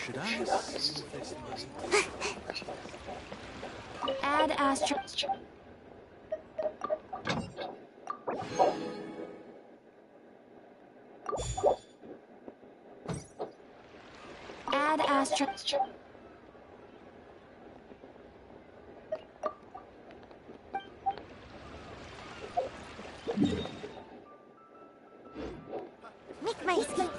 Should I see what this means? Add astro. Add astro. Make my escape.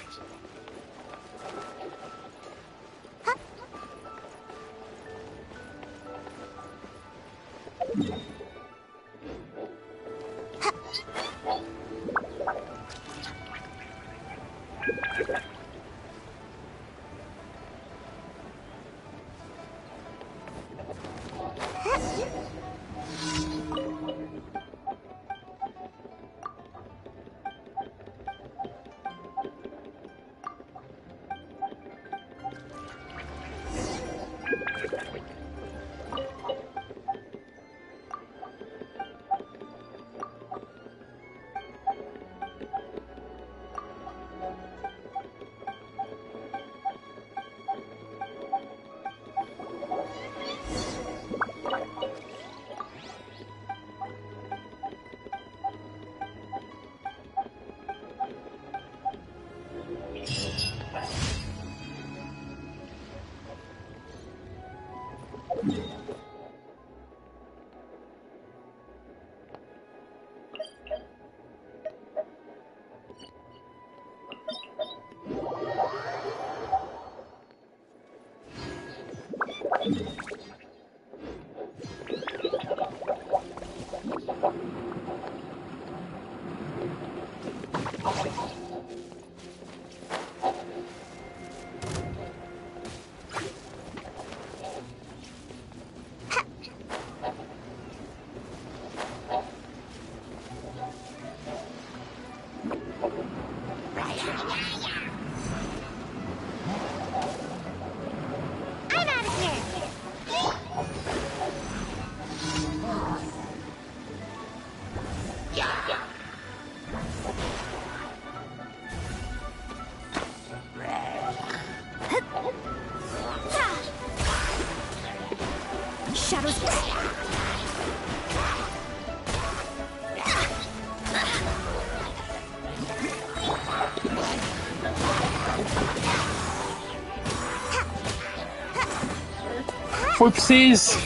Foi preciso!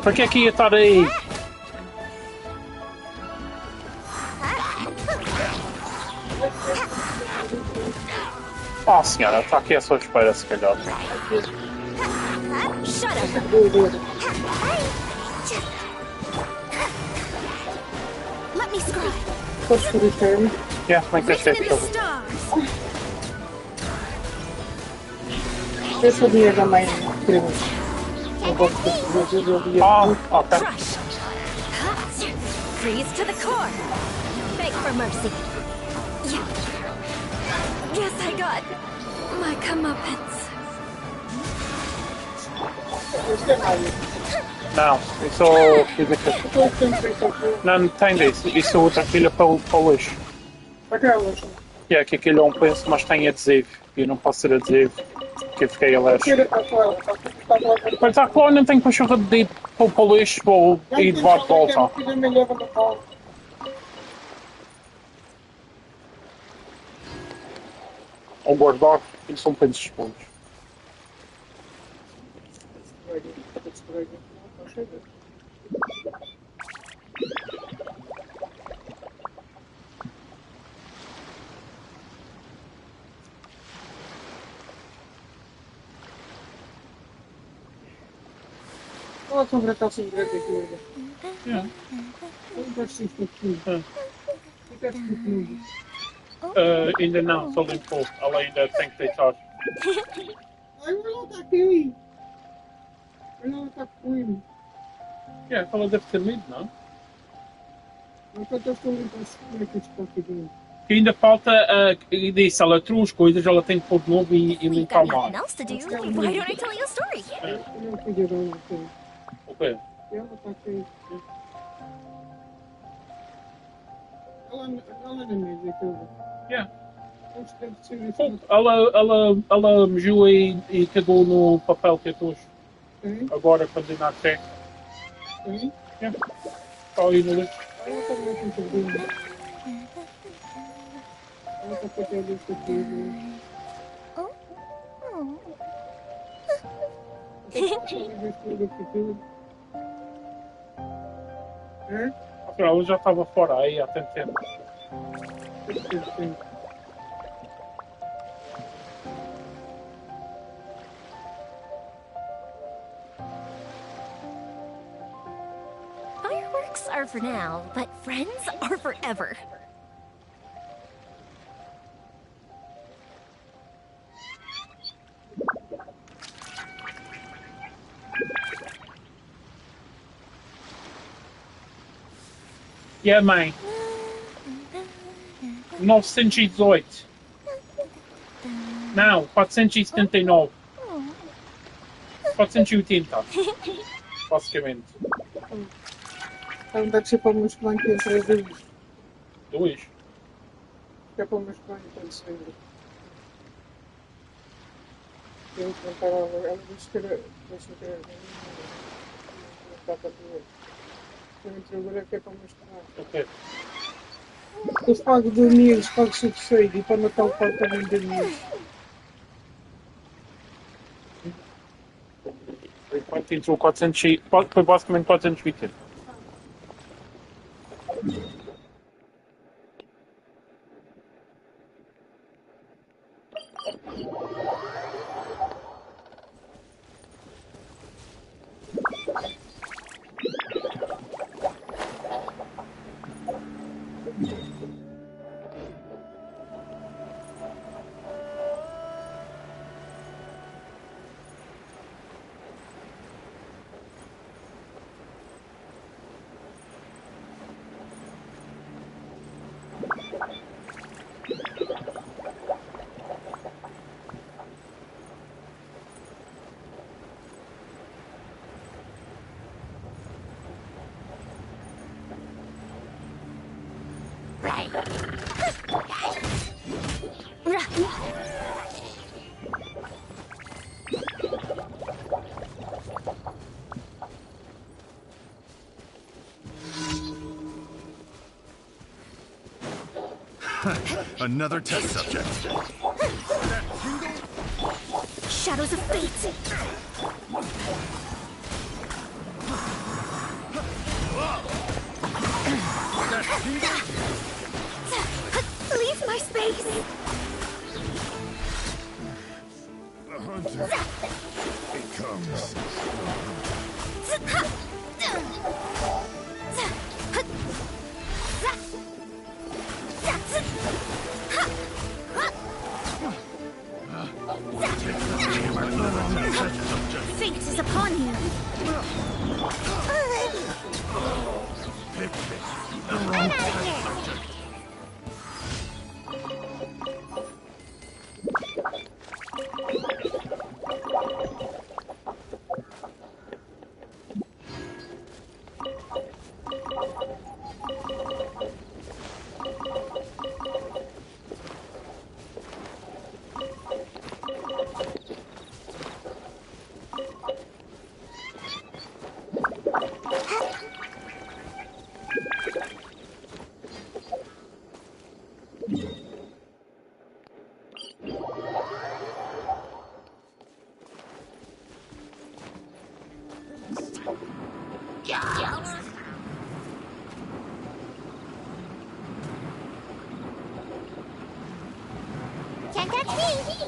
Para que é que ia estar aí? Ah, senhora, está aqui à sua espera, se calhar. Let me scribe. What's the return? Yeah, make that shape. This will be the main thing. Oh, okay. Crush. Freeze to the core. Beg for mercy. Guess I got my comeuppance. Não, isso fiz aqui. Não, tem disso. Isso outra filha para o lixo. É que aquilo é um penso, mas tem adesivo. E eu não posso ser adesivo. Porque eu fiquei alérgico. Mas a clone não tem pachorra de ir para o lixo e de volta. Ou guardar, e são pensos esponjos. ela sobre a calça grande aqui. Yeah. Eu não gosto disto aqui. Fica comigo. Ainda não, só limpou. Ela ainda tem que deitar. Ai, ela está aqui. Ela está comigo. Yeah, ela deve ter medo, não? Enquanto eu estou limpando como é que isto está aqui. Que ainda falta, disse, ela trouxe as coisas, ela tem que pôr de novo e We've limpar got o nothing mar. else to do. Why don't I tell you a story? Eu não cuido dela aqui. Ok. Ela está aqui. Ela na mesa e tudo. Yeah. Acho que deve ser isso. Pouco. Ela mejou e cagou no papel que eu trouxe. Tem? Agora, quando ir na cheque. Tem? Yeah. Está aí no lixo. Ela está muito perdida. Ela está a ter isto aqui. Oh. É? Ela já estava fora aí há tanto tempo. Fireworks are for now, but friends are forever. Yeah, mãe. 918. Não, 479. 480. Basicamente. Então deve ser para o meus planos que entre as duas. Dois. Que é para o meus planos quando se lembra. Eu não estava ela disse que era. Deixa eu ver. Não está para tudo. Eu entrei agora que é para o meus planos. Ok. Eu pago de amigos, pago subsídio e para Natal pago também de amigos. Por enquanto entrou 400 e... Foi basicamente 480. Another test subject. Shadows of fate. Leave my space. The hunter becomes. Fate is upon you. Pick the I'm wrong out of test here. subject. Can't touch me.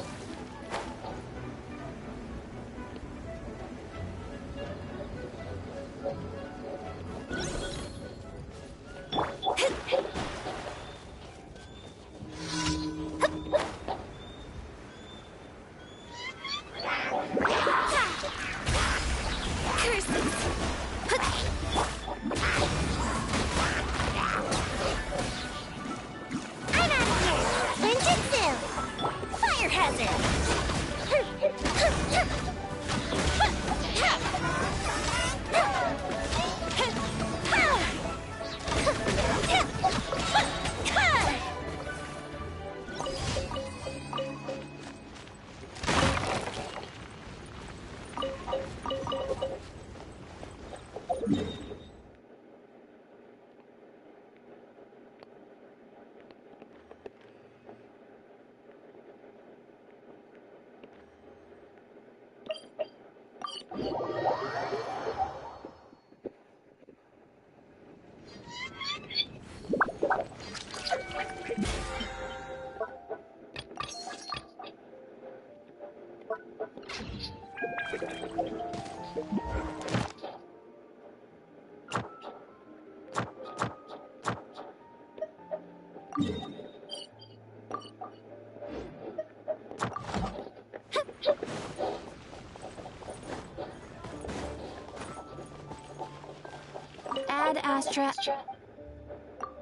Ad Astra.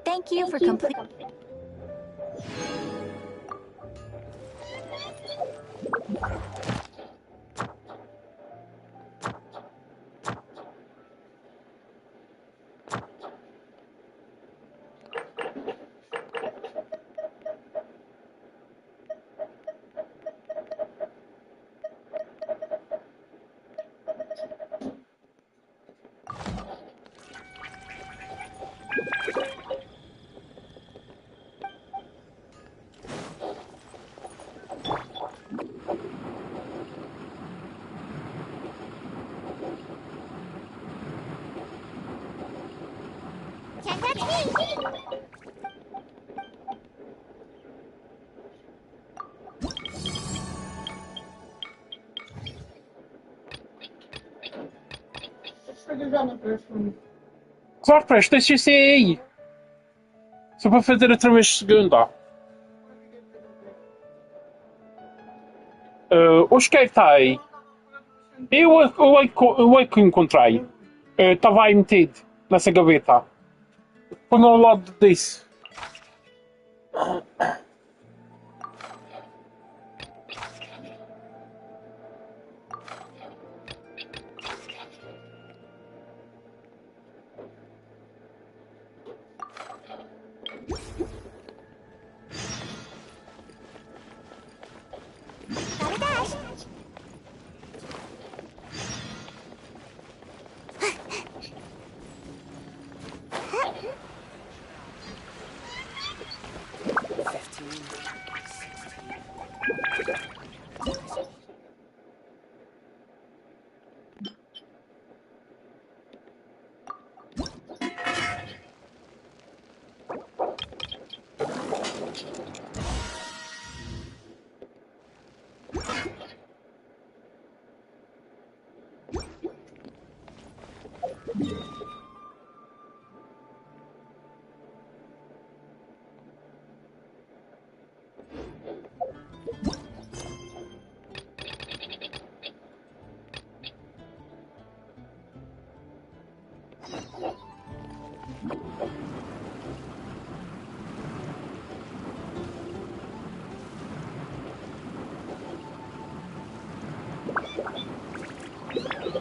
Thank you for complete. Can't touch me! Chega já na próxima. Claro, presta-se isso aí. Só para fazer outra vez segunda. Hoje quem está aí? Eu é que encontrei. Estava aí metido nessa gaveta. Põe ao lado disso. Gotta dash.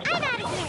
I'm out of here!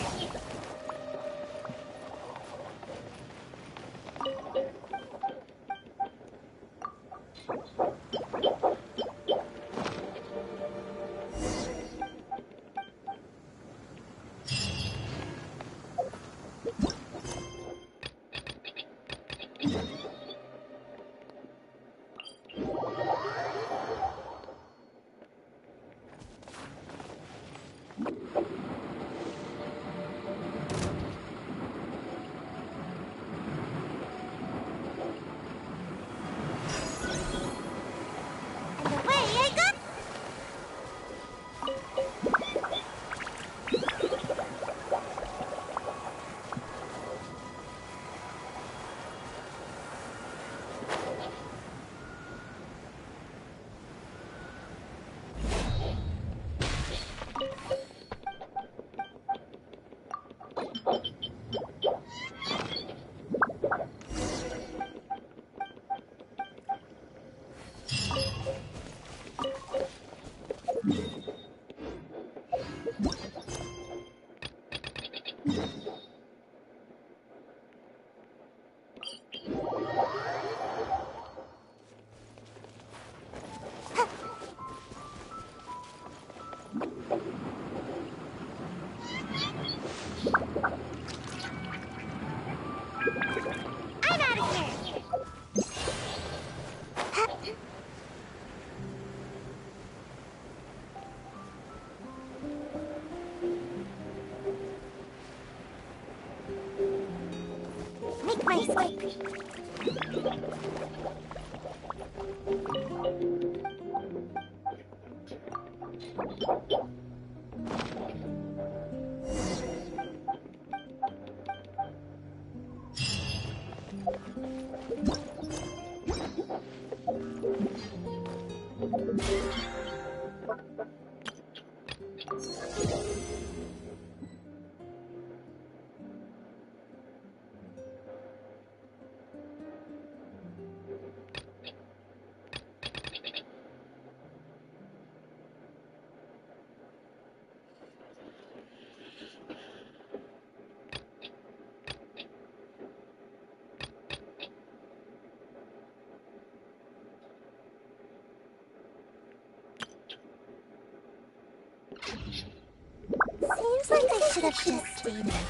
And away I go! I'm out of here! Make my escape! Seems like I should have just stayed there.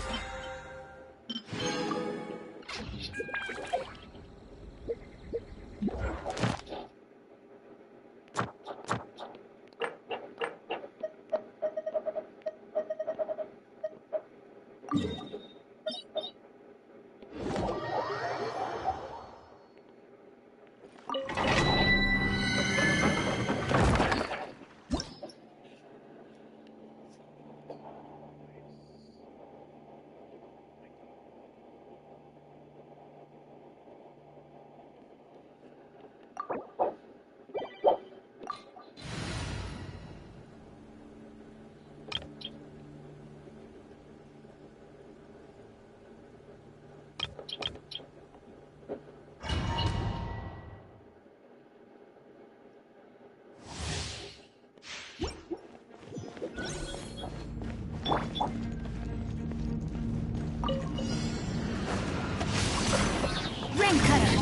Ring cutter!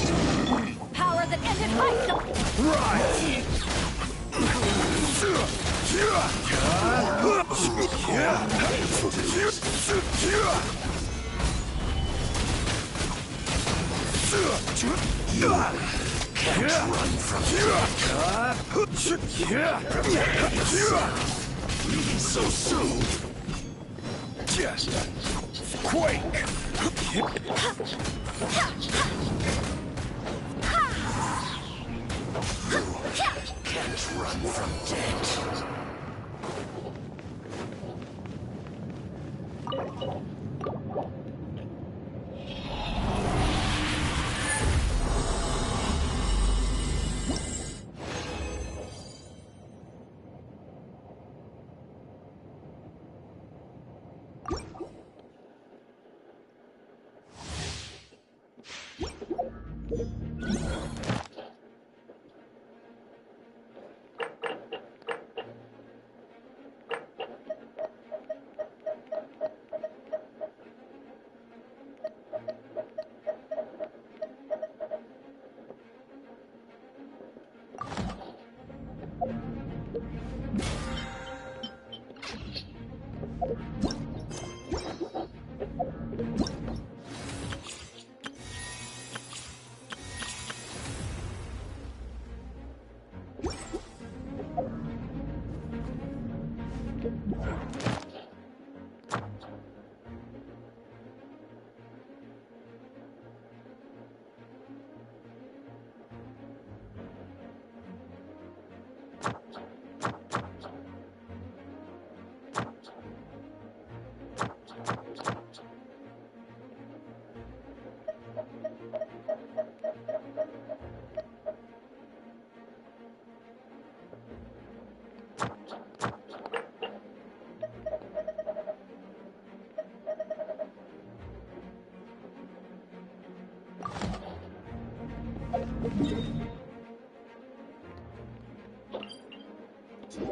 Power that ended my... Can't run from leaving so soon. Just quake. Can't run from death.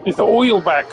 Is the oil back?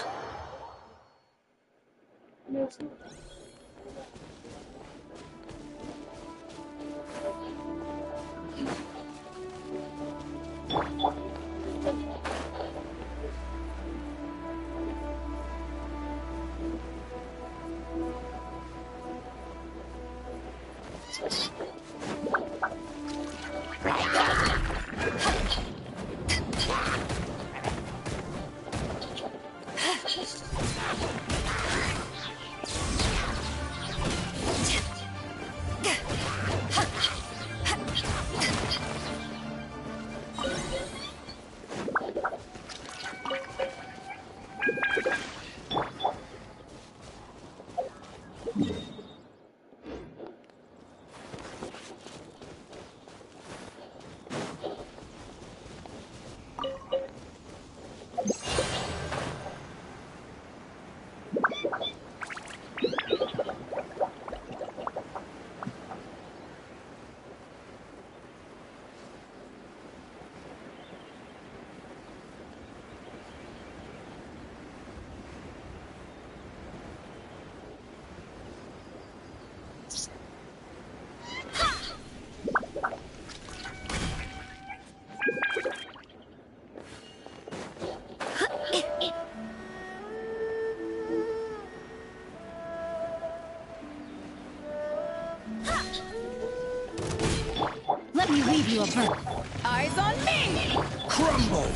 Let me leave you a bird. Eyes on me! Crumble!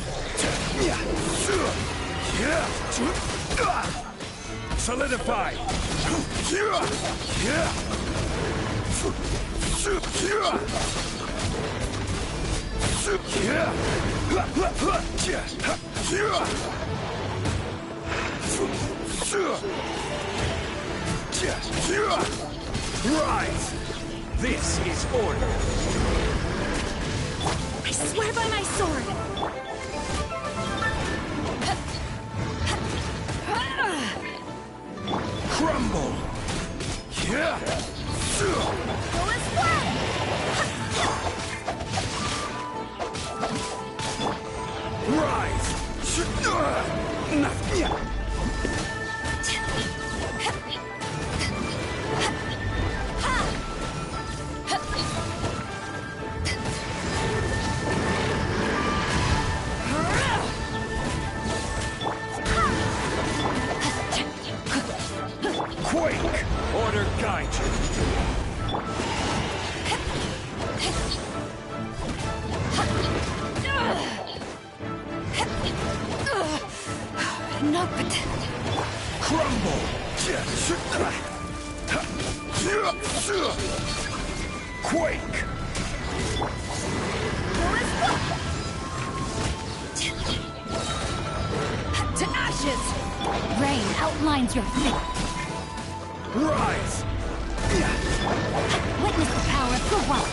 Solidify! Rise! This is order! I swear by my sword! Crumble! Full is flat! Rise! Quake! Order guide you! No, but... Crumble! Quake! To ashes! Rain outlines your fate. Rise! Witness the power of the one.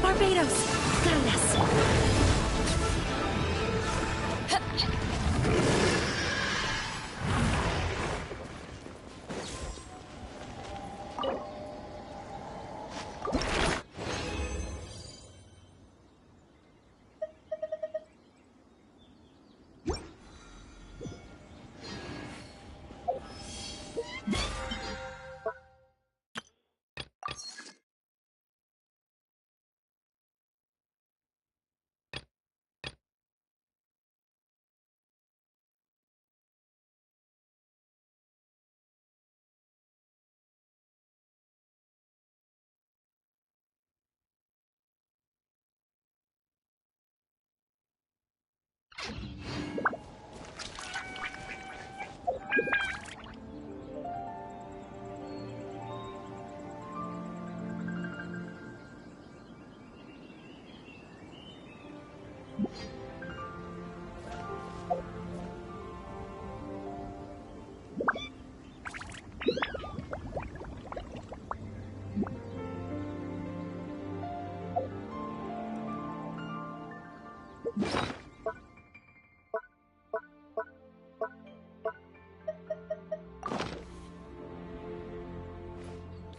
Barbados, guide us.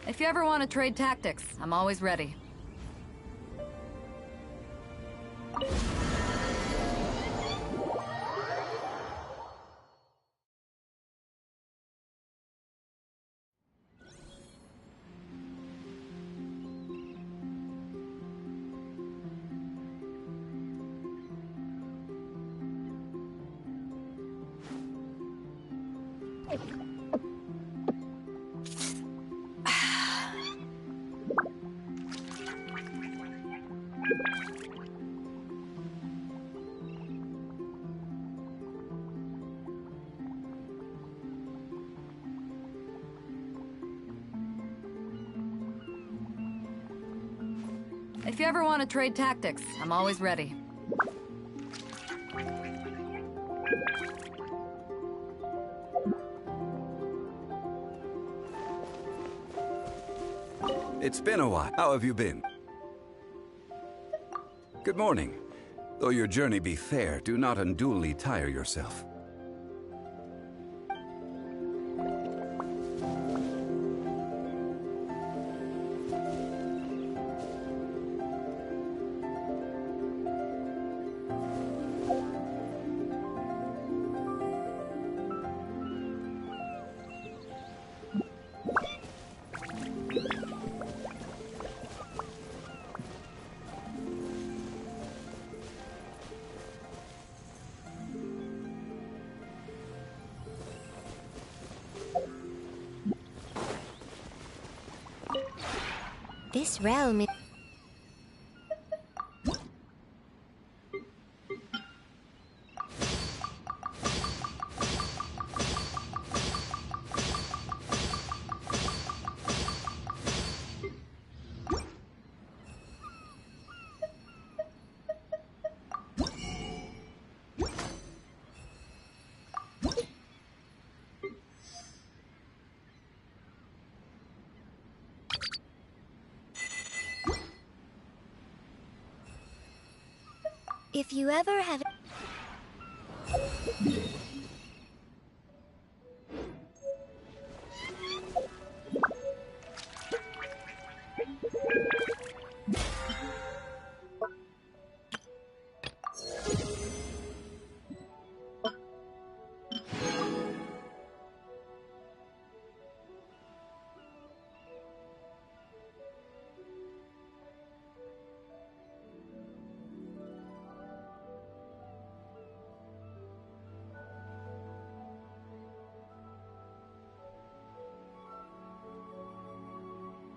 If you ever want to trade tactics, I'm always ready. If you ever want to trade tactics, I'm always ready. It's been a while. How have you been? Good morning. Though your journey be fair, do not unduly tire yourself. This realm is... If you ever have...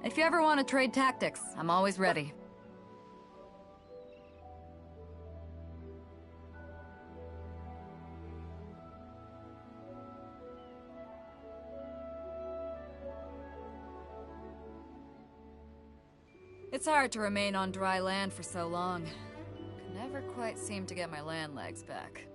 If you ever want to trade tactics, I'm always ready. It's hard to remain on dry land for so long. Can never quite seem to get my land legs back.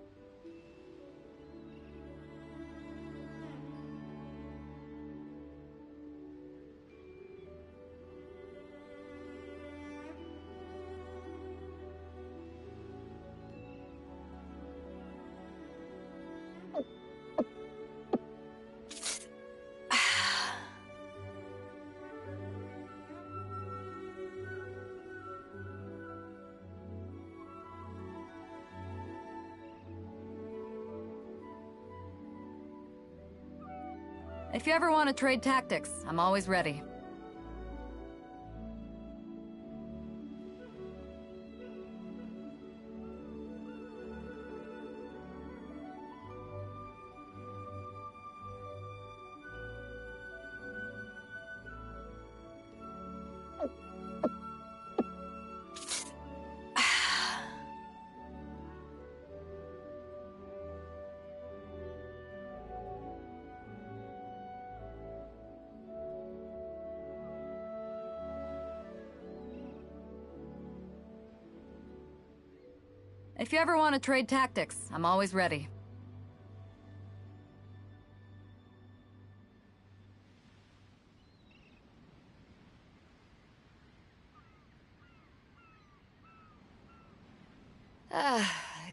If you ever want to trade tactics, I'm always ready. If you ever want to trade tactics, I'm always ready.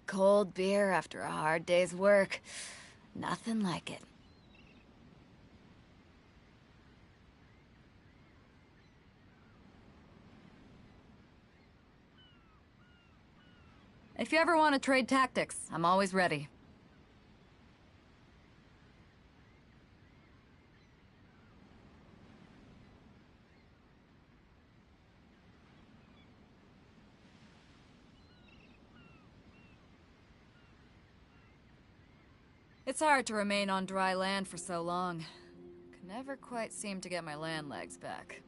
Cold beer after a hard day's work. Nothing like it. If you ever want to trade tactics, I'm always ready. It's hard to remain on dry land for so long. Can never quite seem to get my land legs back.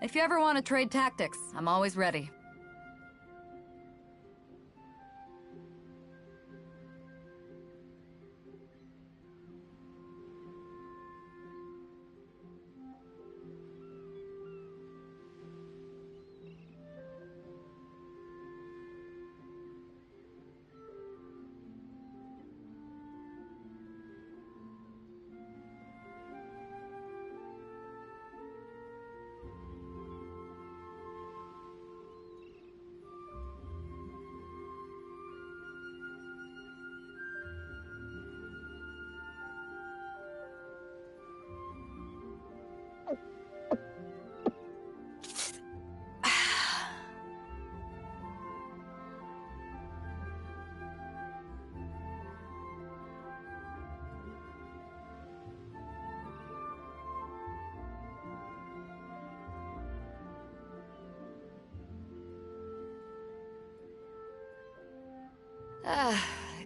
If you ever want to trade tactics, I'm always ready.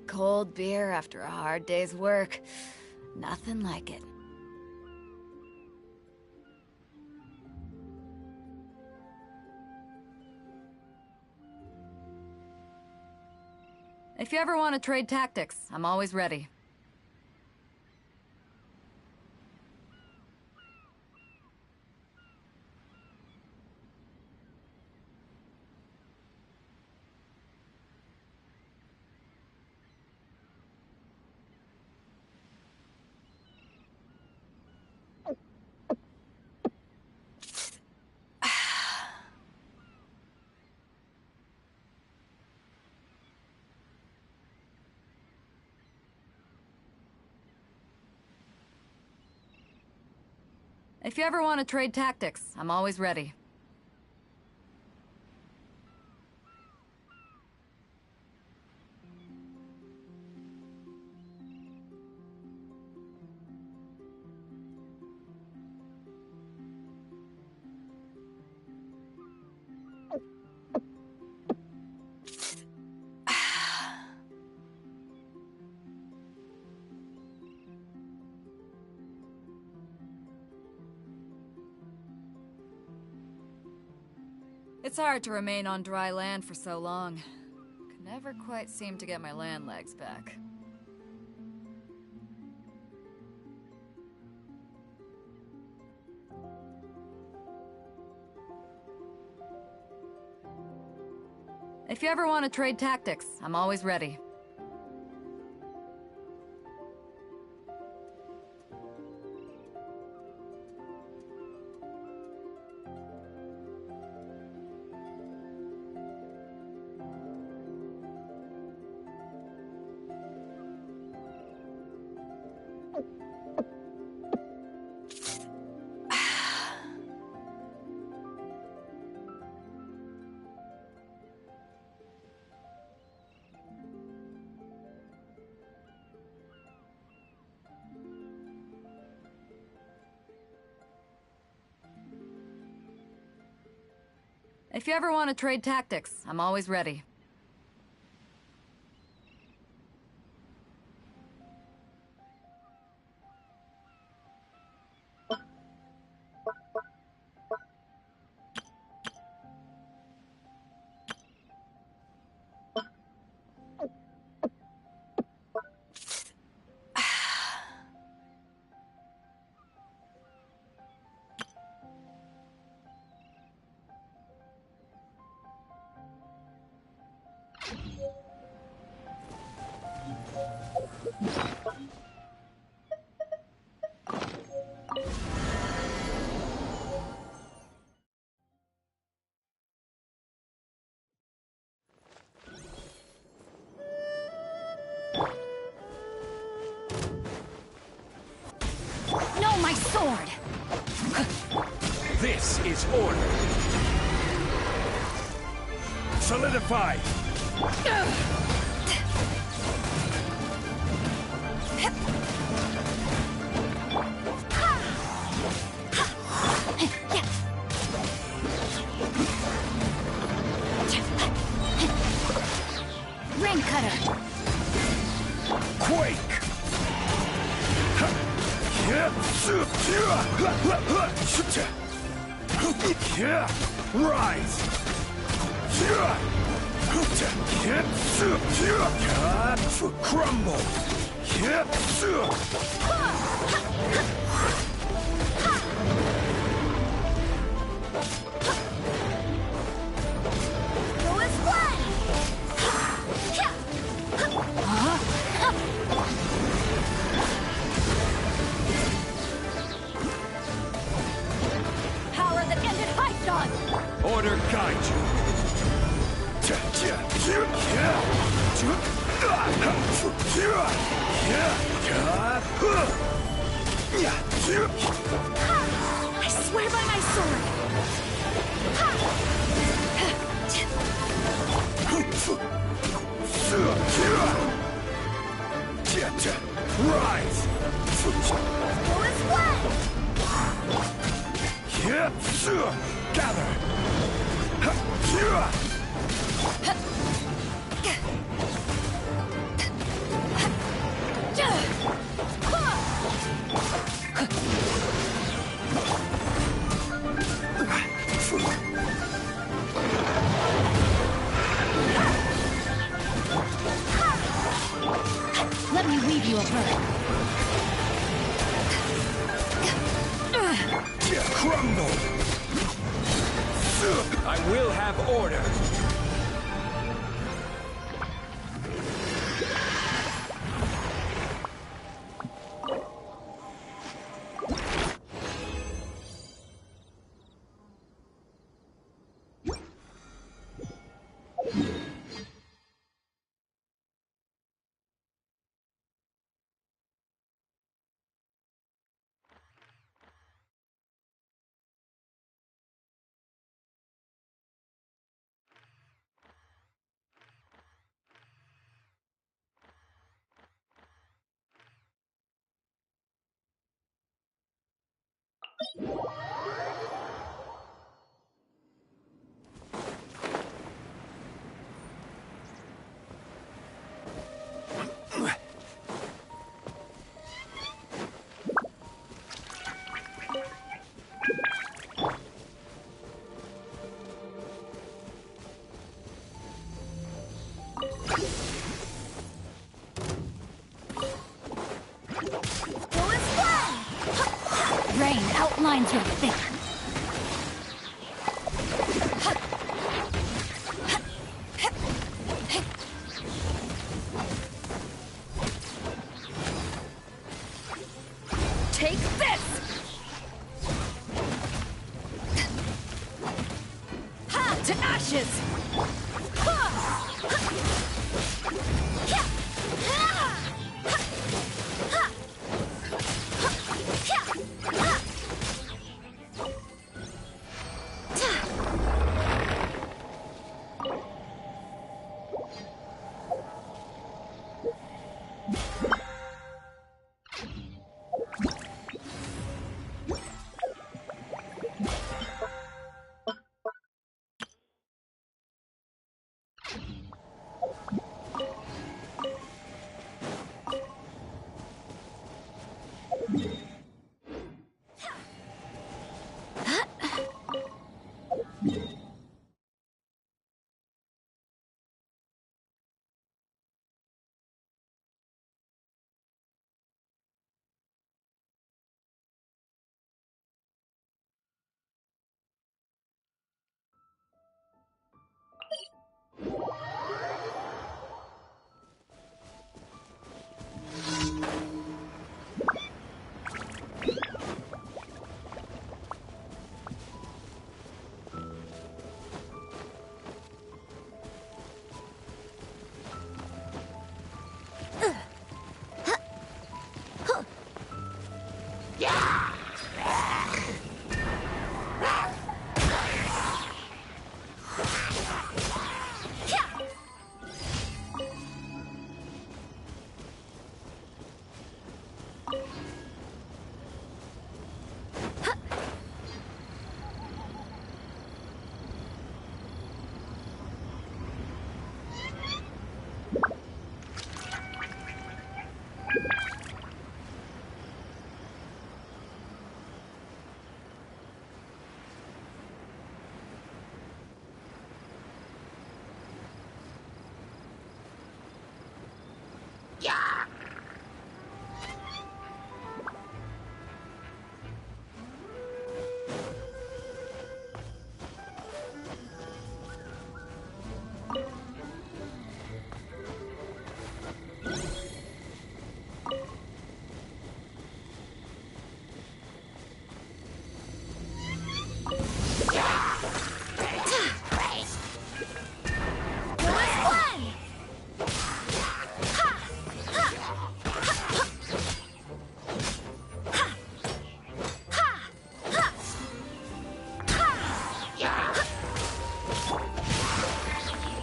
cold beer after a hard day's work. Nothing like it. If you ever want to trade tactics, I'm always ready. If you ever want to trade tactics, I'm always ready. It's hard to remain on dry land for so long. Could never quite seem to get my land legs back. If you ever want to trade tactics, I'm always ready. If you ever want to trade tactics, I'm always ready. No, my sword! This is order. Solidify. Ring cutter! Quake. Rise. Crumble. Go as one! Power that ended Hypnon! Order guide you. I swear by my sword! Rise. Go as one! Gather. Let me weave you a bow. Crumble! I will have order! Rain outlines your figure. Take this! Ha! To ashes!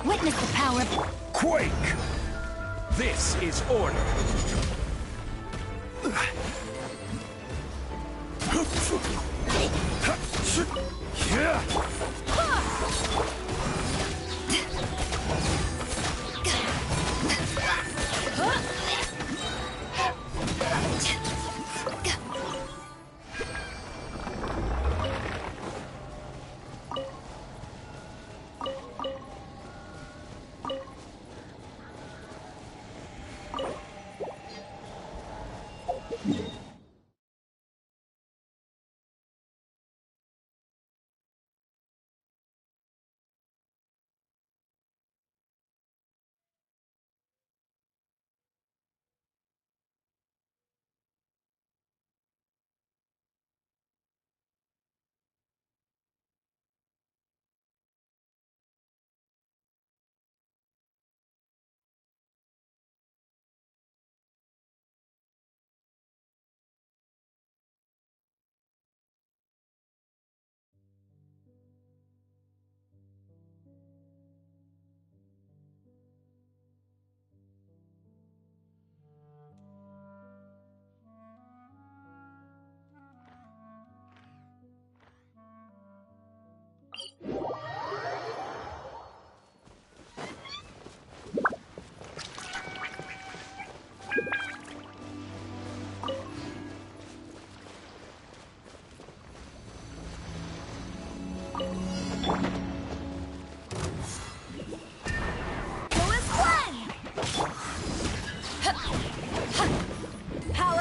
Witness the power of... Quake! This is order.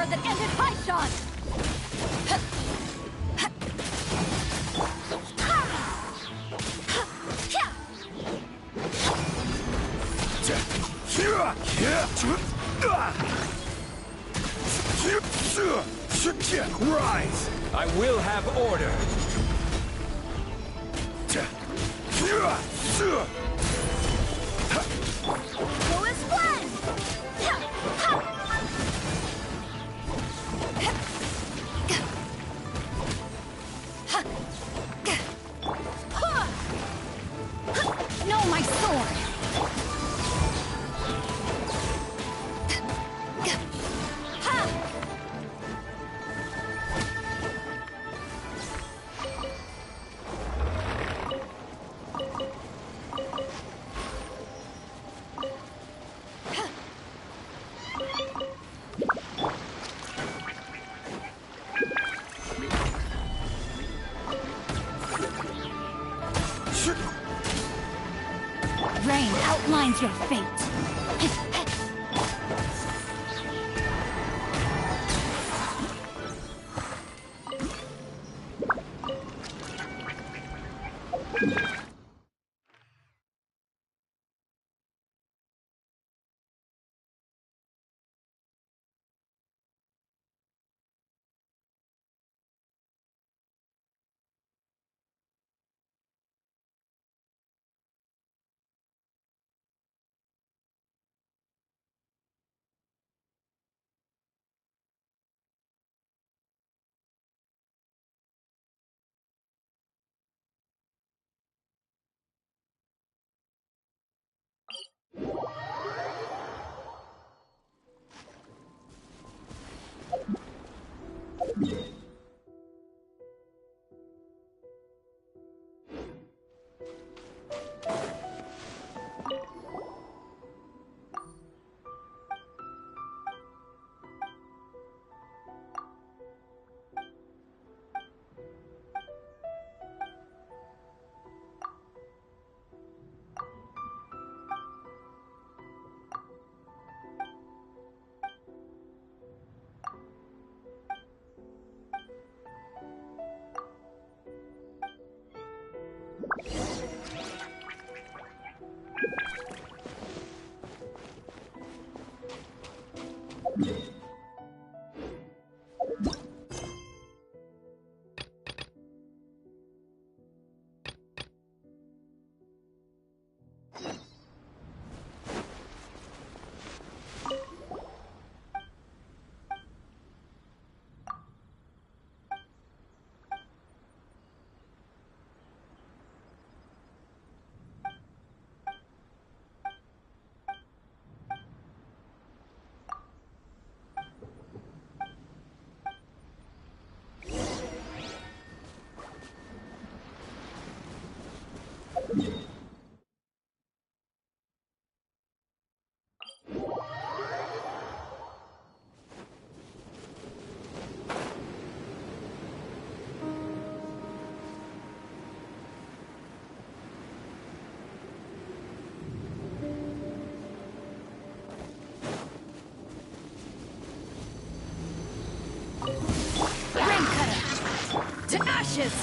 power that ended Haishan! Rise! I will have order! Who is one? No, my sword! Rain outlines your fate. To ashes!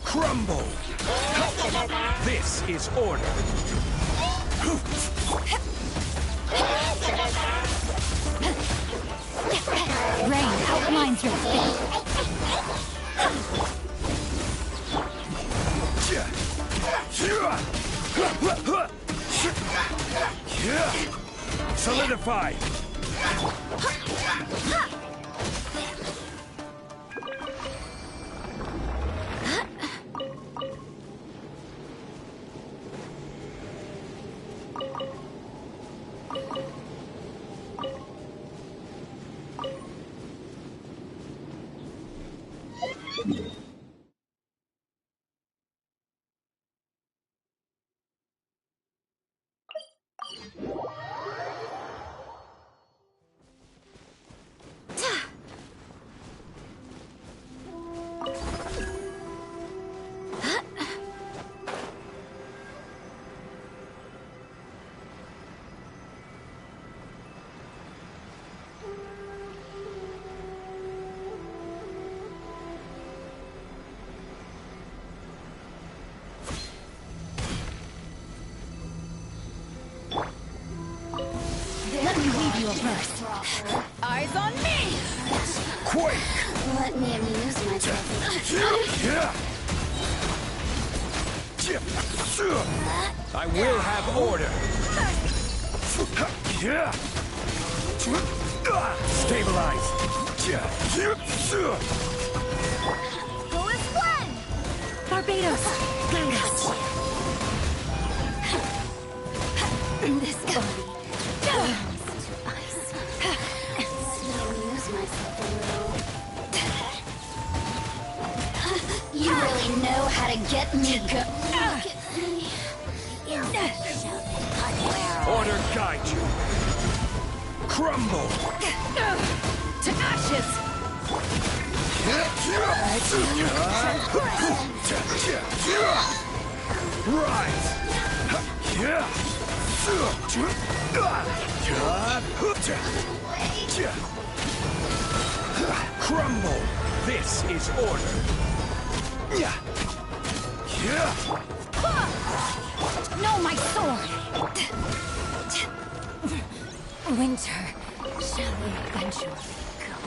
Crumble! This is order! Rain outlines your fate. Solidify! proper. Eyes on me! Quake! Let me amuse myself. I will have order. Stabilize. Go as planned! Barbados, guide us. This body belongs to ice. And so amuse myself a little. You really know how to get me go. Look at me. Order guide you. Crumble. To ashes! Rise. Crumble. This is order. No, my sword! Winter shall eventually come.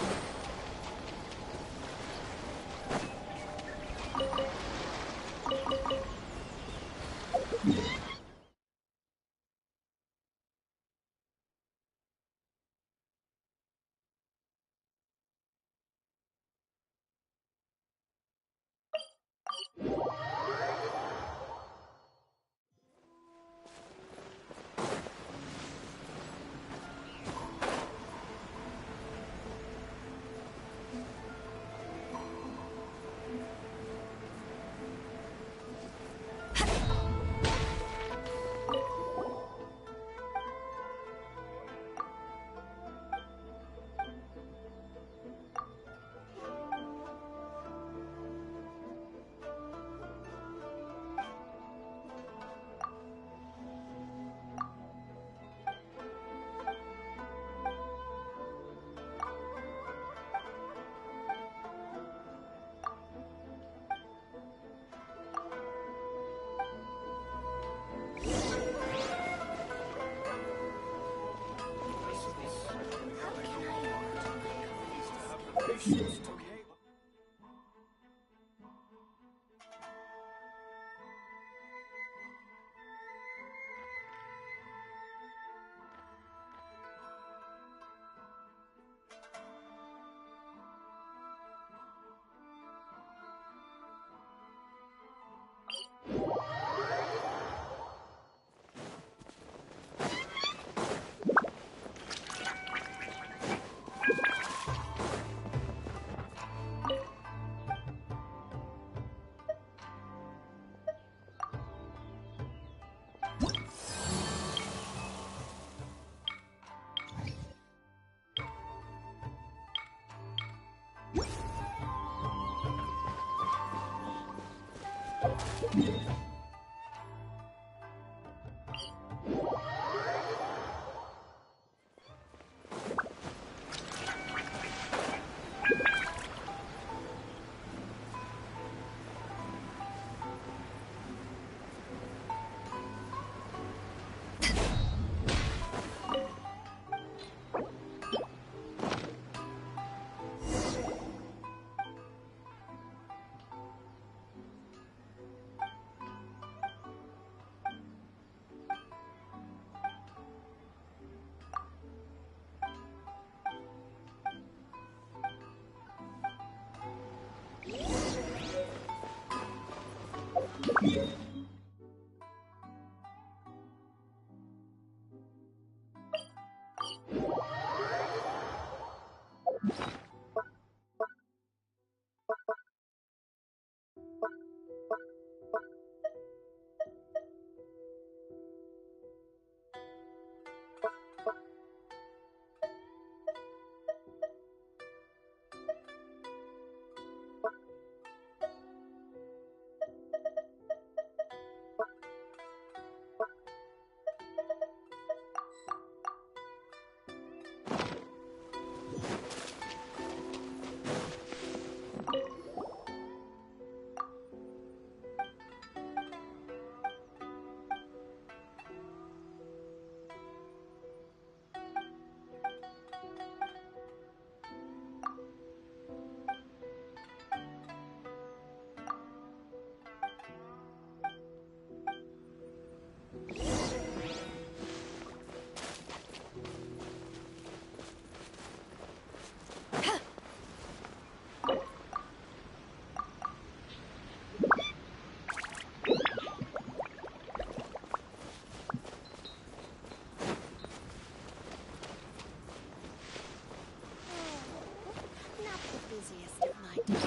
busiest of my days.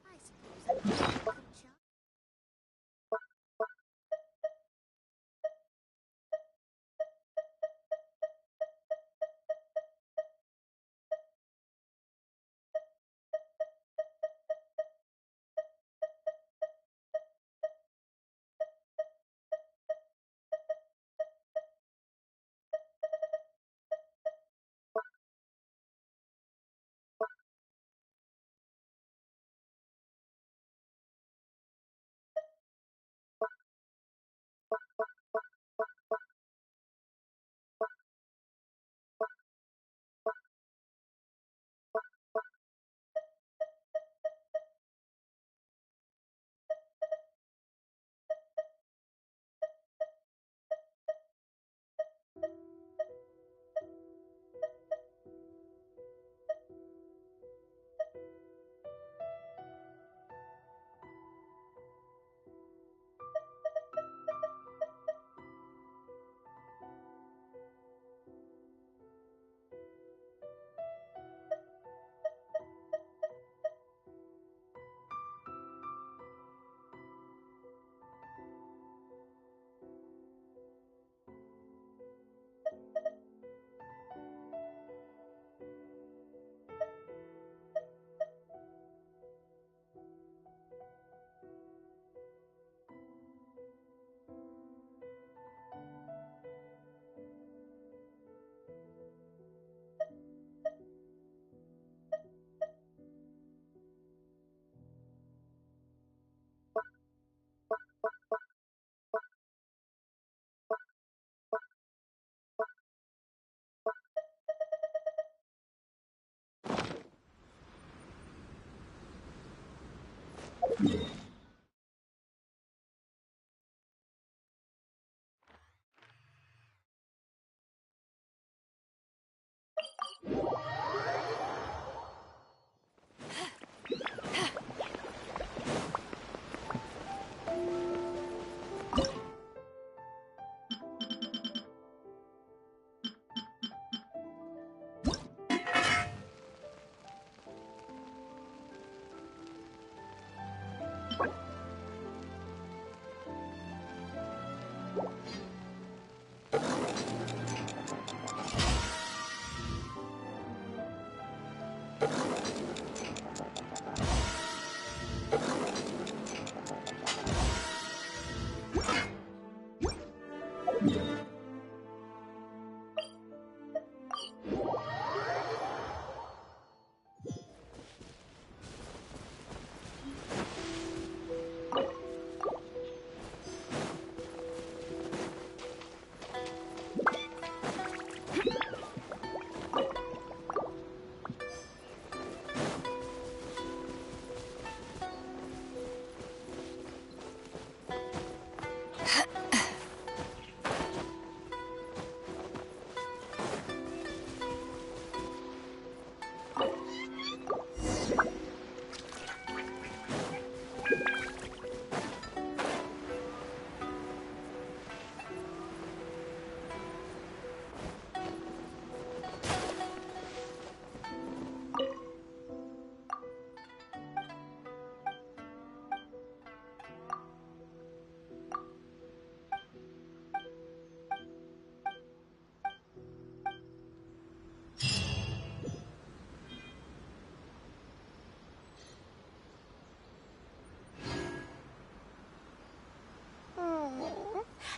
I suppose I'm doing a good job.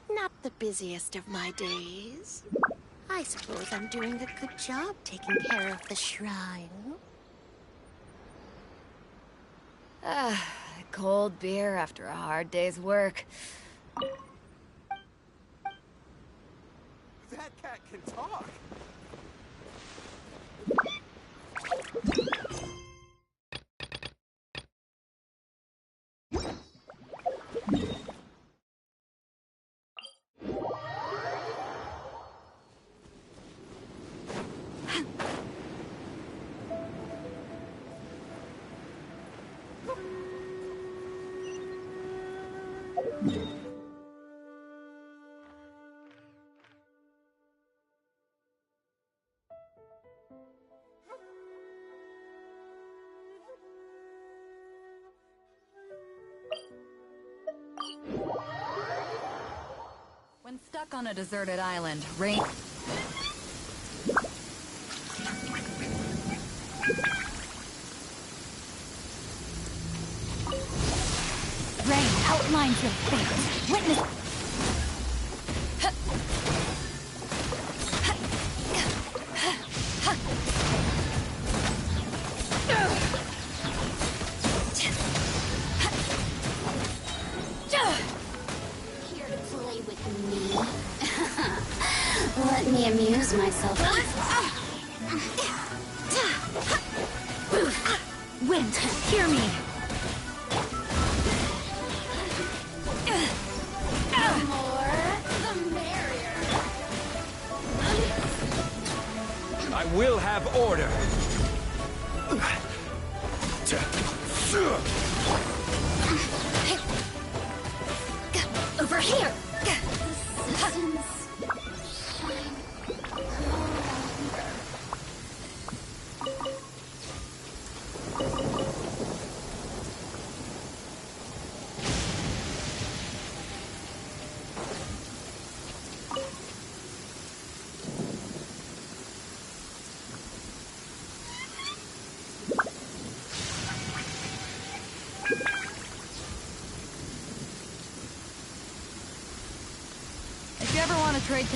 Not the busiest of my days. I suppose I'm doing a good job taking care of the shrine. Cold beer after a hard day's work. That cat can talk! stuck on a deserted island. Rain. Rain outlines your fate. Witness. Here to play with me. Let me amuse myself. Wind, hear me. The more, the merrier. I will have order. Over here. If you ever want to trade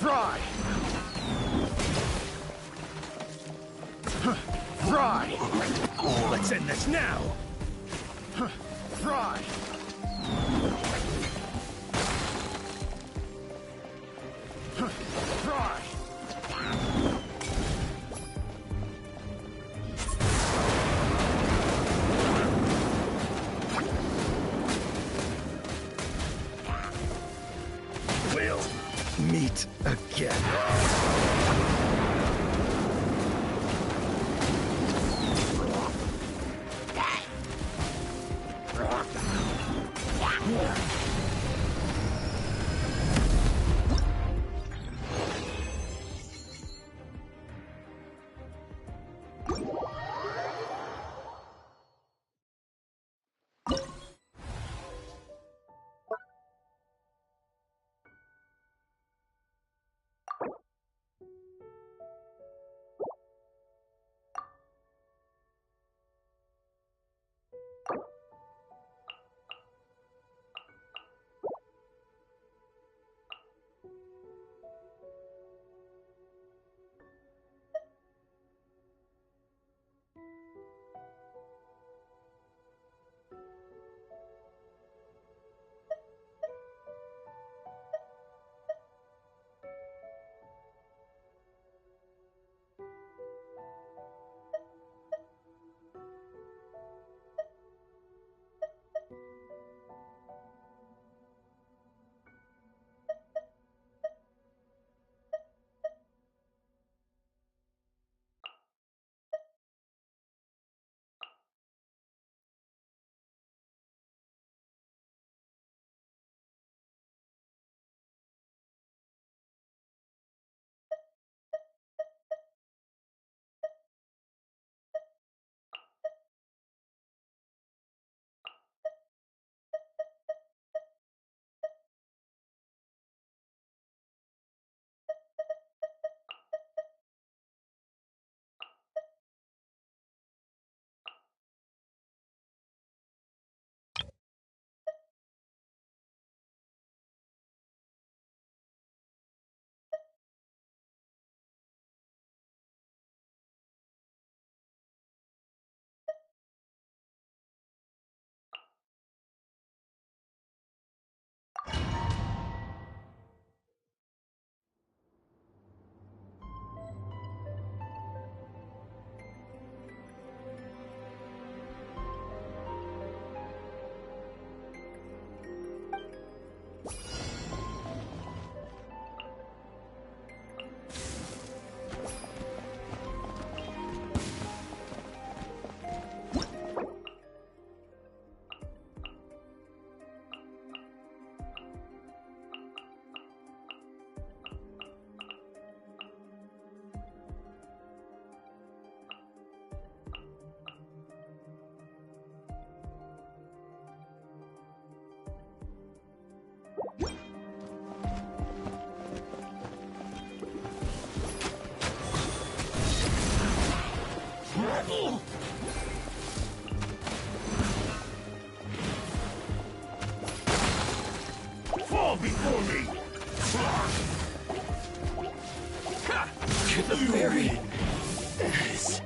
Fry! Fry! Let's end this now! Fry! Fry! We'll meet again. Fall before me! The very is.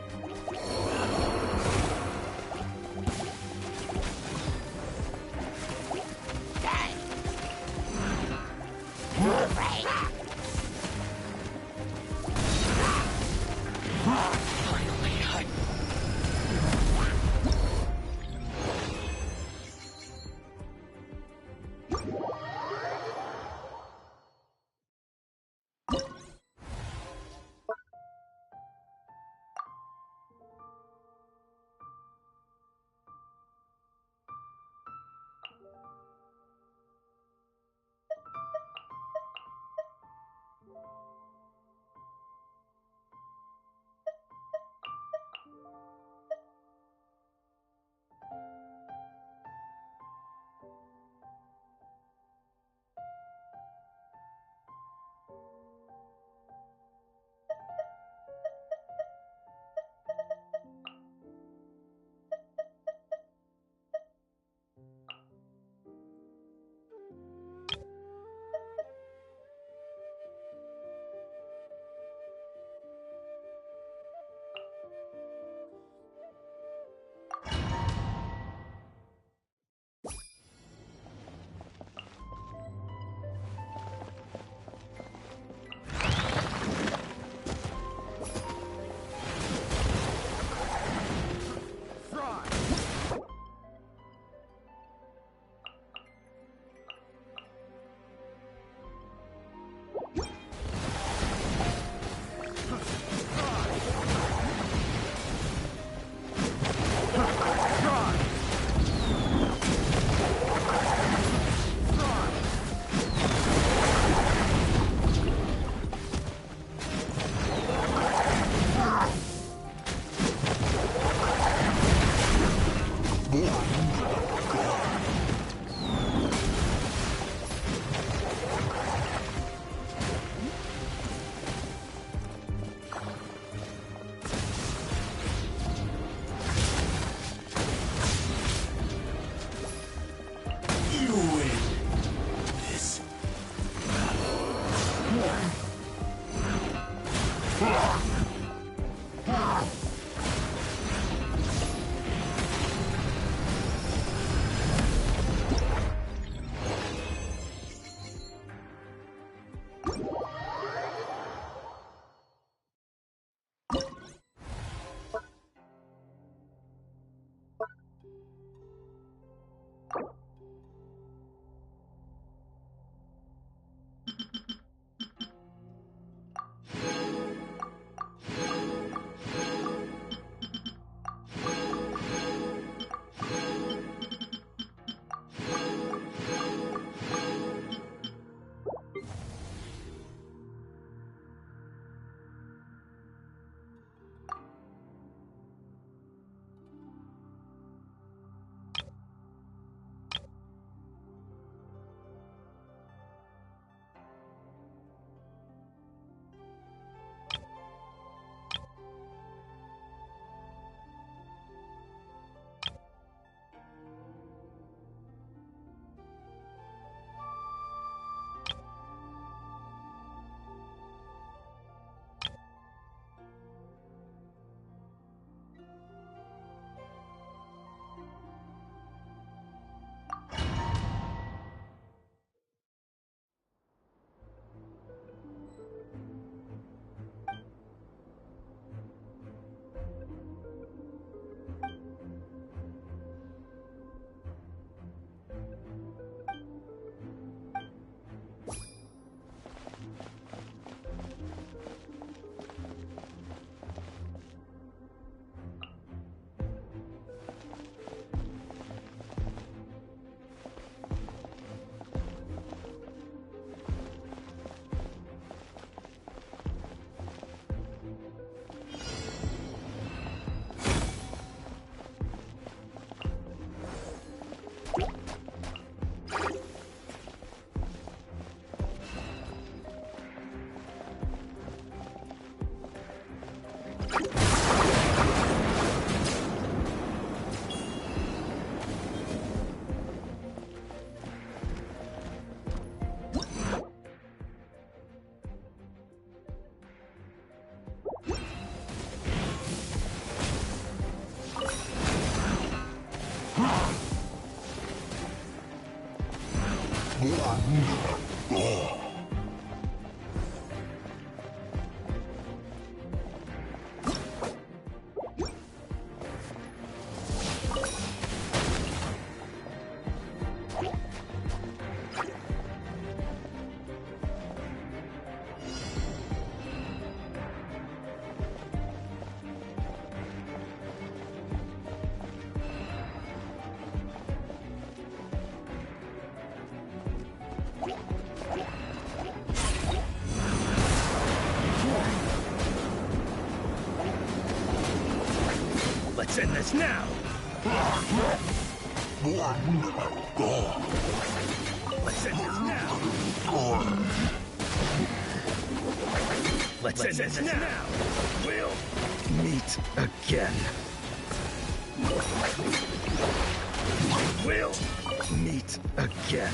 Let's end this now! Let's end this now! Let's end this now! We'll meet again. We'll meet again.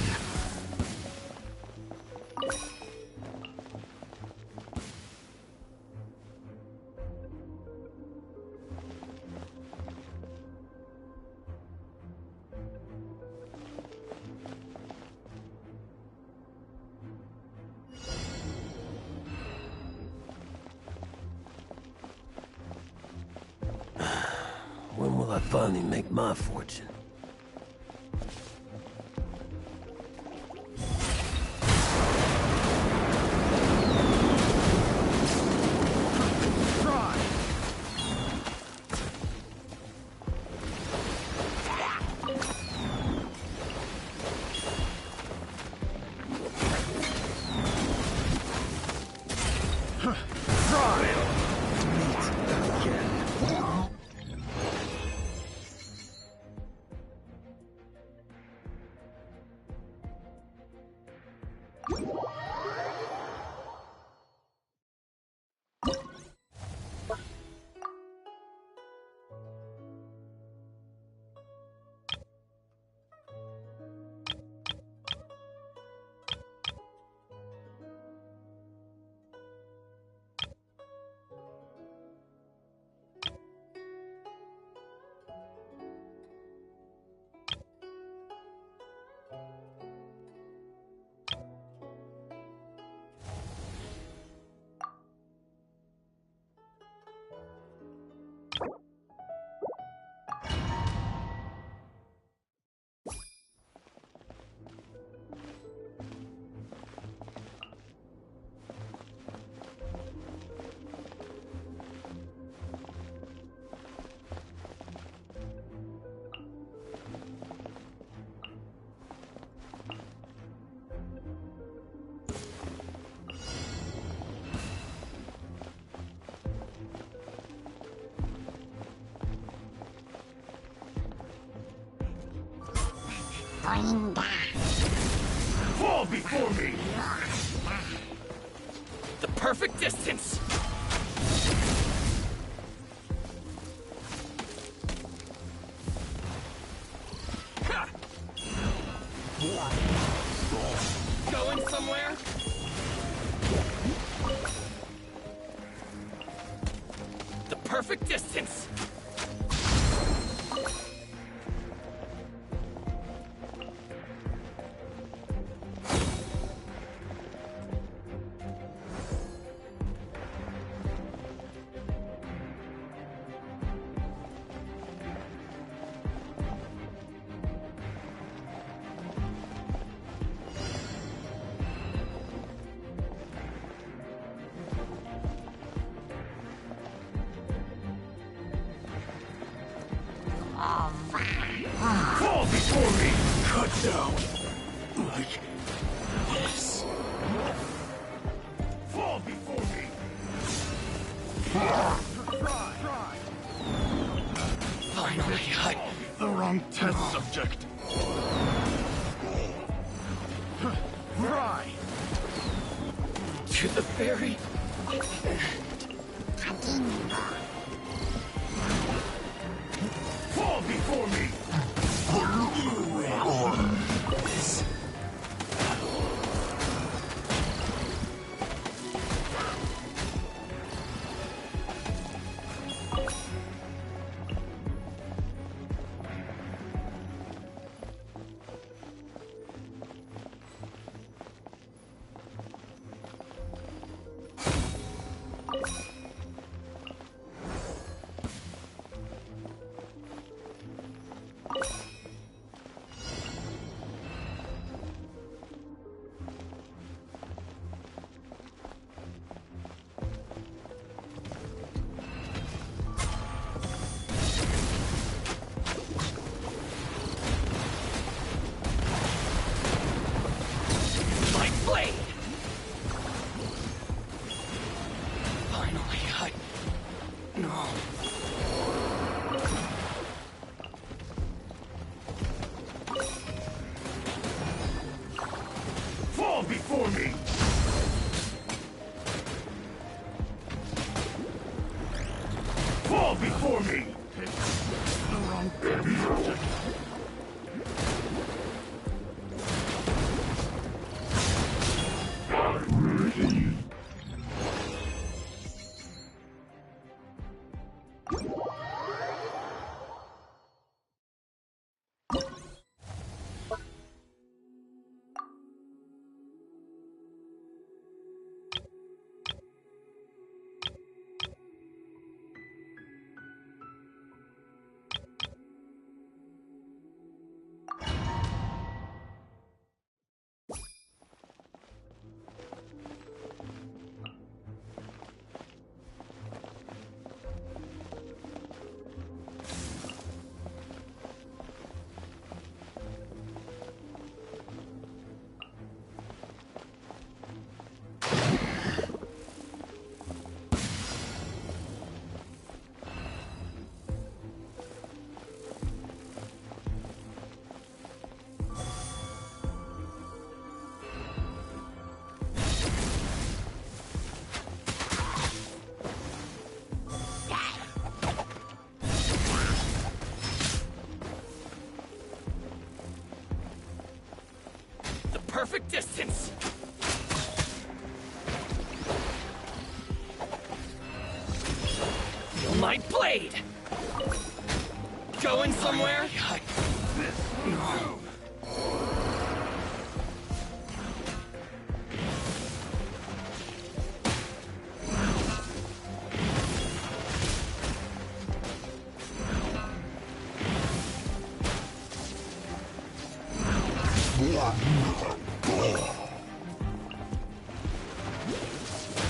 When will I finally make my fortune? Fall before me! The perfect distance! Ha! Going somewhere? The perfect distance! Fall before me! Cut down! Like this. Fall before me! Finally, The wrong test subject. Fry! to the very Fall before me! You win. This. My blade! Finally, No. Fall before me! Fall before me! The wrong subject. The perfect distance! Feel my blade! Going somewhere? No.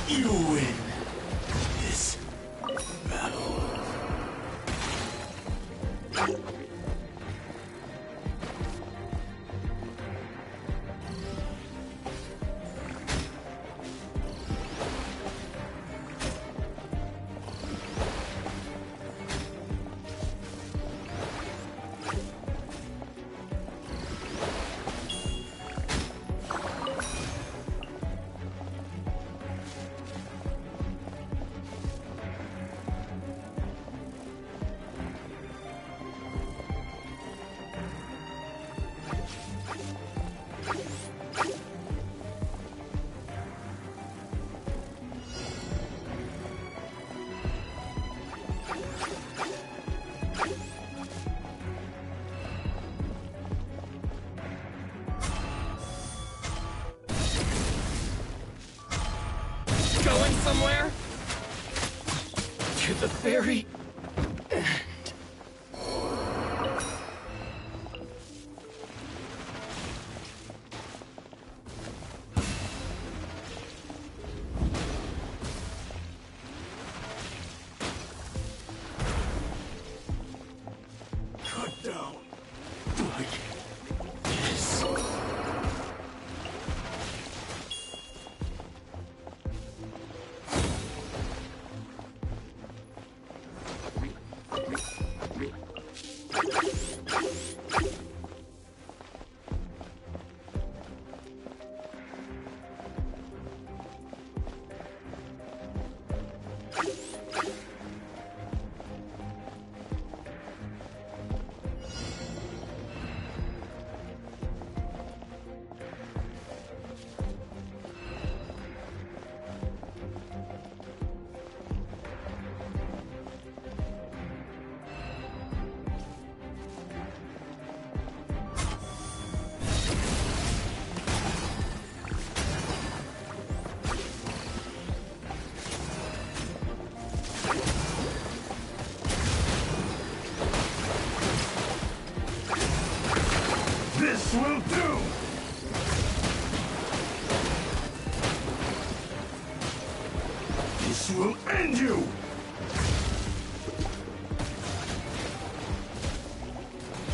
You win this battle. Going somewhere? To the very end. Cut down. Like this. This will end you!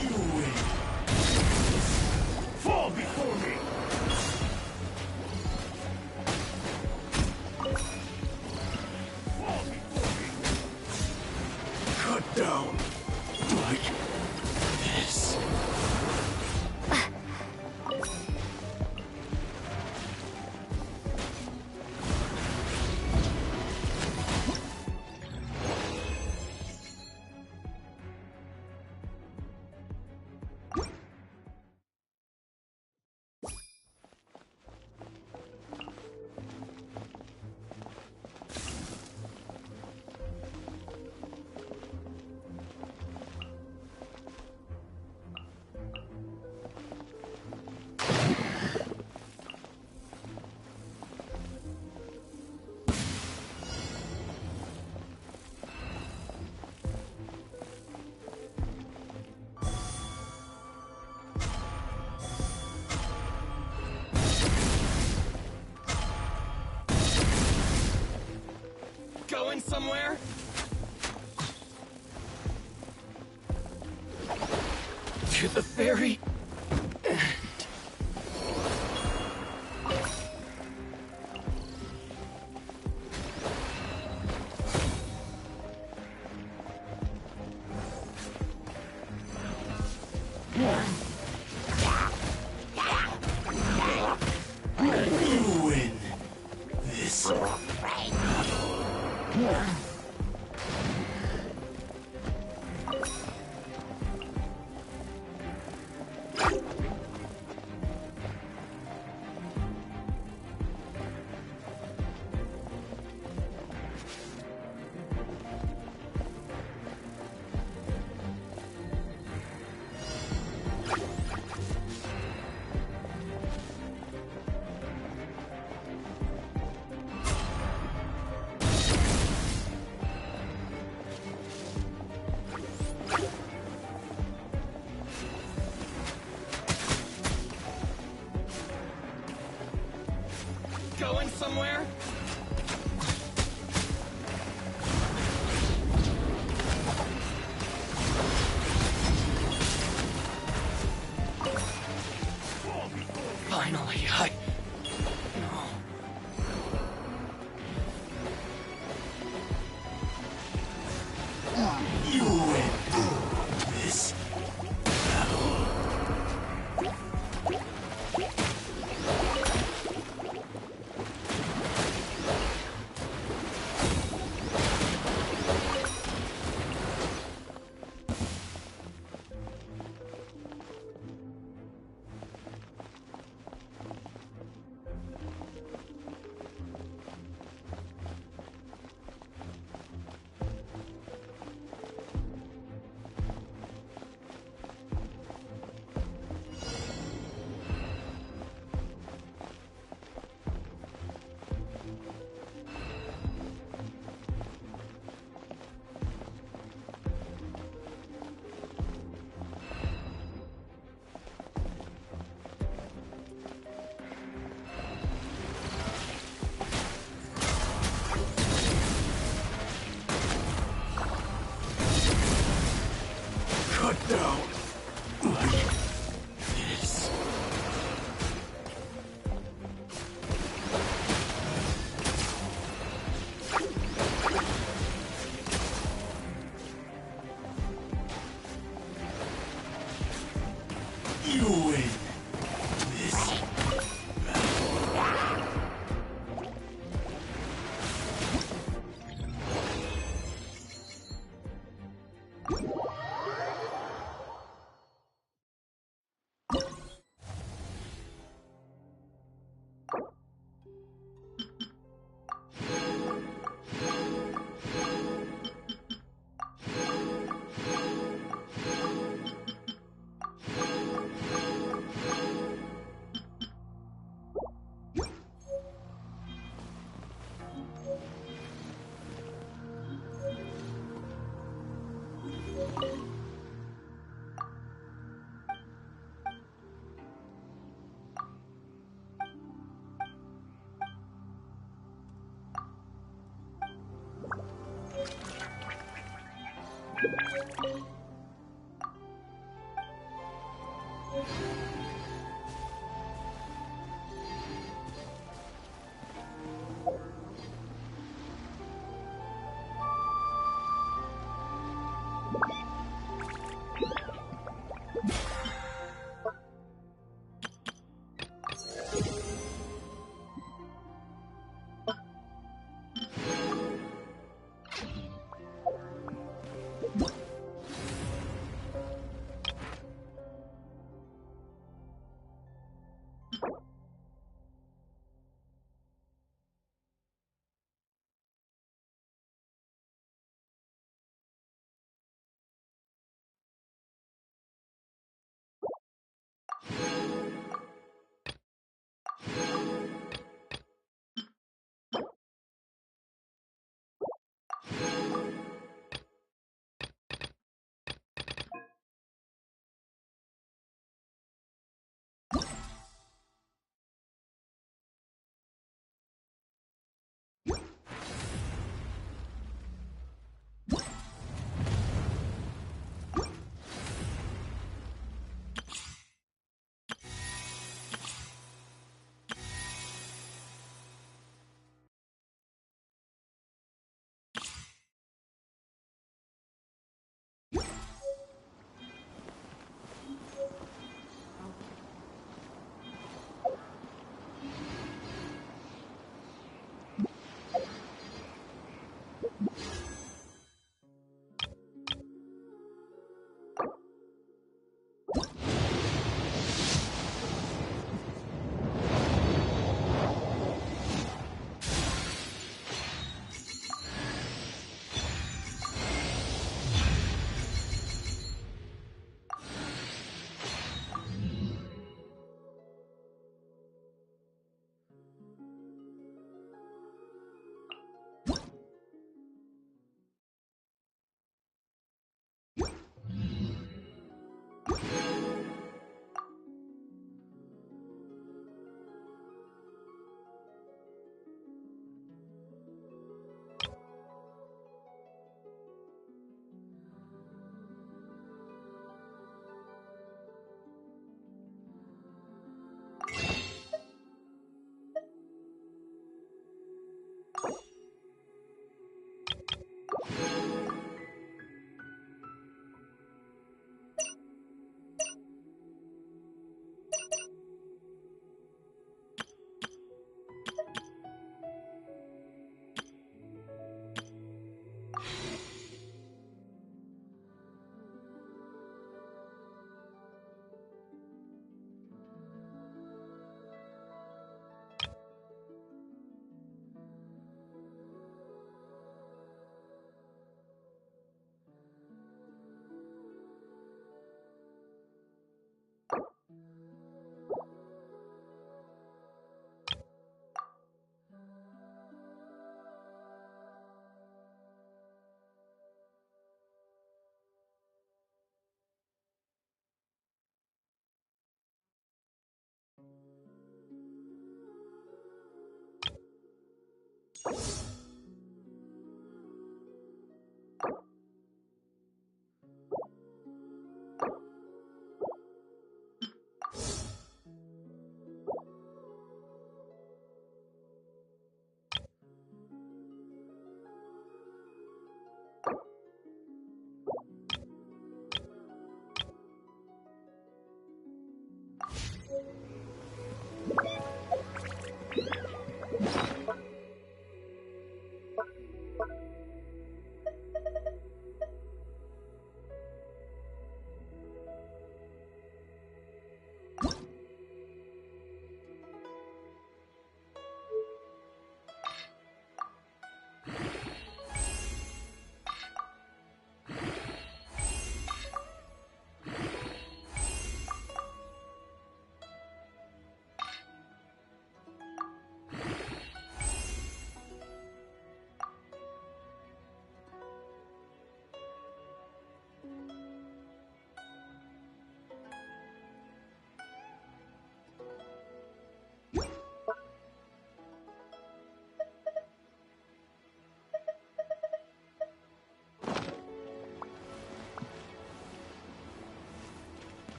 You win! Fall before me! Fall before me! Cut down like this. Going somewhere? To the very end. You win this battle. Going somewhere? Finally, No. You win this battle. Cut down like this. You win this battle.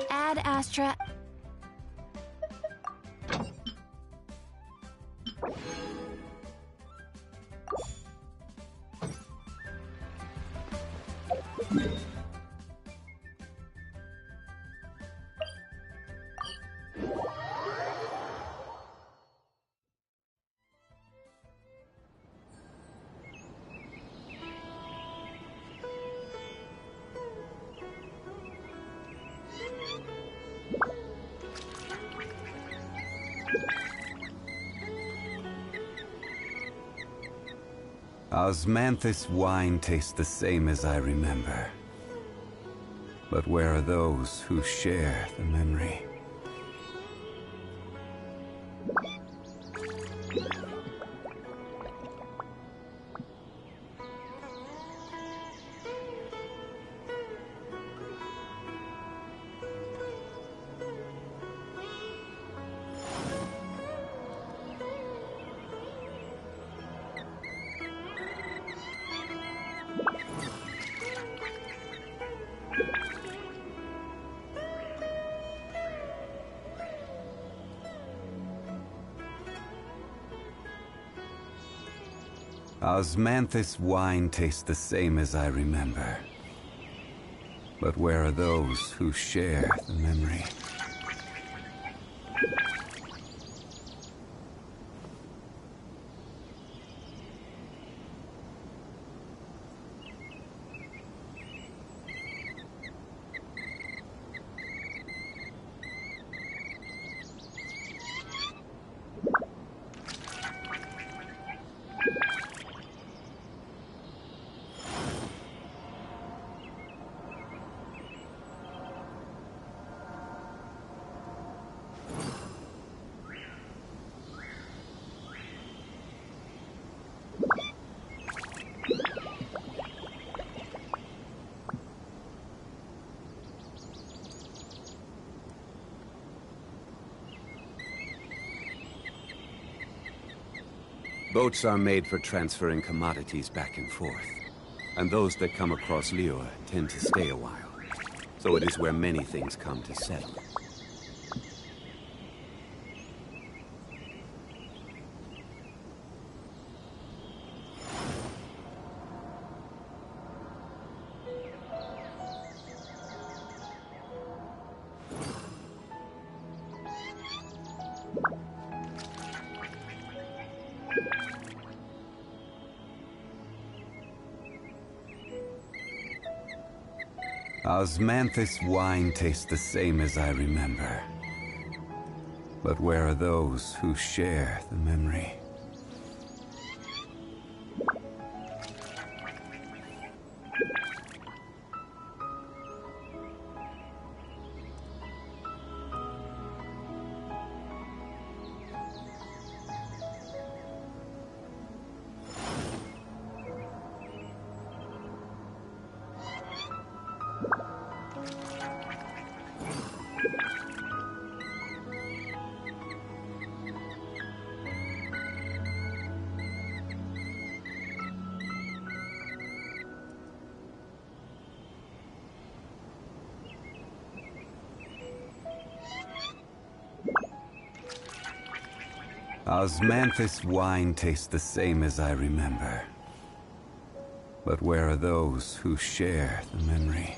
Ad Astra. Osmanthus wine tastes the same as I remember. But where are those who share the memory? Osmanthus wine tastes the same as I remember. But where are those who share the memory? Boats are made for transferring commodities back and forth. And those that come across Liyue tend to stay a while. So it is where many things come to settle. Osmanthus wine tastes the same as I remember. But where are those who share the memory? Osmanthus wine tastes the same as I remember. But where are those who share the memory?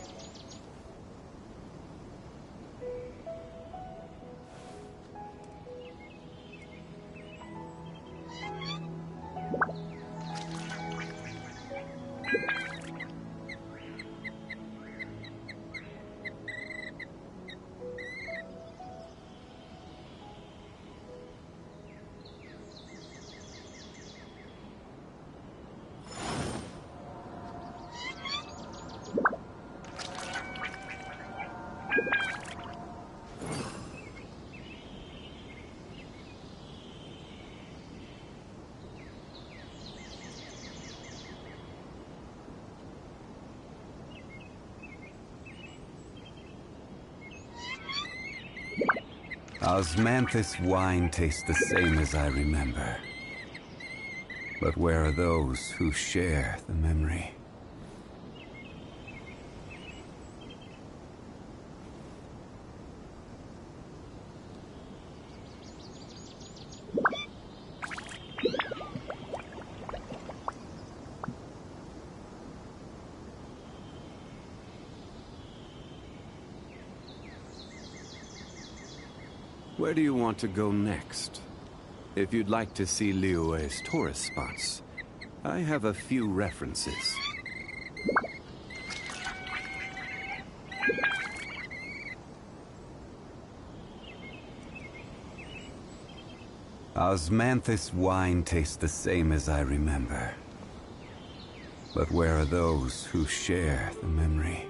Osmanthus wine tastes the same as I remember. But where are those who share the memory? Where do you want to go next? If you'd like to see Liyue's tourist spots, I have a few references. Osmanthus wine tastes the same as I remember. But where are those who share the memory?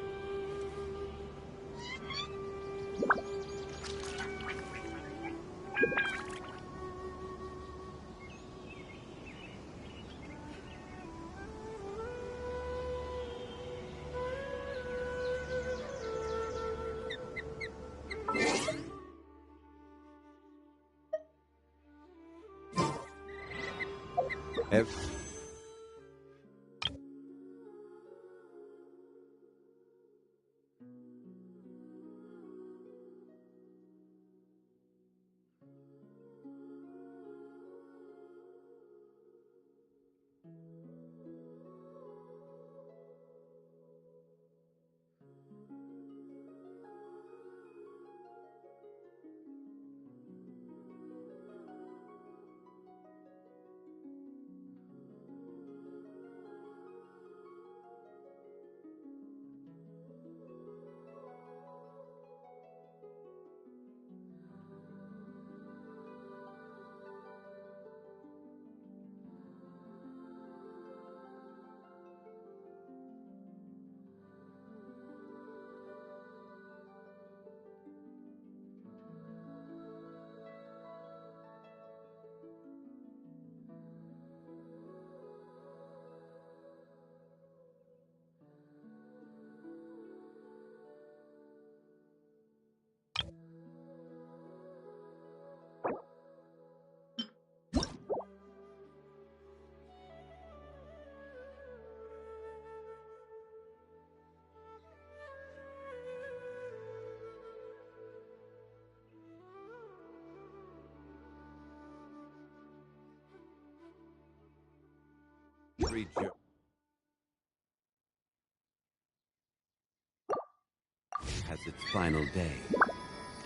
Has its final day.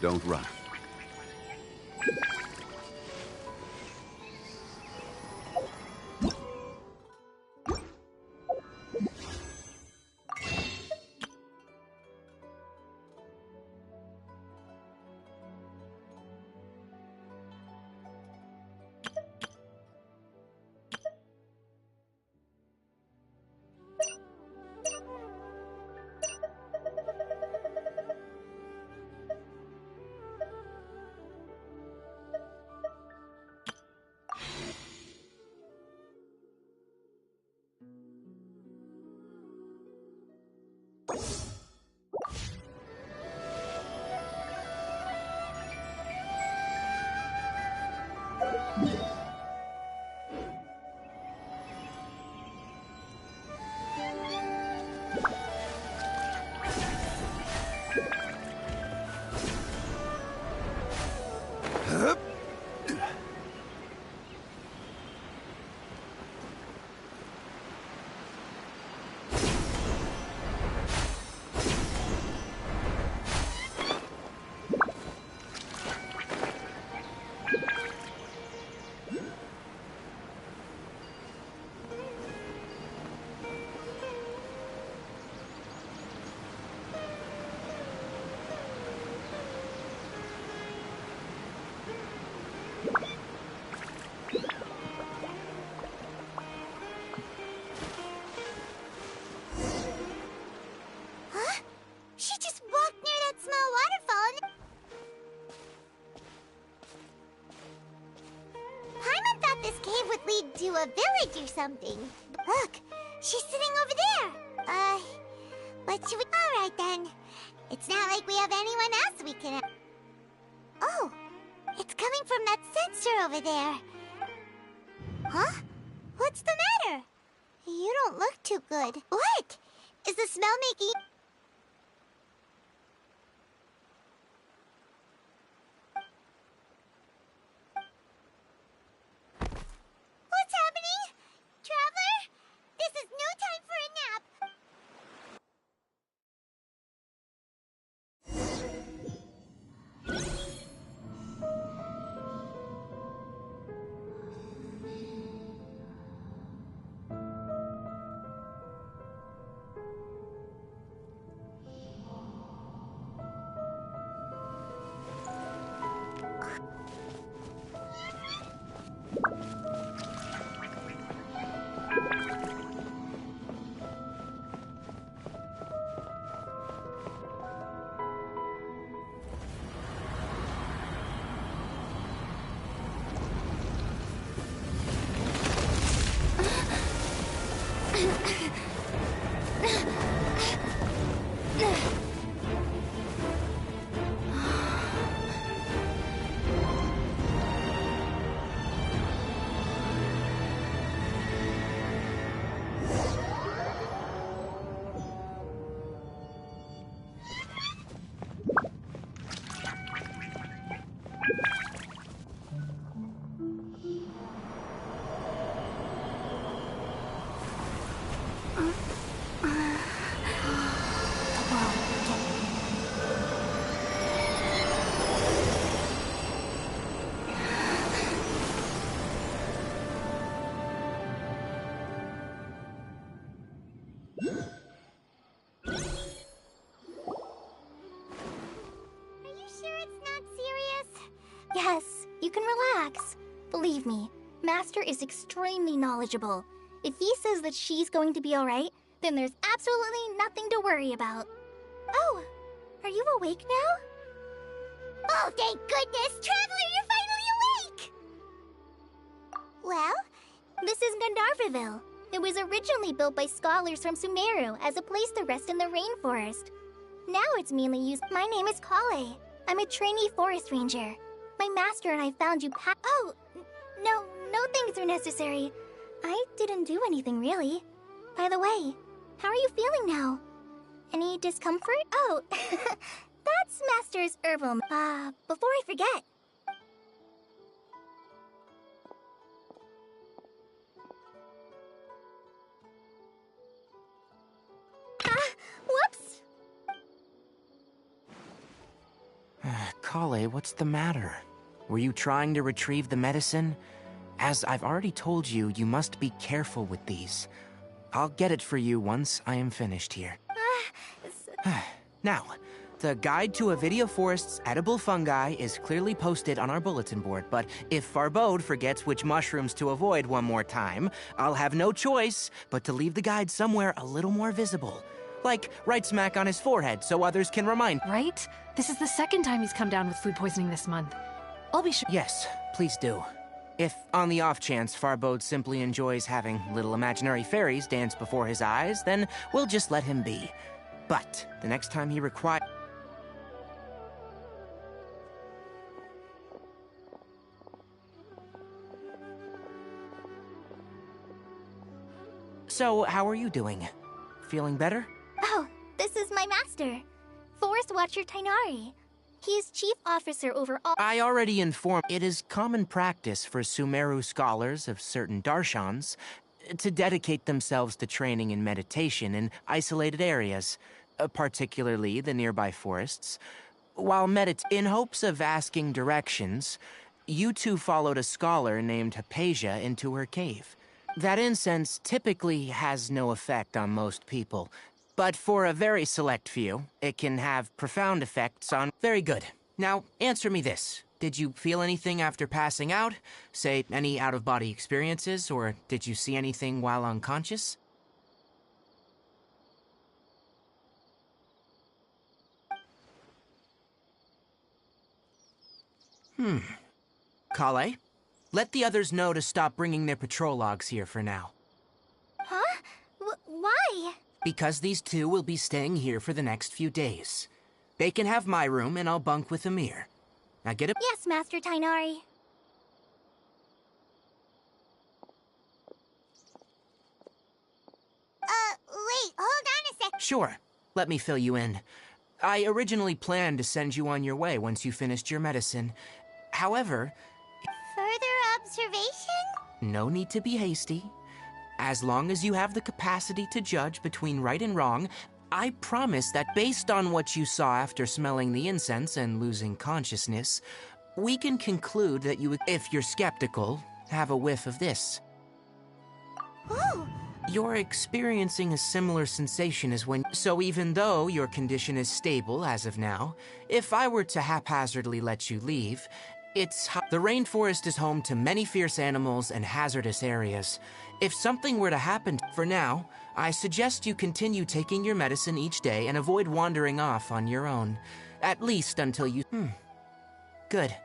Don't rush. a village or something. Look, she's sitting over there. But should we... Alright then. It's not like we have anyone else we can... Oh, it's coming from that sensor over there. Huh? What's the matter? You don't look too good. What? Is the smell making... What's happening? Traveler? This is no time for a nap. Yes, you can relax. Believe me, Master is extremely knowledgeable. If he says that she's going to be alright, then there's absolutely nothing to worry about. Oh, are you awake now? Oh, thank goodness! Traveler, you're finally awake! Well? This is Gandharvaville. It was originally built by scholars from Sumeru as a place to rest in the rainforest. Now it's mainly used. My name is Kale. I'm a trainee forest ranger. My master and I found you Oh, no thanks are necessary. I didn't do anything really. By the way, how are you feeling now? Any discomfort? Oh, that's Master's herbal. Before I forget. Whoops! Kale, what's the matter? Were you trying to retrieve the medicine? As I've already told you, you must be careful with these. I'll get it for you once I am finished here. Now, the guide to Avidia Forest's edible fungi is clearly posted on our bulletin board, but if Farbode forgets which mushrooms to avoid one more time, I'll have no choice but to leave the guide somewhere a little more visible. Like right smack on his forehead so others can remind. Right? This is the second time he's come down with food poisoning this month. I'll be sure. Yes, please do. If, on the off chance, Farbode simply enjoys having little imaginary fairies dance before his eyes, then we'll just let him be. But the next time he requires... So, how are you doing? Feeling better? Oh, this is my master, Forest Watcher Tainari. He is chief officer over all— I already informed— It is common practice for Sumeru scholars of certain darshans to dedicate themselves to training in meditation in isolated areas, particularly the nearby forests. While in hopes of asking directions, you two followed a scholar named Hypatia into her cave. That incense typically has no effect on most people, but for a very select few, it can have profound effects on— Very good. Now, answer me this. Did you feel anything after passing out? Say, any out-of-body experiences, or did you see anything while unconscious? Kale? Let the others know to stop bringing their patrol logs here for now. Huh? Why? Because these two will be staying here for the next few days. They can have my room, and I'll bunk with Amir. Now get up. Yes, Master Tainari. Wait, hold on a sec. Sure. Let me fill you in. I originally planned to send you on your way once you finished your medicine. However... Further observation? No need to be hasty. As long as you have the capacity to judge between right and wrong, I promise that based on what you saw after smelling the incense and losing consciousness, we can conclude that you, if you're skeptical, have a whiff of this. Ooh. You're experiencing a similar sensation as when... So even though your condition is stable as of now, if I were to haphazardly let you leave, it's... The rainforest is home to many fierce animals and hazardous areas. If something were to happen... For now, I suggest you continue taking your medicine each day and avoid wandering off on your own. At least until you... Good.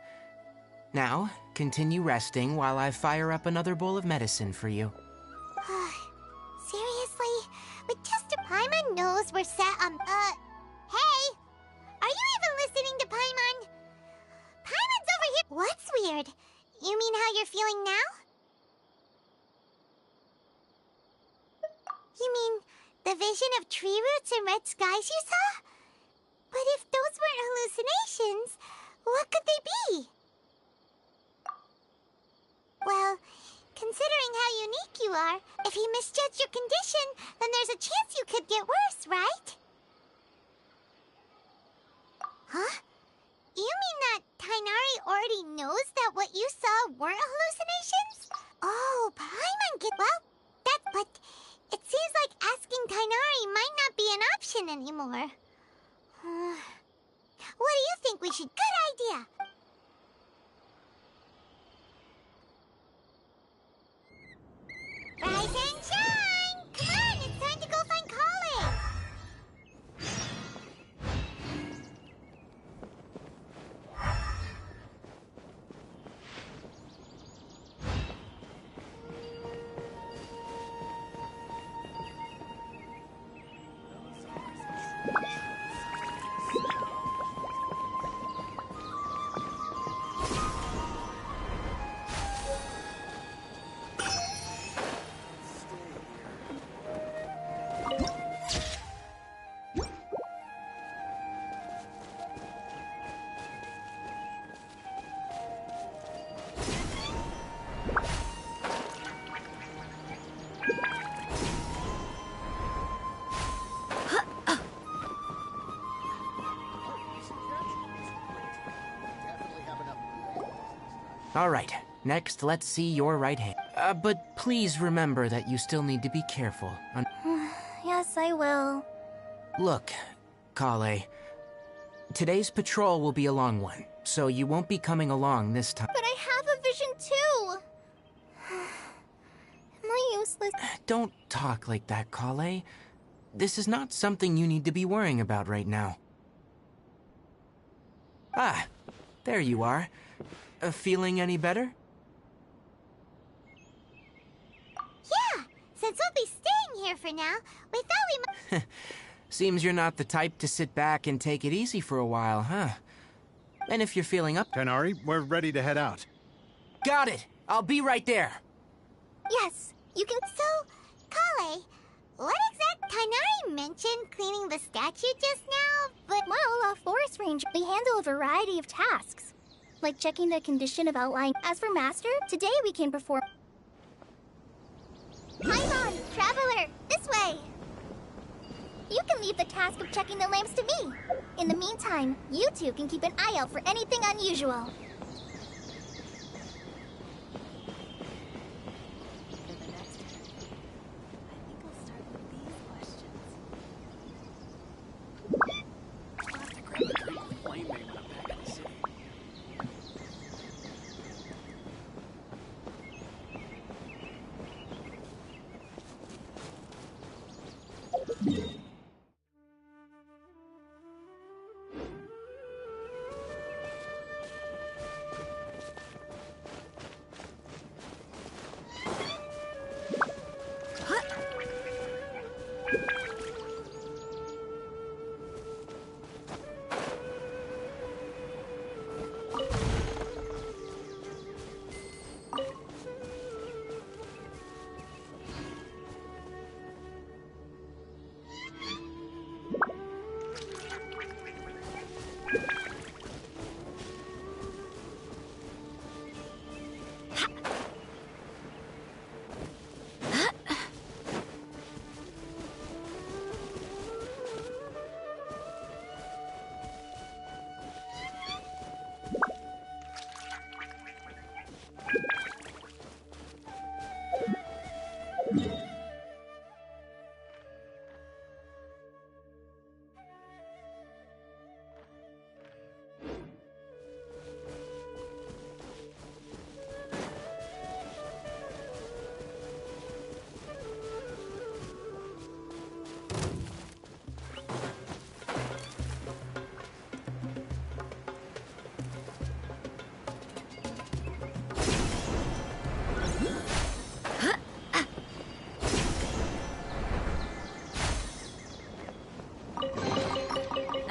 Now, continue resting while I fire up another bowl of medicine for you. Seriously? With just a Paimon knows we're set on... Hey! Are you even listening to Paimon? Paimon's over here... What's weird? You mean how you're feeling now? You mean the vision of tree roots and red skies you saw? But if those weren't hallucinations, what could they be? Well... Considering how unique you are, if he misjudged your condition, then there's a chance you could get worse, right? Huh? You mean that Tainari already knows that what you saw weren't hallucinations? Oh, Paimon well, but it seems like asking Tainari might not be an option anymore. What do you think we should... Good idea! Rise and shine! Come on, it's time to go find Kale! All right, next let's see your right hand. But please remember that you still need to be careful. Yes, I will. Look, Kale, today's patrol will be a long one, so you won't be coming along this time. But I have a vision too! Am I useless? Don't talk like that, Kale. This is not something you need to be worrying about right now. Ah, there you are. Feeling any better? Yeah, since we'll be staying here for now, we thought we might... Seems you're not the type to sit back and take it easy for a while, huh? And if you're feeling up... Tainari, we're ready to head out. Got it! I'll be right there! Yes, you can... So, Kale, what exact... Tainari mentioned cleaning the statue just now, but... Well, Forest Ranger, we handle a variety of tasks, like checking the condition of outline. As for Master, today we can perform... Paimon, Traveler, this way! You can leave the task of checking the lamps to me. In the meantime, you two can keep an eye out for anything unusual.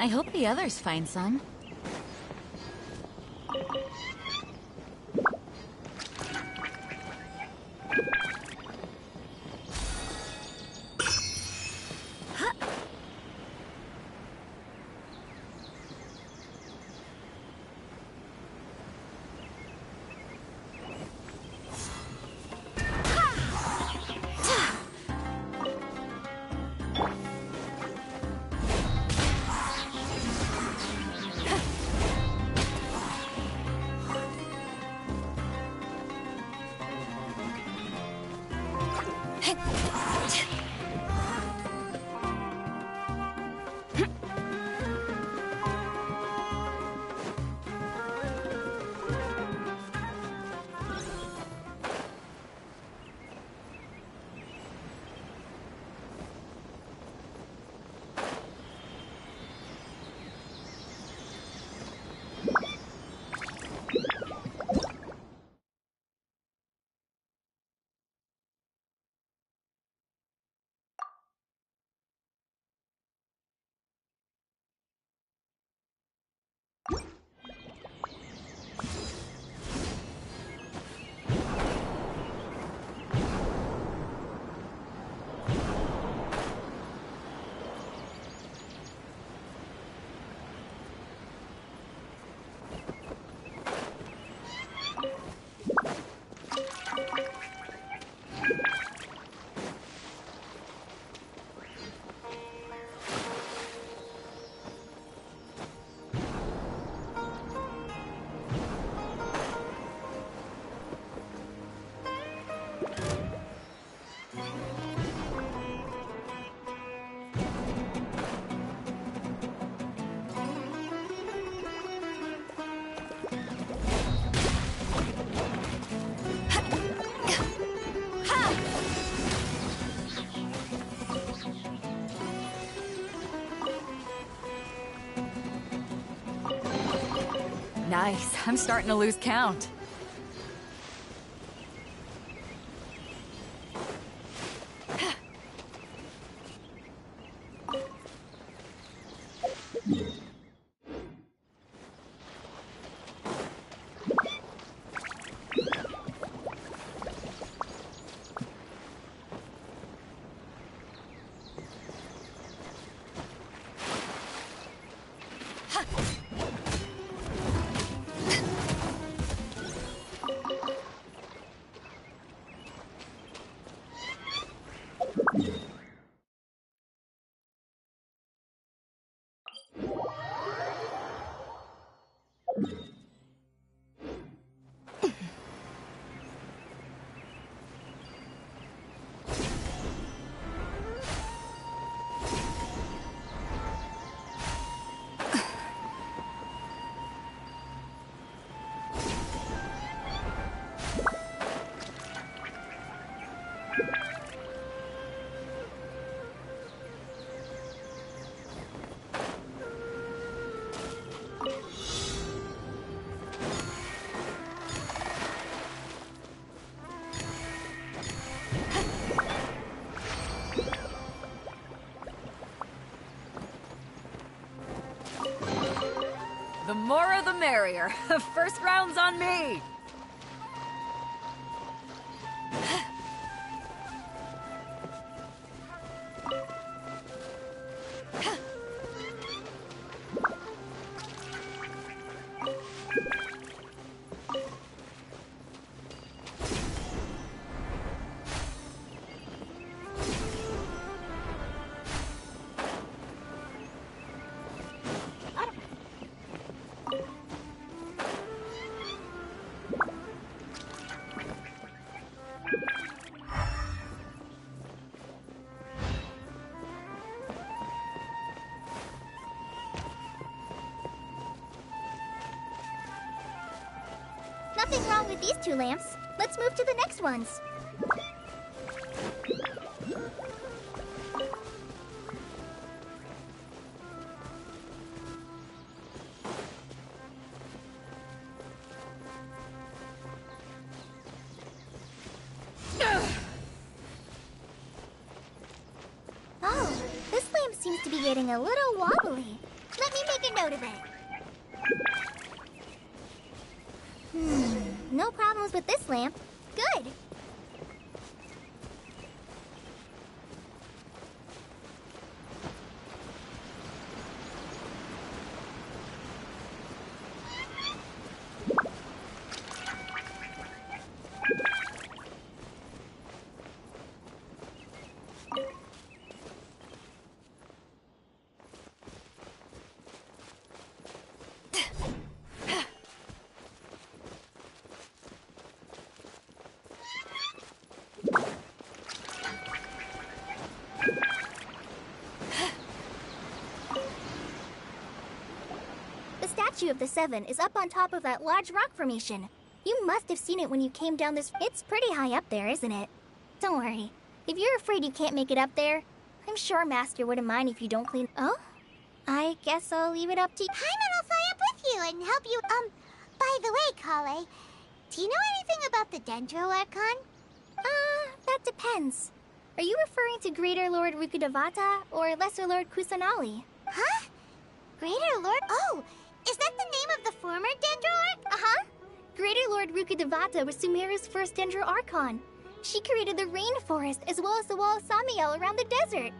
I hope the others find some. Nice. I'm starting to lose count. The more the merrier. First round's on me! Nothing wrong with these two lamps. Let's move to the next ones. Oh, this lamp seems to be getting a little wobbly. Let me make a note of it. No problems with this lamp. Good. The statue of the Seven is up on top of that large rock formation. You must have seen it when you came down this. It's pretty high up there, isn't it? Don't worry. If you're afraid you can't make it up there, I'm sure Master wouldn't mind if you don't clean. Oh? I guess I'll leave it up to you. Paimon will fly up with you and help you. By the way, Kale, do you know anything about the Dendro Archon? That depends. Are you referring to Greater Lord Rukkhadevata or Lesser Lord Kusanali? Huh? Greater Lord? Oh, is that the name of the former Dendro Archon? Uh-huh. Greater Lord Rukkhadevata was Sumeru's first Dendro Archon. She created the rainforest as well as the wall of Samiel around the desert.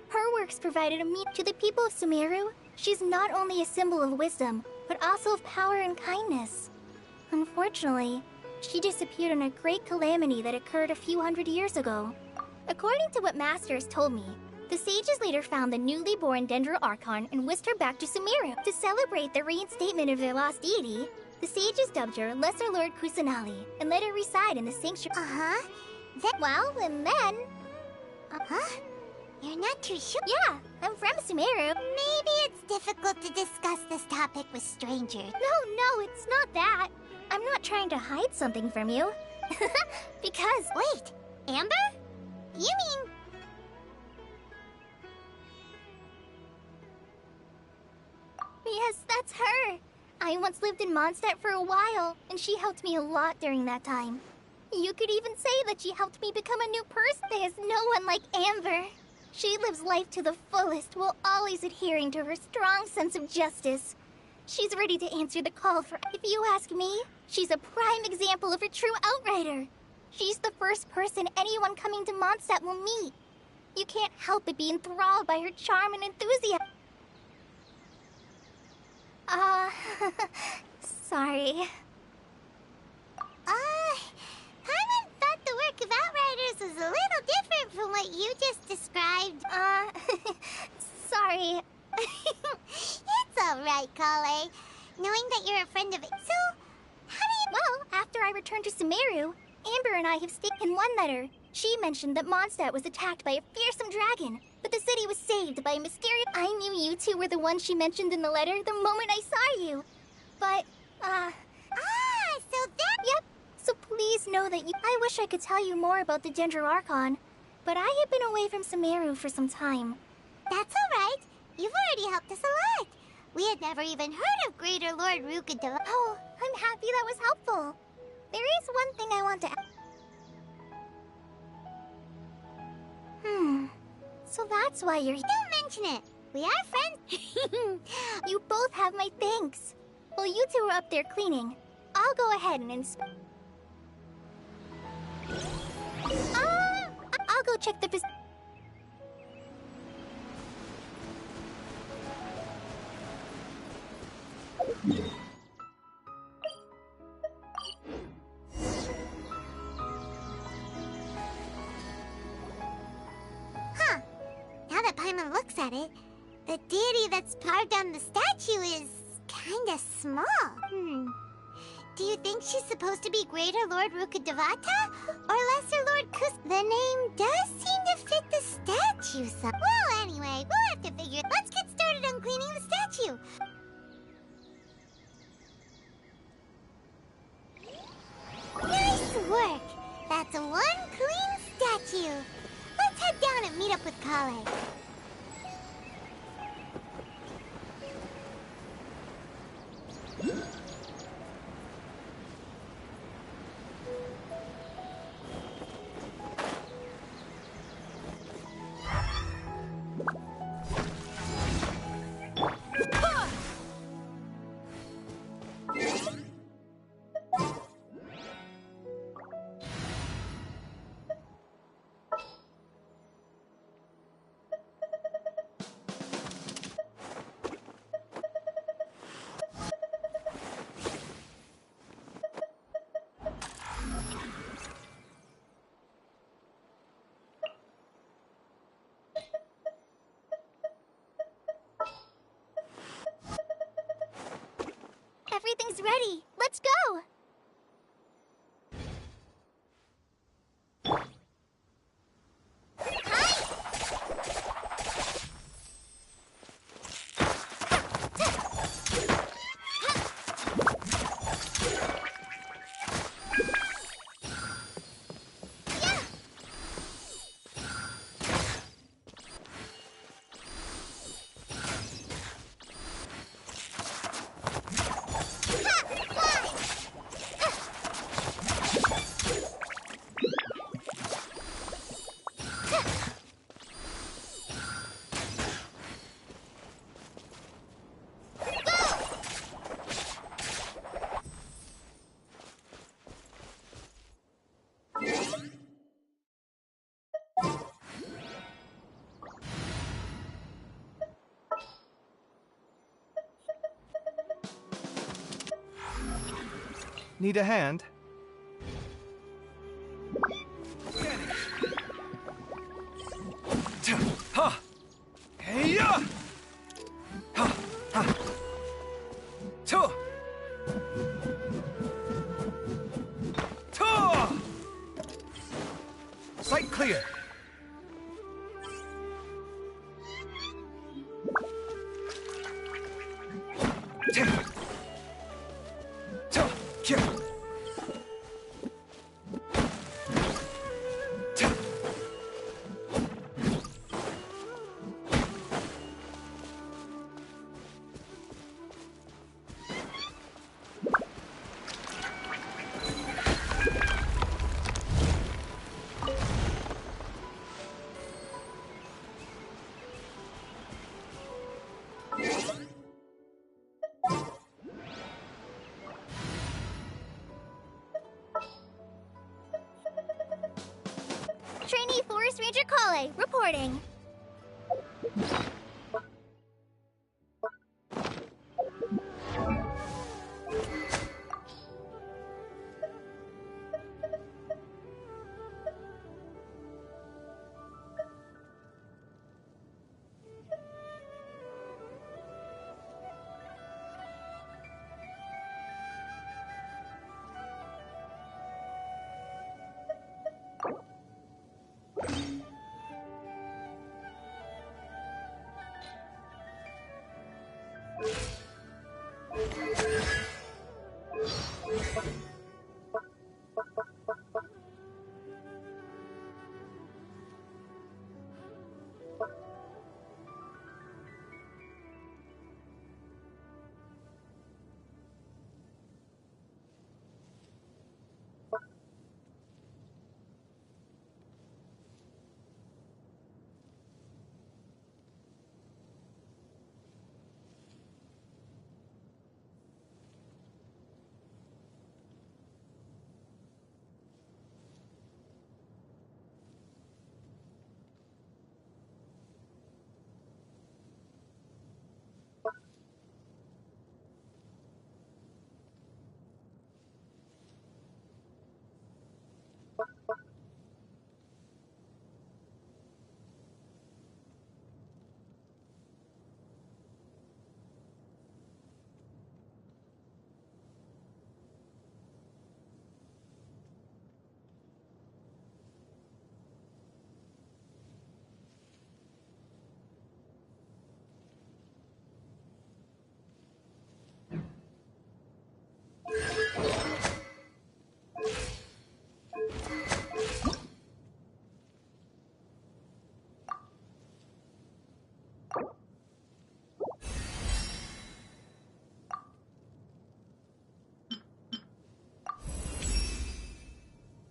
Her works provided a means to the people of Sumeru. She's not only a symbol of wisdom, but also of power and kindness. Unfortunately, she disappeared in a great calamity that occurred a few hundred years ago. According to what Master has told me, the sages later found the newly born Dendro Archon and whisked her back to Sumeru. To celebrate the reinstatement of their lost deity, the sages dubbed her Lesser Lord Kusanali and let her reside in the sanctuary. Uh-huh. And then... Huh? You're not too sure? Yeah, I'm from Sumeru. Maybe it's difficult to discuss this topic with strangers. No, it's not that. I'm not trying to hide something from you. Because... Wait, Amber? You mean... Yes, that's her. I once lived in Mondstadt for a while, and she helped me a lot during that time. You could even say that she helped me become a new person. There's no one like Amber. She lives life to the fullest while always adhering to her strong sense of justice. She's ready to answer the call for... If you ask me, she's a prime example of a true outrider. She's the first person anyone coming to Mondstadt will meet. You can't help but be enthralled by her charm and enthusiasm. Sorry. Paimon thought the work of Outriders was a little different from what you just described. Sorry. It's alright, Kale. Knowing that you're a friend of it. So, how do you... Well, after I returned to Sumeru, Amber and I have stayed in one letter. She mentioned that Mondstadt was attacked by a fearsome dragon, but the city was saved by a mysterious... I knew you two were the ones she mentioned in the letter the moment I saw you. But, so that... Yep. So please know that you... I wish I could tell you more about the Dendro Archon, but I have been away from Sumeru for some time. That's alright. You've already helped us a lot. We had never even heard of Greater Lord Rukkhadevata. Oh, I'm happy that was helpful. There is one thing I want to ask. So that's why you're here. Don't mention it. We are friends. You both have my thanks. While you two are up there cleaning, I'll go ahead and inspect. I'll go check the... Huh. Now that Paimon looks at it, the deity that's carved on the statue is kinda small. Do you think she's supposed to be Greater Lord Rukkhadevata or Lesser Lord Kus? The name does seem to fit the statue some. Well, anyway, we'll have to figure. Let's get started on cleaning the statue. Nice work. That's one clean statue. Let's head down and meet up with Kale. Everything's ready. Let's go. Need a hand? Ha! Hey-ya! Ha! Ha! Tuh! Tuh! Sight clear. Trainee Forest Ranger Kale, reporting.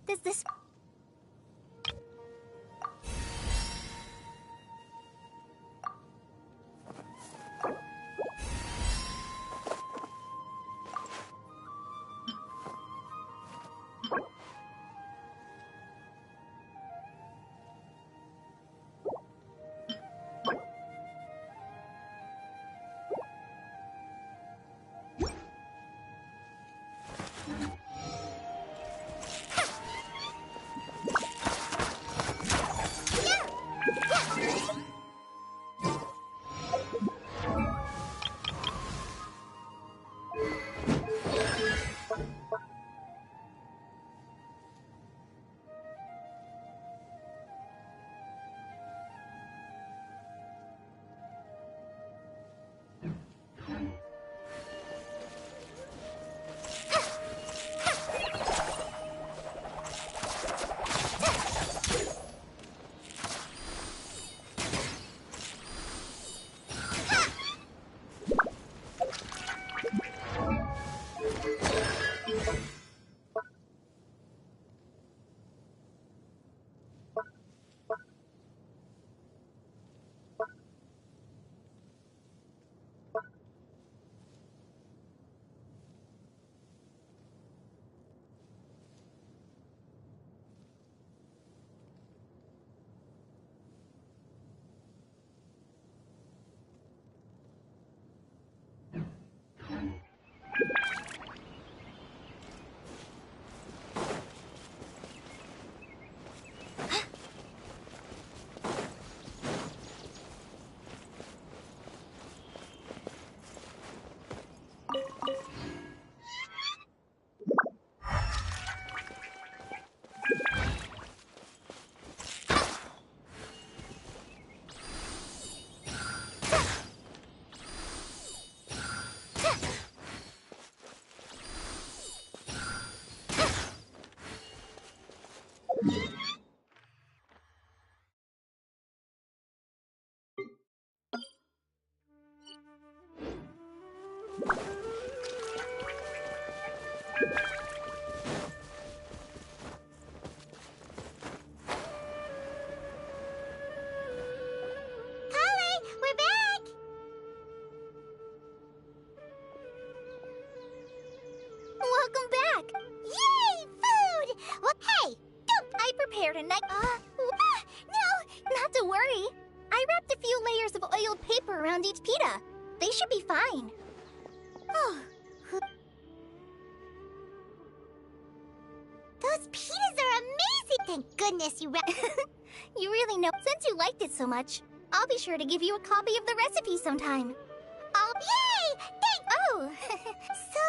Does this... We're back! Welcome back! Yay! Food! Well, hey! Don't... I prepared a night... no! Not to worry. I wrapped a few layers of oiled paper around each pita. They should be fine. Oh. Those pitas are amazing! Thank goodness you You really know. Since you liked it so much, I'll be sure to give you a copy of the recipe sometime. Yay! Oh! So,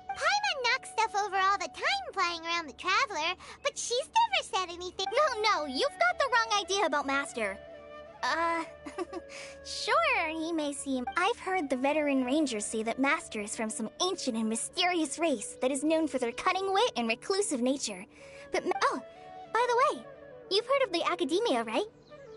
Paimon knocks stuff over all the time flying around the Traveler, but she's never said anything. No, you've got the wrong idea about Master. Sure, he may seem... I've heard the veteran rangers say that Master is from some ancient and mysterious race that is known for their cunning wit and reclusive nature. But, oh, by the way, you've heard of the Academia, right?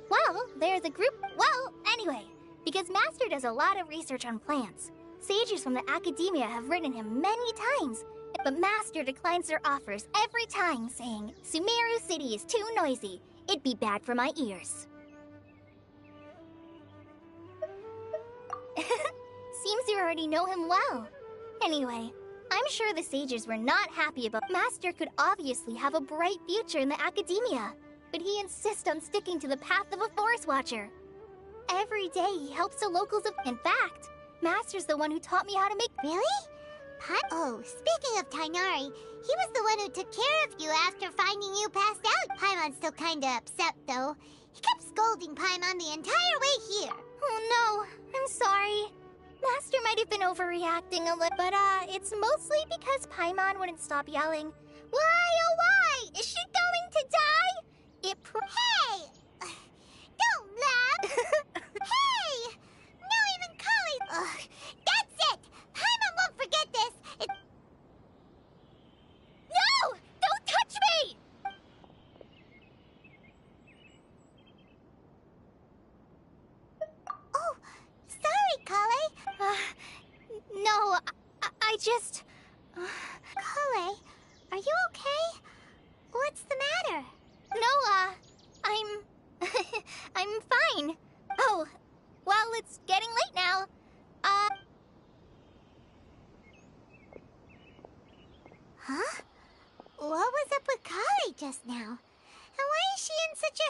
Well, there's a group... Well, anyway, because Master does a lot of research on plants. Sages from the Academia have written him many times, but Master declines their offers every time, saying, Sumeru City is too noisy. It'd be bad for my ears. Seems you already know him well. Anyway, I'm sure the sages were not happy about... Master could obviously have a bright future in the Academia, but he insists on sticking to the path of a forest watcher. Every day he helps the locals of... In fact, Master's the one who taught me how to make... Really? Oh, speaking of Tainari, he was the one who took care of you after finding you passed out. Paimon's still kinda upset, though. He kept scolding Paimon the entire way here. Oh no, I'm sorry. Master might have been overreacting a little, but it's mostly because Paimon wouldn't stop yelling. Why, oh why? Is she going to die? Hey! Don't laugh! Hey! Now even Kali... that's it! Paimon won't forget this! No! Don't touch me! Oh, sorry, Kale. No, I just... Kale, are you okay? What's the matter? No, I'm fine. Oh, well, it's getting late now. Huh? What was up with Kali just now? And why is she in such a...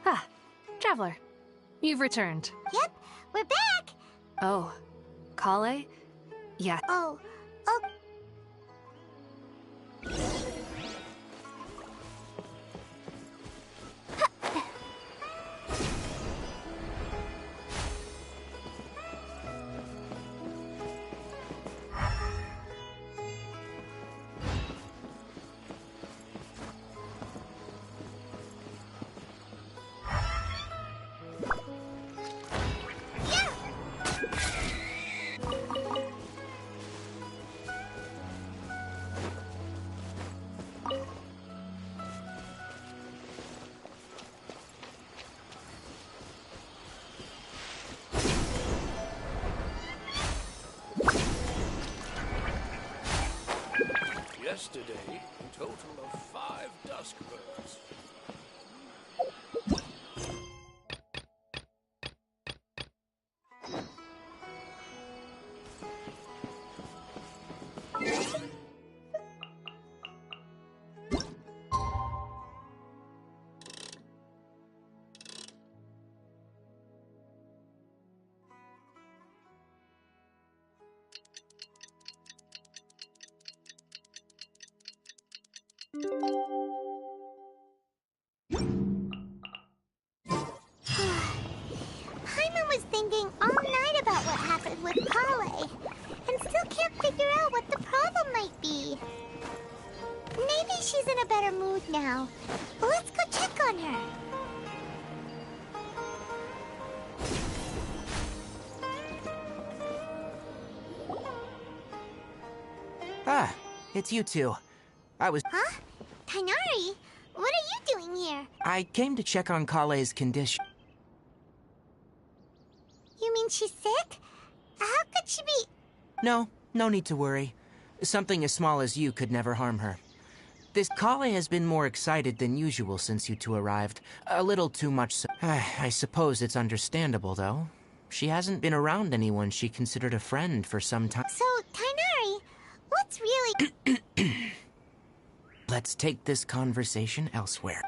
Ah, Traveler. You've returned. Yep, we're back! Oh, Kale? Yeah. Oh. Yesterday, a total of 5 dusk birds. Paimon was thinking all night about what happened with Kale, and still can't figure out what the problem might be. Maybe she's in a better mood now. Let's go check on her. it's you two. Huh? Tighnari? What are you doing here? I came to check on Kale's condition. You mean she's sick? How could she be? No need to worry. Something as small as you could never harm her. This Kale has been more excited than usual since you two arrived. A little too much so. I suppose it's understandable, though. She hasn't been around anyone she considered a friend for some time. So, Tighnari, what's really... Let's take this conversation elsewhere.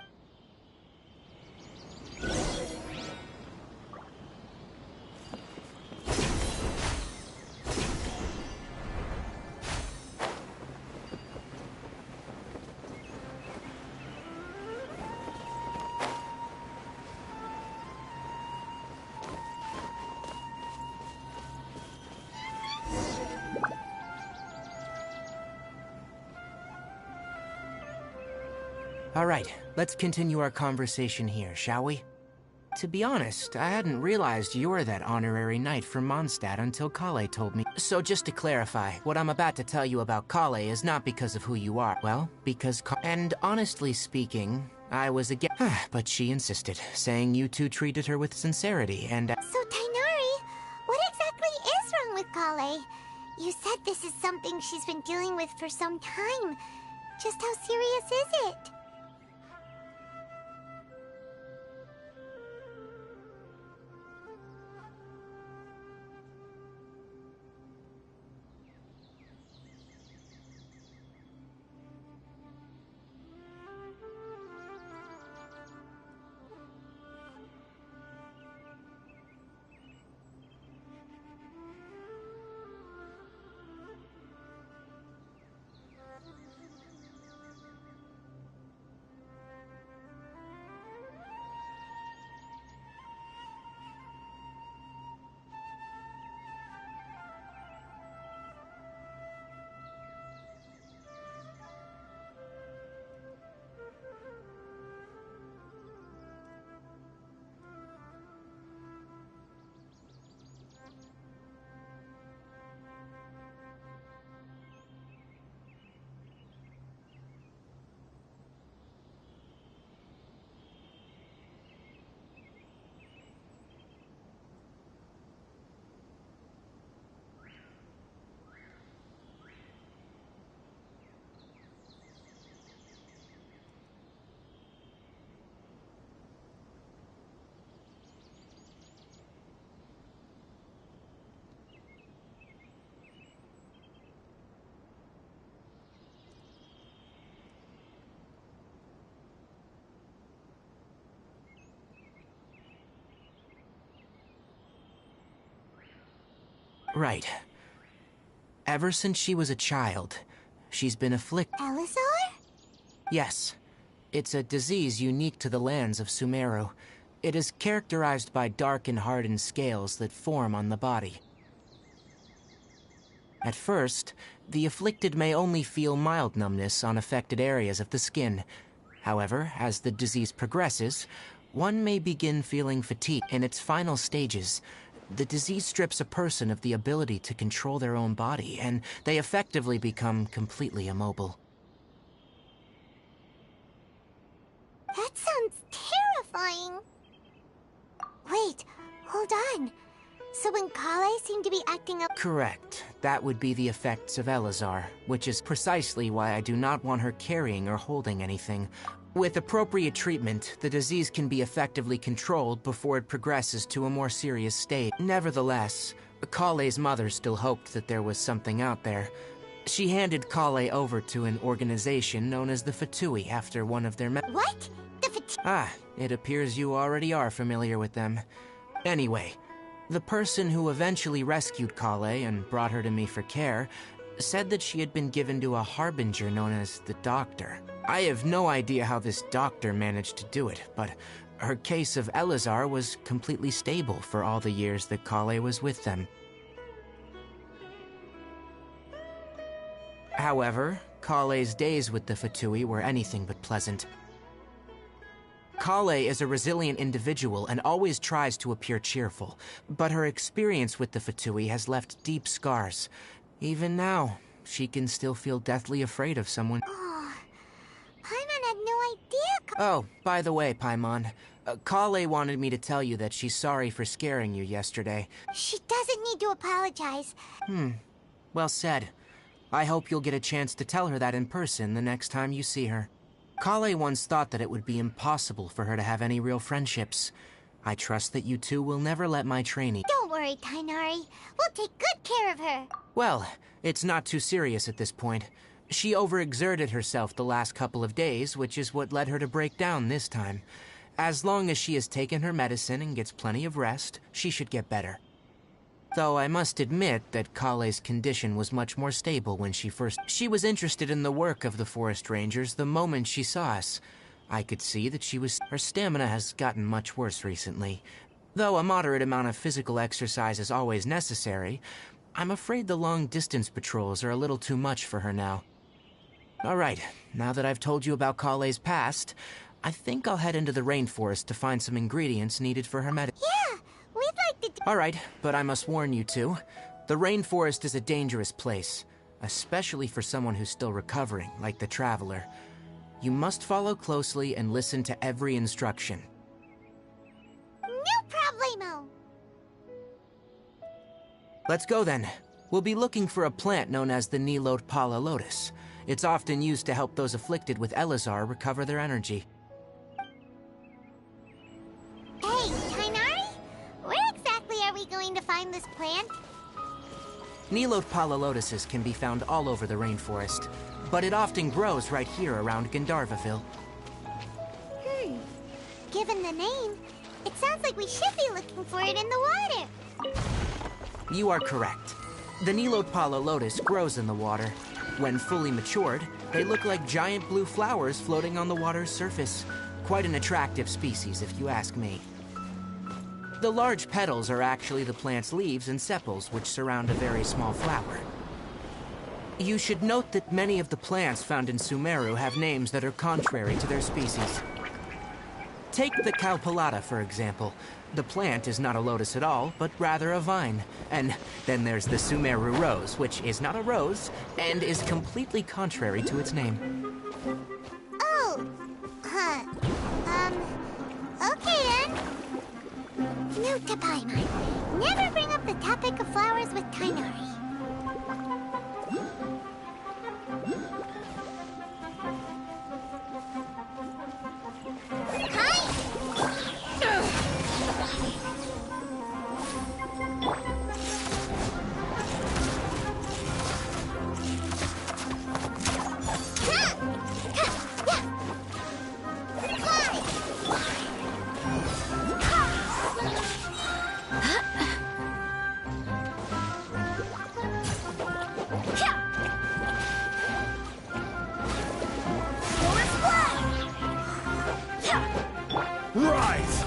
All right, let's continue our conversation here, shall we? To be honest, I hadn't realized you're that honorary knight from Mondstadt until Kale told me. So just to clarify, what I'm about to tell you about Kale is not because of who you are. Well, because and honestly speaking, I was against. But she insisted, saying you two treated her with sincerity and... So, Tighnari, what exactly is wrong with Kale? You said this is something she's been dealing with for some time. Just how serious is it? Right. Ever since she was a child, she's been afflicted. Elazar? Yes. It's a disease unique to the lands of Sumeru. It is characterized by dark and hardened scales that form on the body. At first, the afflicted may only feel mild numbness on affected areas of the skin. However, as the disease progresses, one may begin feeling fatigue. In its final stages, the disease strips a person of the ability to control their own body, and they effectively become completely immobile. That sounds terrifying. Wait, hold on. So when Kale seemed to be acting up... Correct. That would be the effects of Elazar, which is precisely why I do not want her carrying or holding anything. With appropriate treatment, the disease can be effectively controlled before it progresses to a more serious state. Nevertheless, Kale's mother still hoped that there was something out there. She handed Kale over to an organization known as the Fatui after one of their What? The Fatui? It appears you already are familiar with them. Anyway, the person who eventually rescued Kale and brought her to me for care said that she had been given to a harbinger known as the Doctor. I have no idea how this doctor managed to do it, but her case of Elazar was completely stable for all the years that Kale was with them. However, Kale's days with the Fatui were anything but pleasant. Kale is a resilient individual and always tries to appear cheerful, but her experience with the Fatui has left deep scars. Even now, she can still feel deathly afraid of someone. Oh, Paimon had no idea. Oh, by the way, Paimon, Kale wanted me to tell you that she's sorry for scaring you yesterday. She doesn't need to apologize. Well said. I hope you'll get a chance to tell her that in person the next time you see her. Kale once thought that it would be impossible for her to have any real friendships. I trust that you two will never let my trainee... Don't worry, Tainari. We'll take good care of her. Well, it's not too serious at this point. She overexerted herself the last couple of days, which is what led her to break down this time. As long as she has taken her medicine and gets plenty of rest, she should get better. Though I must admit that Kale's condition was much more stable when she first... She was interested in the work of the forest rangers the moment she saw us. I could see that her stamina has gotten much worse recently. Though a moderate amount of physical exercise is always necessary, I'm afraid the long-distance patrols are a little too much for her now. Alright, now that I've told you about Kale's past, I think I'll head into the rainforest to find some ingredients needed for her medicine. Yeah, we'd like to do... Alright, but I must warn you two. The rainforest is a dangerous place, especially for someone who's still recovering, like the Traveler. You must follow closely and listen to every instruction. No problemo! Let's go then. We'll be looking for a plant known as the Nilot Pala Lotus. It's often used to help those afflicted with Elazar recover their energy. Hey, Tainari? Where exactly are we going to find this plant? Nilot Pala Lotuses can be found all over the rainforest, but it often grows right here around Gandharvaville. Given the name, it sounds like we should be looking for it in the water. You are correct. The Nilot Pala Lotus grows in the water. When fully matured, they look like giant blue flowers floating on the water's surface. Quite an attractive species, if you ask me. The large petals are actually the plant's leaves and sepals, which surround a very small flower. You should note that many of the plants found in Sumeru have names that are contrary to their species. Take the Cowpelata, for example. The plant is not a lotus at all, but rather a vine. And then there's the Sumeru rose, which is not a rose, and is completely contrary to its name. Oh, okay then. Note to Paimon. Never bring up the topic of flowers with Tainari. Rise!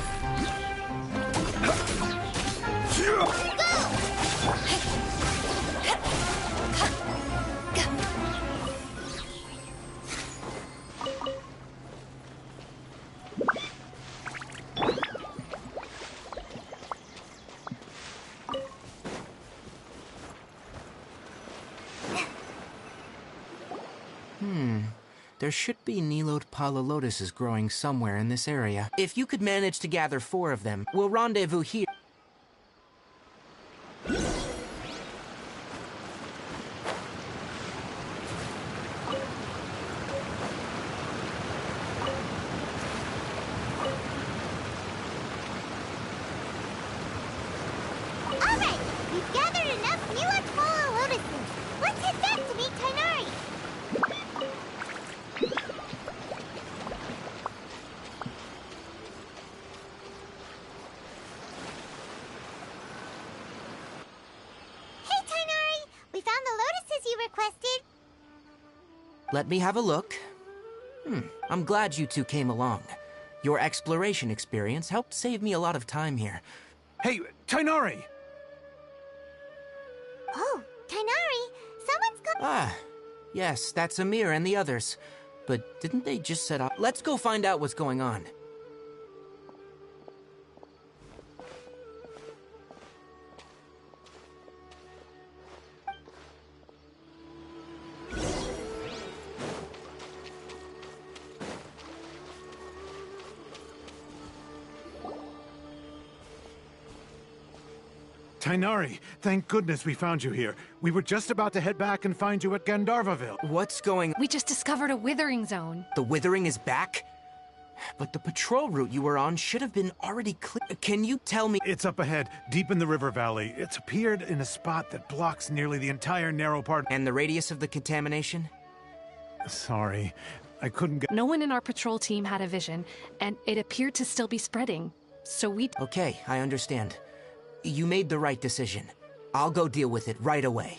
There should be Nilot Pala Lotuses growing somewhere in this area. If you could manage to gather 4 of them, we'll rendezvous here. Alright, we've gathered enough Nilot Pala Lotuses. Let's head back to meet Tainari. Hey, Tainari! We found the lotuses you requested. Let me have a look. I'm glad you two came along. Your exploration experience helped save me a lot of time here. Hey, Tainari! Oh, Tainari, someone's got... Ah, yes, that's Amir and the others. But didn't they just set up? Let's go find out what's going on. Tainari, thank goodness we found you here. We were just about to head back and find you at Gandharvaville. What's going... We just discovered a withering zone. The withering is back? But the patrol route you were on should have been already clear. Can you tell me... It's up ahead, deep in the river valley. It's appeared in a spot that blocks nearly the entire narrow part... And the radius of the contamination? Sorry, I couldn't get... No one in our patrol team had a vision, and it appeared to still be spreading. So we... Okay, I understand. You made the right decision. I'll go deal with it right away.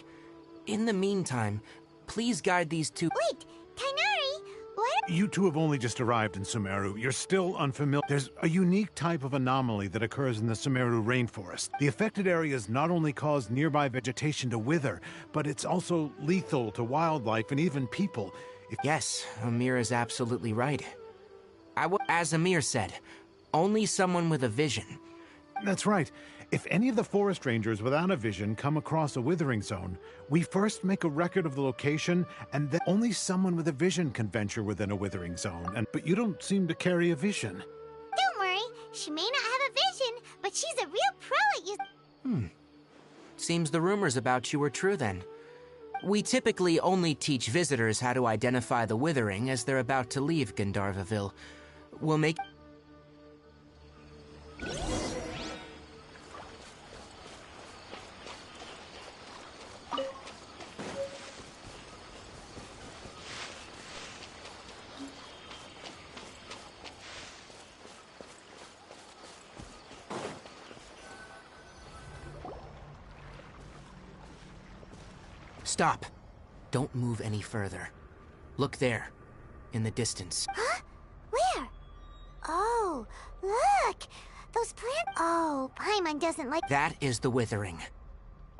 In the meantime, please guide these two... Wait, Tainari, what? You two have only just arrived in Sumeru. You're still unfamiliar. There's a unique type of anomaly that occurs in the Sumeru rainforest. The affected areas not only cause nearby vegetation to wither, but it's also lethal to wildlife and even people. Yes, Amir is absolutely right. As Amir said, only someone with a vision. That's right. If any of the forest rangers without a vision come across a withering zone, we first make a record of the location, and then only someone with a vision can venture within a withering zone. But you don't seem to carry a vision. Don't worry, she may not have a vision, but she's a real pro at Seems the rumors about you were true then. We typically only teach visitors how to identify the withering as they're about to leave Gandharvaville. We'll make... Stop. Don't move any further. Look there, in the distance. Huh? Where? Oh, look! Those plants... Oh, Paimon doesn't like... That is the withering.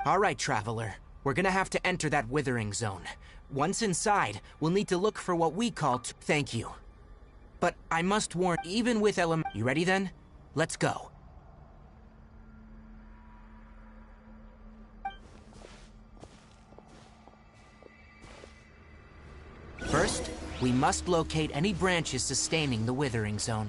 All right, Traveler. We're gonna have to enter that withering zone. Once inside, we'll need to look for what we call... Thank you. But I must warn, even with You ready then? Let's go. First, we must locate any branches sustaining the withering zone.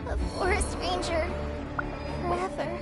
A forest ranger. Forever.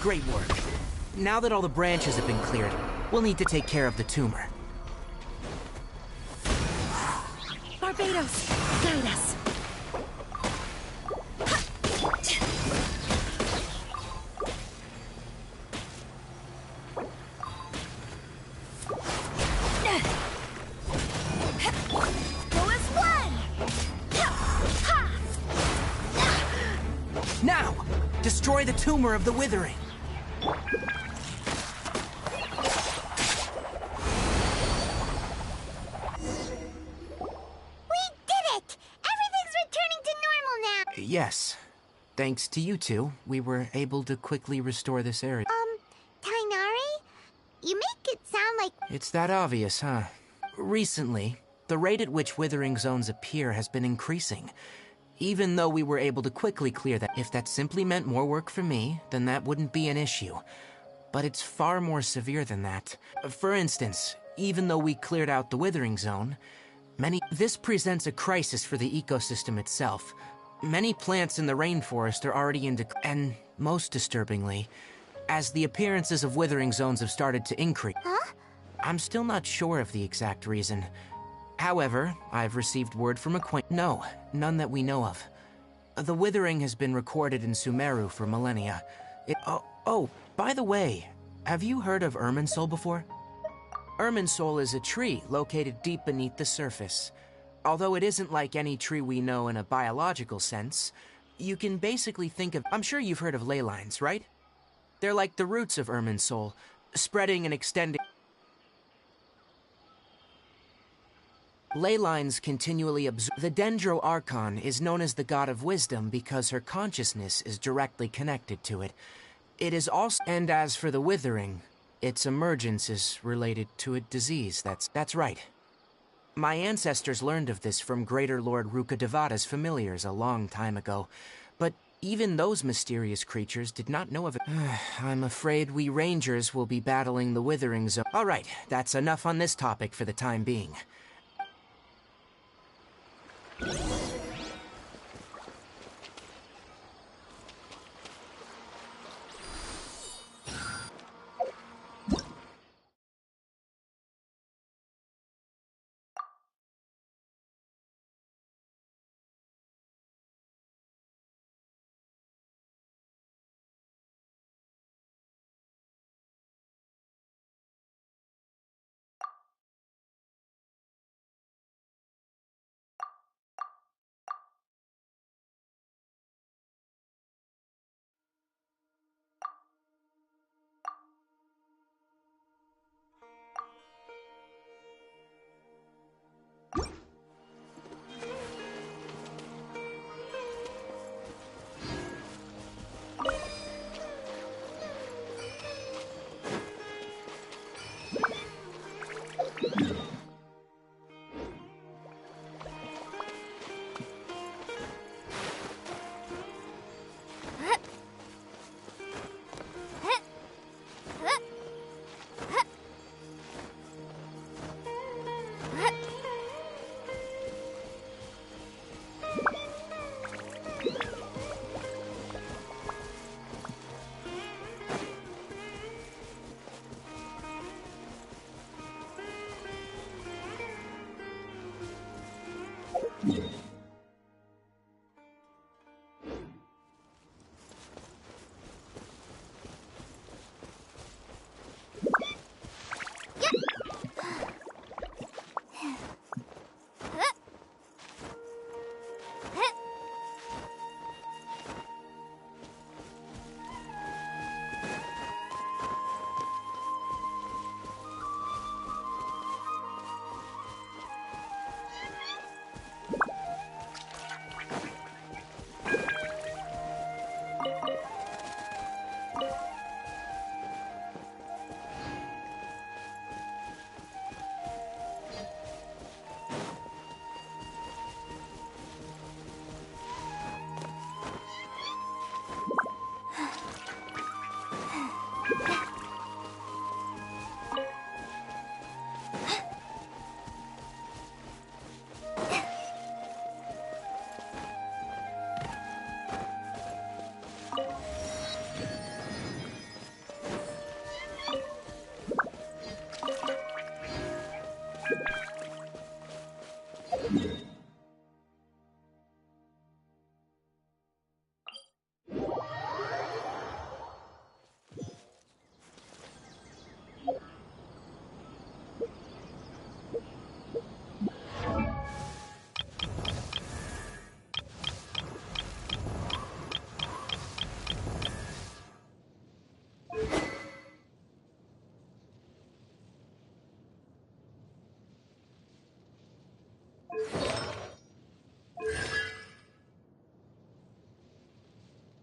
Great work. Now that all the branches have been cleared, we'll need to take care of the tumor. Barbados, guide us. Now! Destroy the tumor of the withering. We did it! Everything's returning to normal now! Yes. Thanks to you two, we were able to quickly restore this area. Tainari? You make it sound like... It's that obvious, huh? Recently, the rate at which withering zones appear has been increasing. Even though we were able to quickly clear that, if that simply meant more work for me, then that wouldn't be an issue. But it's far more severe than that. For instance, even though we cleared out the withering zone, this presents a crisis for the ecosystem itself. Many plants in the rainforest are already in decline, and most disturbingly, as the appearances of withering zones have started to increase. Huh? I'm still not sure of the exact reason. However, I've received word from No, none that we know of. The withering has been recorded in Sumeru for millennia. Oh, by the way, have you heard of Irminsul before? Irminsul is a tree located deep beneath the surface. Although it isn't like any tree we know in a biological sense, you can basically think of... I'm sure you've heard of ley lines, right? They're like the roots of Irminsul, spreading and extending... Ley lines continually absorb... The Dendro Archon is known as the god of wisdom because her consciousness is directly connected to it. It is also... And as for the withering, its emergence is related to a disease. That's right. My ancestors learned of this from Greater Lord Rukkhadevata's familiars a long time ago, but even those mysterious creatures did not know of it. I'm afraid we rangers will be battling the withering zone. All right, that's enough on this topic for the time being.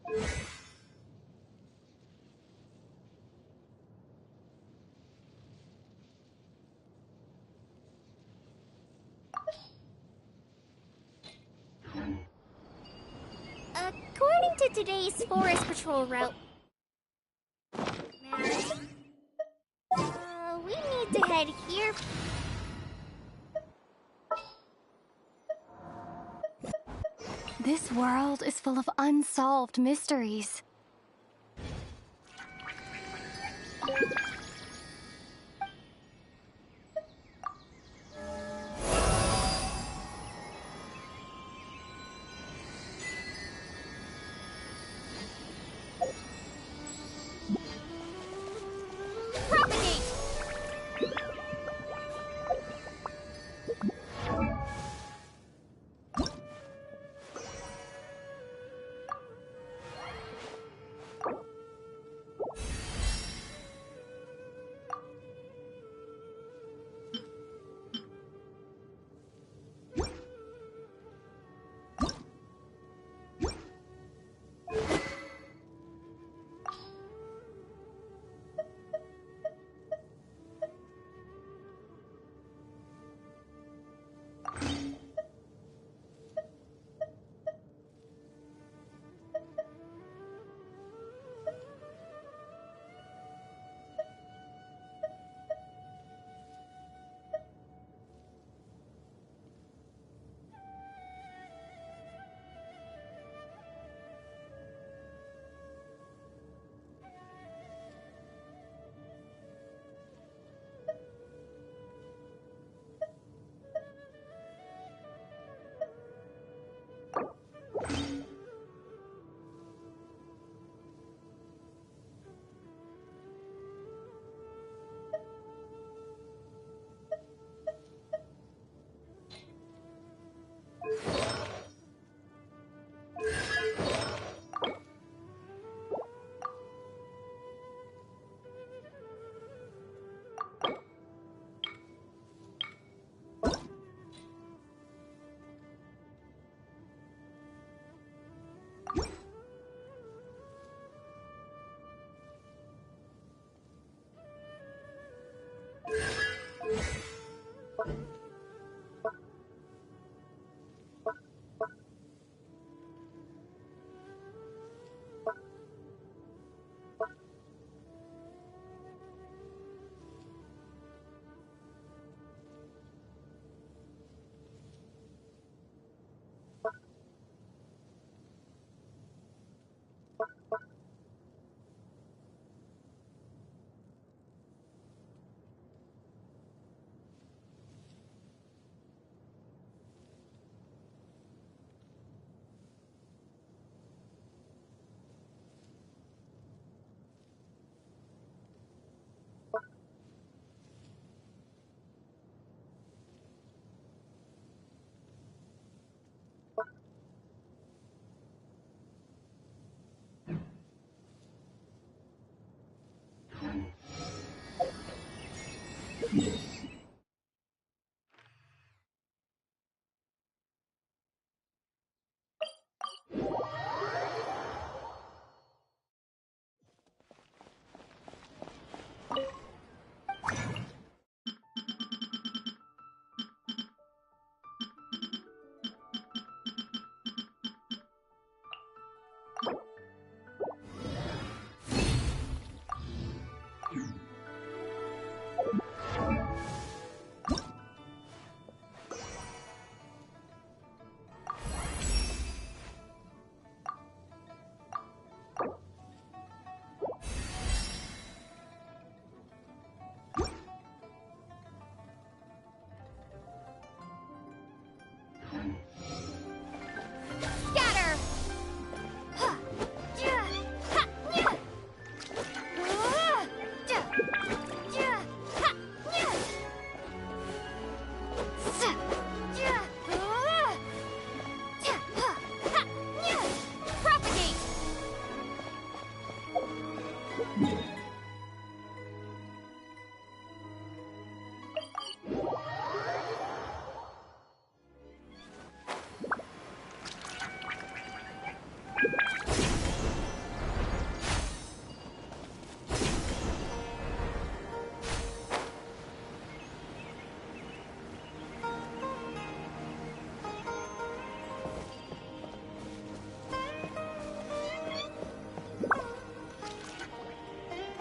According to today's forest patrol route, we need to head here. This world is full of unsolved mysteries.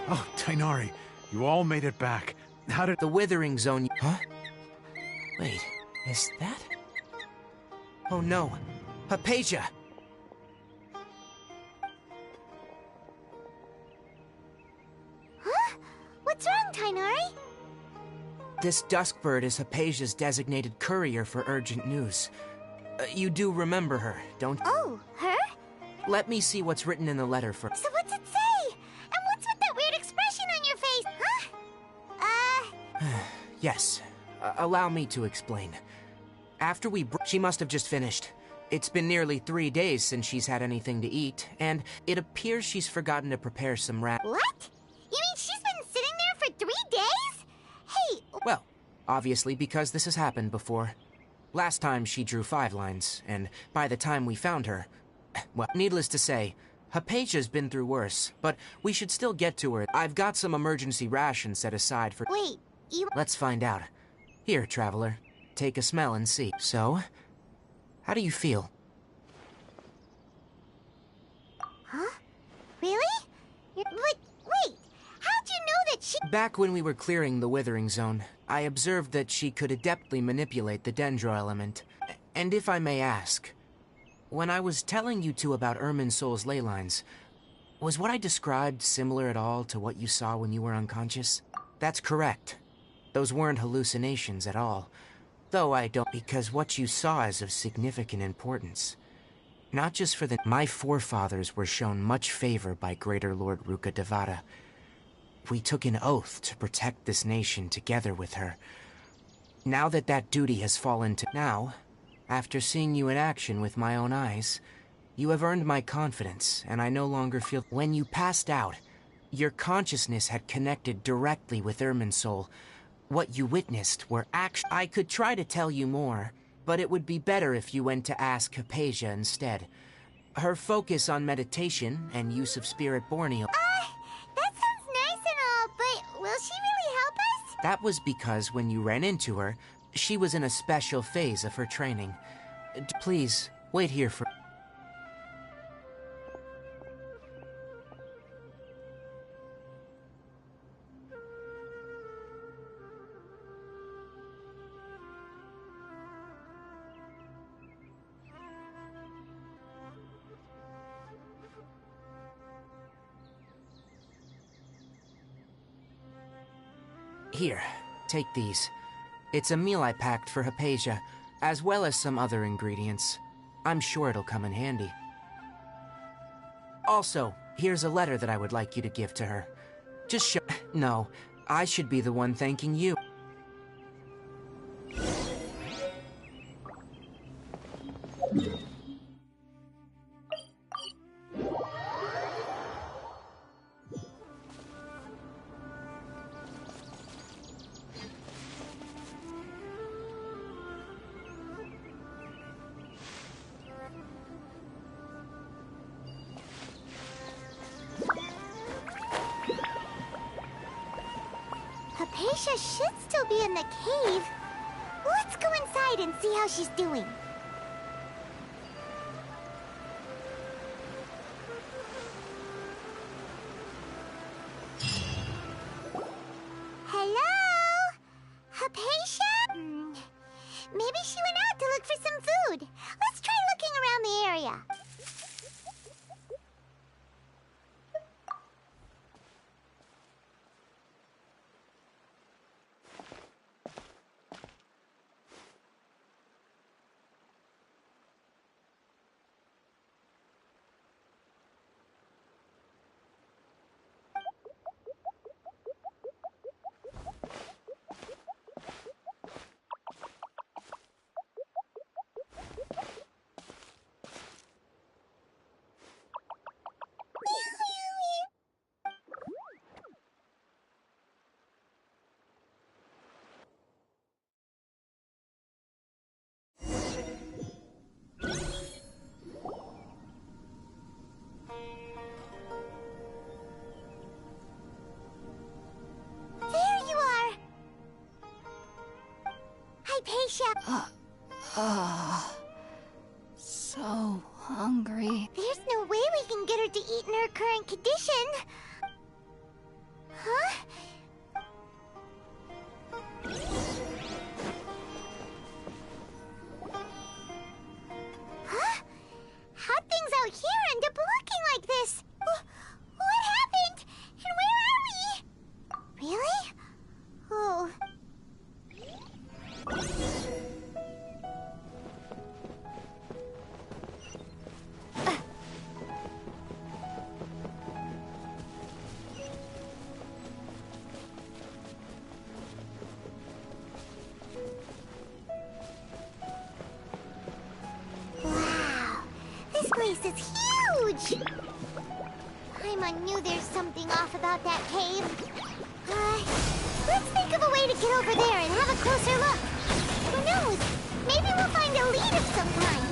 Oh, Tainari, you all made it back. How did... The Withering Zone... Huh? Wait, is that... Oh no, Hypatia! Huh? What's wrong, Tainari? This Duskbird is Hypatia's designated courier for urgent news. You do remember her, don't you? Oh, her? Let me see what's written in the letter first. So what's it say? And what's with that weird expression on your face, huh? Yes, allow me to explain. After she must have just finished. It's been nearly 3 days since she's had anything to eat, and it appears she's forgotten to prepare some What? You mean she's been sitting there for 3 days? Hey... Well, obviously because this has happened before. Last time she drew 5 lines, and by the time we found her... Well, needless to say, Hypatia's been through worse, but we should still get to her. I've got some emergency rations set aside for... Wait, you... Let's find out. Here, traveler. Take a smell and see. So, how do you feel? Huh? Really? But, wait, how'd you know that she... Back when we were clearing the Withering Zone, I observed that she could adeptly manipulate the Dendro element. And if I may ask, when I was telling you two about Irminsol's ley lines, was what I described similar at all to what you saw when you were unconscious? That's correct. Those weren't hallucinations at all. Though I don't, because what you saw is of significant importance. Not just for the... My forefathers were shown much favor by Greater Lord Ruka Devata. We took an oath to protect this nation together with her. Now that that duty has fallen to... Now, after seeing you in action with my own eyes, you have earned my confidence, and I no longer feel... When you passed out, your consciousness had connected directly with Irminsul. What you witnessed were I could try to tell you more, but it would be better if you went to ask Hypatia instead. Her focus on meditation and use of Spirit Borneo... that sounds nice and all, but will she really help us? That was because when you ran into her, she was in a special phase of her training. Please, wait here for... Here, take these. It's a meal I packed for Hypatia, as well as some other ingredients. I'm sure it'll come in handy. Also, here's a letter that I would like you to give to her. Just show... No, I should be the one thanking you. Hypatia should still be in the cave. Let's go inside and see how she's doing. Hello? Hypatia? Maybe she went out to look for some food. Let's try looking around the area. Hypatia! So hungry. There's no way we can get her to eat in her current condition. Huh? Huh? How'd things out here end up looking like this? What happened? And where are we? Really? Oh. Wow, this place is huge! Paimon knew there's something off about that cave. Let's think of a way to get over there and have a closer look. Who knows? Maybe we'll find a lead of some kind.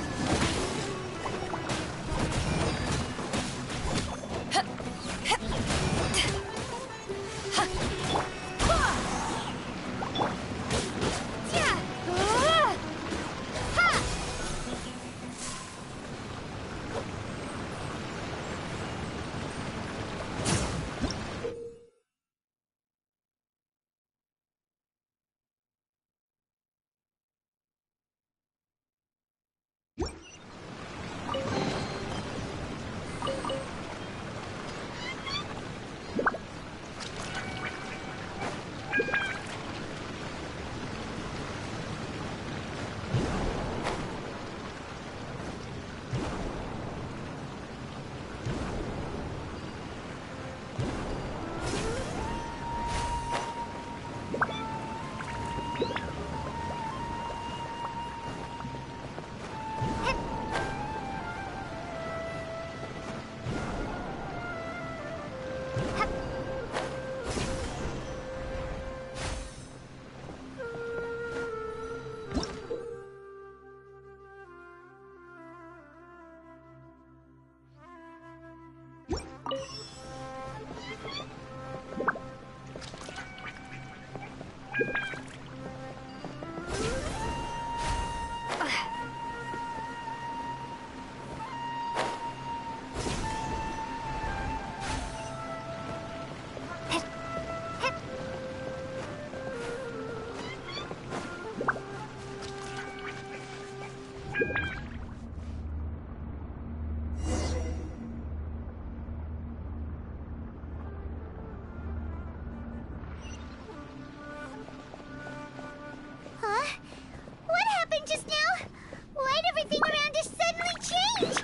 Just now? Why'd everything around us suddenly change?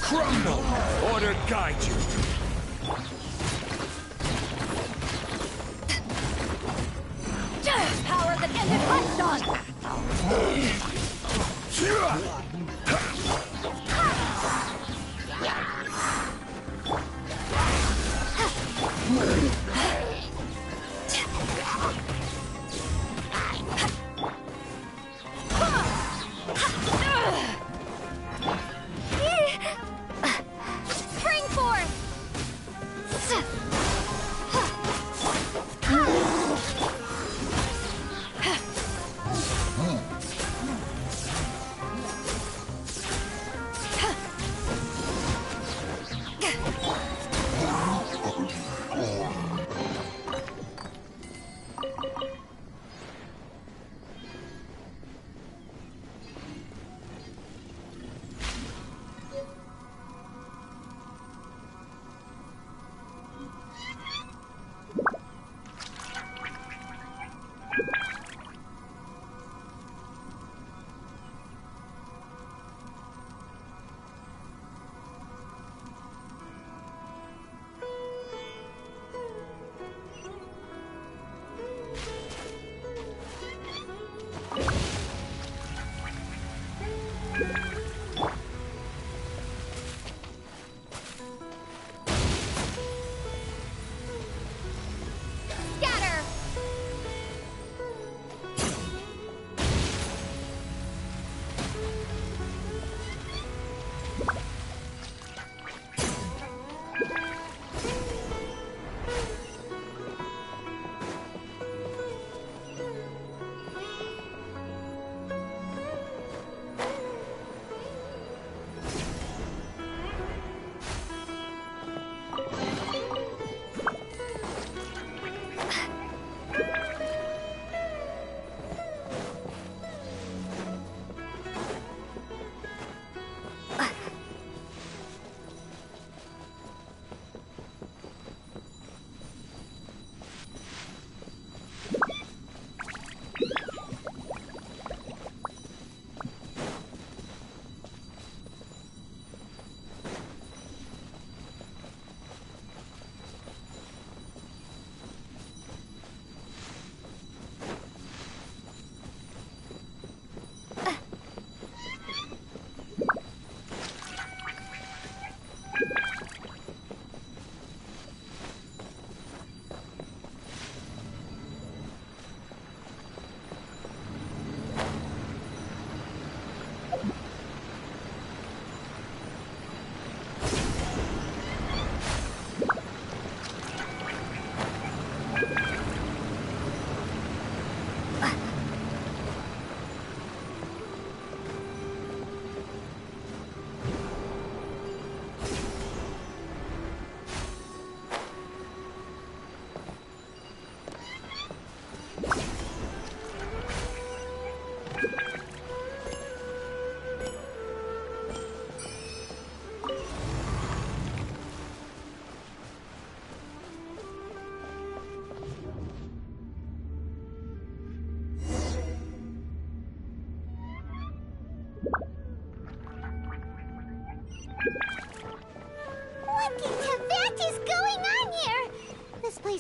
Crumble! Order guide you! Power that ended Hudson! Spring forth!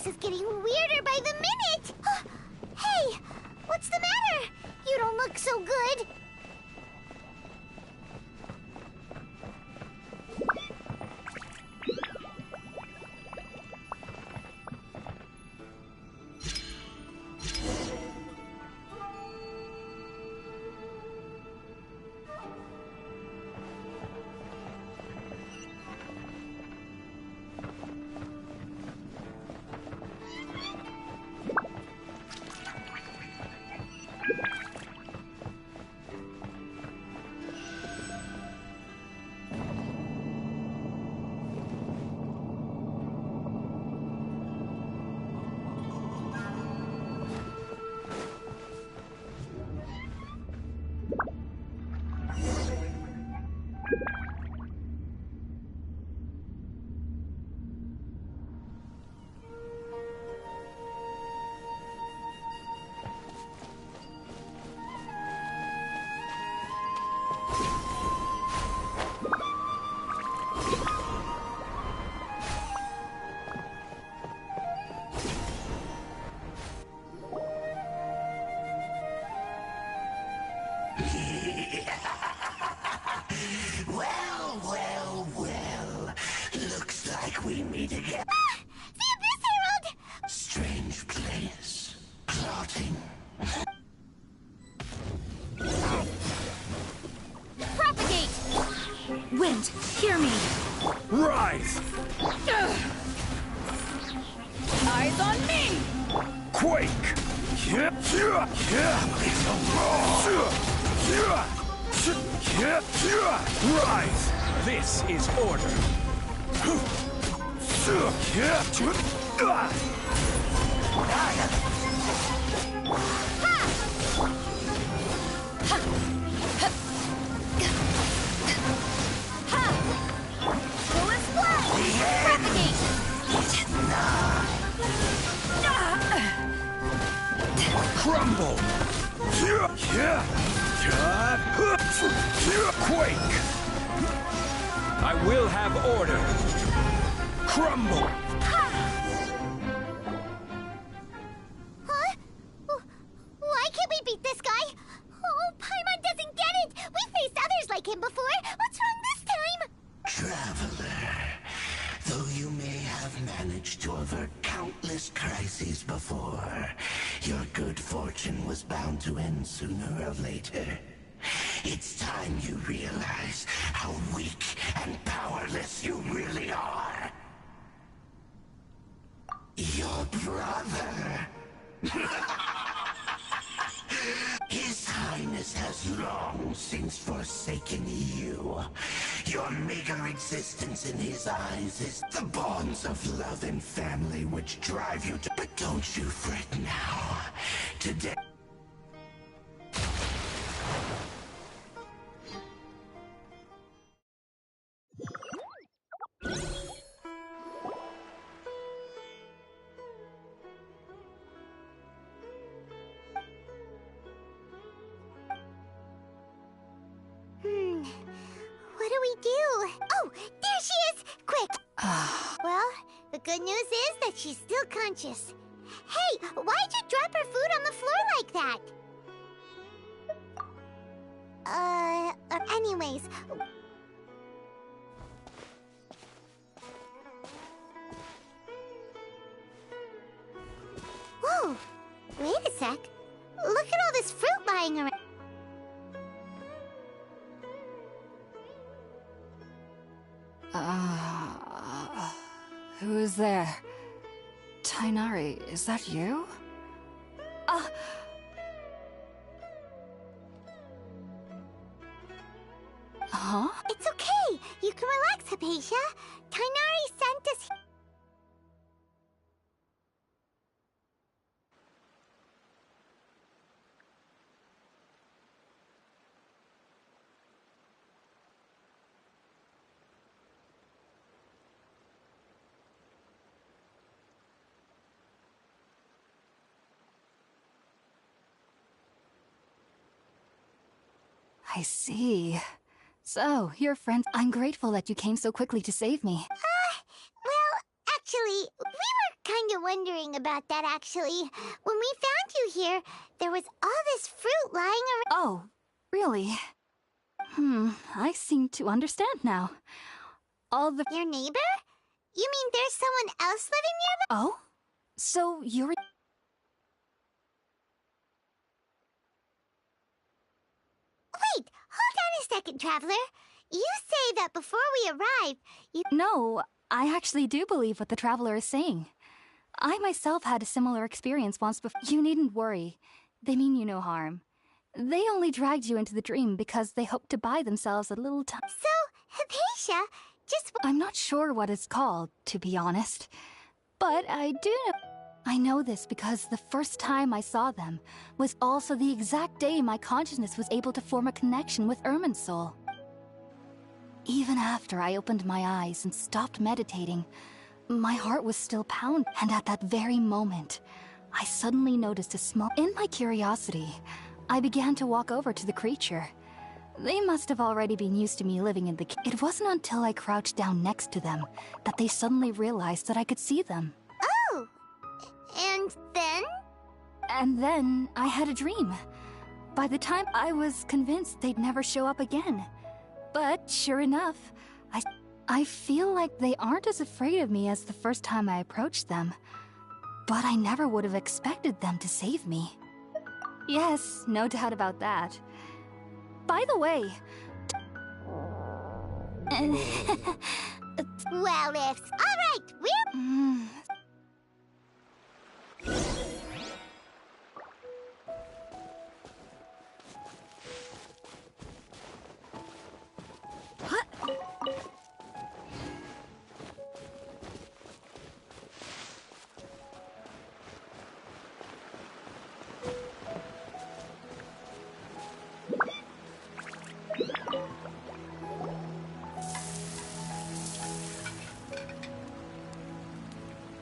This is getting weirder by the minute! Hey! What's the matter? You don't look so good! Well. Looks like we meet again. The Abyss Herald! Strange place. Plotting. Propagate! Wind, hear me! Rise! Eyes on me! Quake! Rise! This is order. Full and splash! Propagate! Crumble! Quake! I will have order. Crumble! Huh? Why can't we beat this guy? Oh, Paimon doesn't get it! We faced others like him before! What's wrong this time? Traveler, though you may have managed to avert countless crises before, your good fortune was bound to end sooner or later. It's time you realize how weak and powerless you really are. Your brother. His Highness has long since forsaken you. Your meager existence in his eyes is the bonds of love and family which drive you to... But don't you fret now. Today... What do we do? Oh, there she is! Quick! Well, the good news is that she's still conscious. Hey, why'd you drop her food on the floor like that? Anyways... Whoa! Wait a sec. Look at all this fruit lying around. Who is there? Tainari, is that you? Huh? It's okay. You can relax, Hypatia. Tainari sent us here. I see. So, you're friends. I'm grateful that you came so quickly to save me. Well, actually, we were kinda wondering about that, actually. When we found you here, there was all this fruit lying around. Oh, really? I seem to understand now. All the... Your neighbor? You mean there's someone else living nearby? Oh? So you're... Wait, hold on a second, Traveler. You say that before we arrive, you... No, I actually do believe what the Traveler is saying. I myself had a similar experience once before. You needn't worry. They mean you no harm. They only dragged you into the dream because they hoped to buy themselves a little time. So, Hypatia, just... I'm not sure what it's called, to be honest. But I do know... I know this because the first time I saw them was also the exact day my consciousness was able to form a connection with Irminsul. Even after I opened my eyes and stopped meditating, my heart was still pounding, and at that very moment, I suddenly noticed a small... In my curiosity, I began to walk over to the creature. They must have already been used to me living in the... It wasn't until I crouched down next to them that they suddenly realized that I could see them. Oh! And then? And then I had a dream. By the time I was convinced they'd never show up again. But sure enough, I feel like they aren't as afraid of me as the first time I approached them. But I never would have expected them to save me. Yes, no doubt about that. By the way... Well, if... Alright, we're...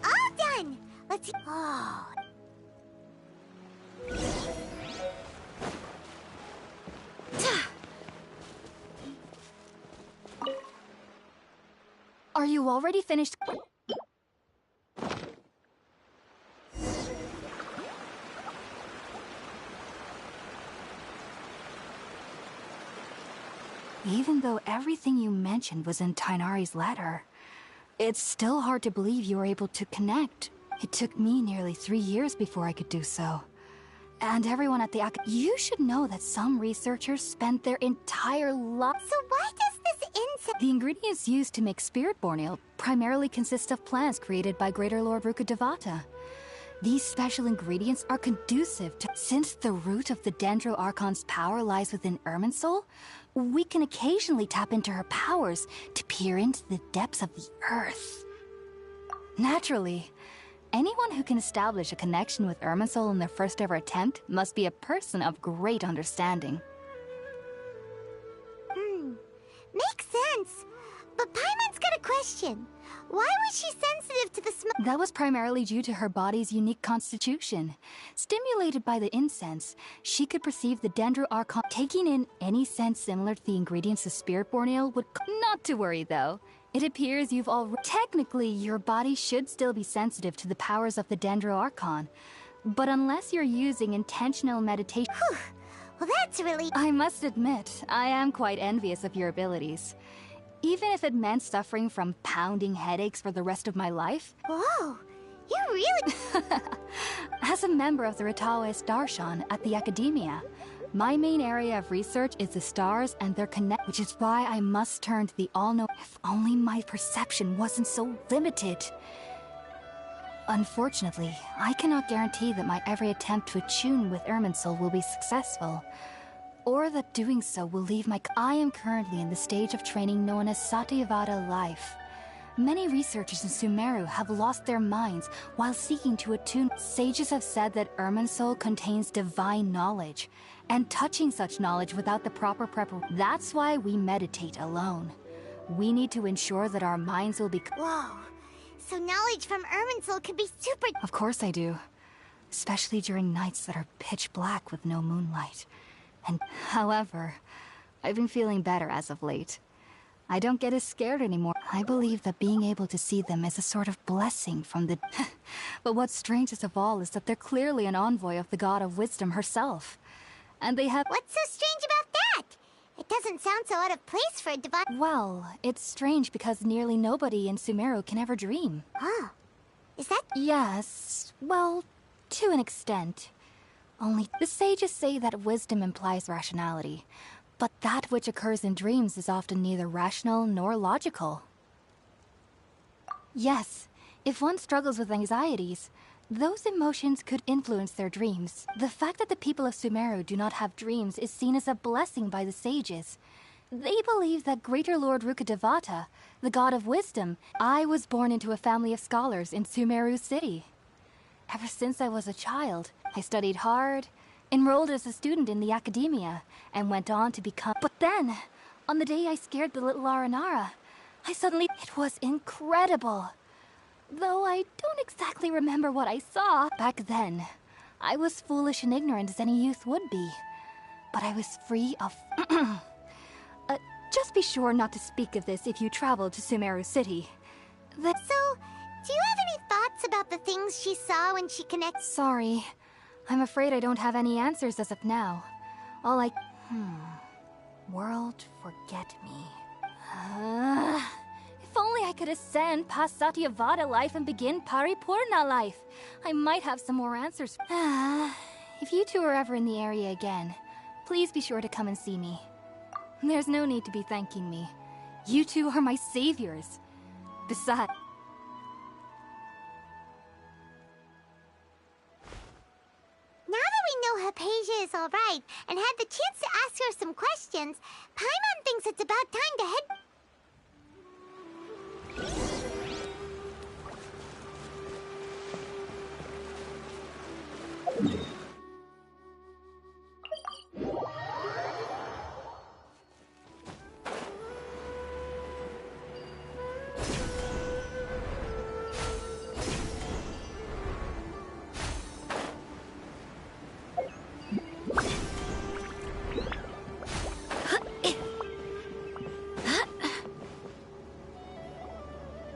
All done! Let's... Oh... Are you already finished? Even though everything you mentioned was in Tainari's letter, it's still hard to believe you were able to connect. It took me nearly 3 years before I could do so. And everyone at the you should know that some researchers spent their entire life... So why does this insect... The ingredients used to make spirit-born ale primarily consist of plants created by Greater Lord Rukadevata. These special ingredients are conducive to... Since the root of the Dendro Archon's power lies within Irminsul, we can occasionally tap into her powers to peer into the depths of the earth. Naturally, anyone who can establish a connection with Irminsul in their first ever attempt must be a person of great understanding. Makes sense. But Paimon's got a question. Why was she sensitive to the smoke? That was primarily due to her body's unique constitution. Stimulated by the incense, she could perceive the Dendro Archon. Taking in any scent similar to the ingredients of Spirit-born Ale would... Not to worry, though. It appears you've already... Technically, your body should still be sensitive to the powers of the Dendro Archon. But unless you're using intentional meditation... Well, that's really... I must admit, I am quite envious of your abilities. Even if it meant suffering from pounding headaches for the rest of my life. Whoa, you really... As a member of the Ritaoist Darshan at the Academia, my main area of research is the stars and their connect, which is why I must turn to the all-know... If only my perception wasn't so limited. Unfortunately, I cannot guarantee that my every attempt to attune with Irminsul will be successful, or that doing so will leave my... I am currently in the stage of training known as Satyavada life. Many researchers in Sumeru have lost their minds while seeking to attune. Sages have said that Irminsul contains divine knowledge, and touching such knowledge without the proper preparation. That's why we meditate alone. We need to ensure that our minds will be... Whoa. So knowledge from Irminsul could be super... Of course I do. Especially during nights that are pitch black with no moonlight. And, however, I've been feeling better as of late. I don't get as scared anymore. I believe that being able to see them is a sort of blessing from the... But what's strangest of all is that they're clearly an envoy of the God of Wisdom herself. And they have... What's so strange about that? It doesn't sound so out of place for a divine... Well, it's strange because nearly nobody in Sumeru can ever dream. Oh. Is that... Yes, well, to an extent. Only the sages say that wisdom implies rationality. But that which occurs in dreams is often neither rational nor logical. Yes, if one struggles with anxieties, those emotions could influence their dreams. The fact that the people of Sumeru do not have dreams is seen as a blessing by the sages. They believe that Greater Lord Rukkhadevata, the god of wisdom, I was born into a family of scholars in Sumeru City. Ever since I was a child, I studied hard, enrolled as a student in the academia, and went on to become... But then, on the day I scared the little Aranara, I suddenly... It was incredible. Though I don't exactly remember what I saw. Back then, I was foolish and ignorant as any youth would be. But I was free of... just be sure not to speak of this if you travel to Sumeru City. So, do you have any thoughts about the things she saw when she connects? Sorry. I'm afraid I don't have any answers as of now. All I... World forget me. If only I could ascend past Satyavada life and begin Paripurna life. I might have some more answers. If you two are ever in the area again, please be sure to come and see me. There's no need to be thanking me. You two are my saviors. Besides... Now that we know Hypatia is alright, and had the chance to ask her some questions, Paimon thinks it's about time to head...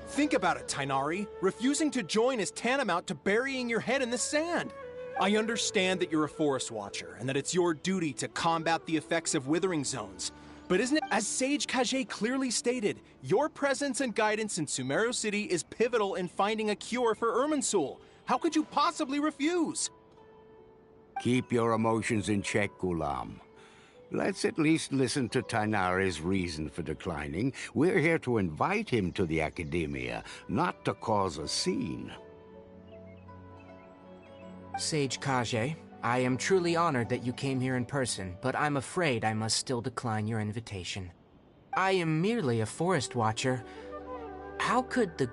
Think about it, Tainari. Refusing to join is tantamount to burying your head in the sand. I understand that you're a forest watcher, and that it's your duty to combat the effects of withering zones. But isn't it, as Sage Kage clearly stated, your presence and guidance in Sumeru City is pivotal in finding a cure for Irminsul. How could you possibly refuse? Keep your emotions in check, Ghulam. Let's at least listen to Tainari's reason for declining. We're here to invite him to the Academia, not to cause a scene. Sage Kage, I am truly honored that you came here in person, but I'm afraid I must still decline your invitation. I am merely a forest watcher. How could the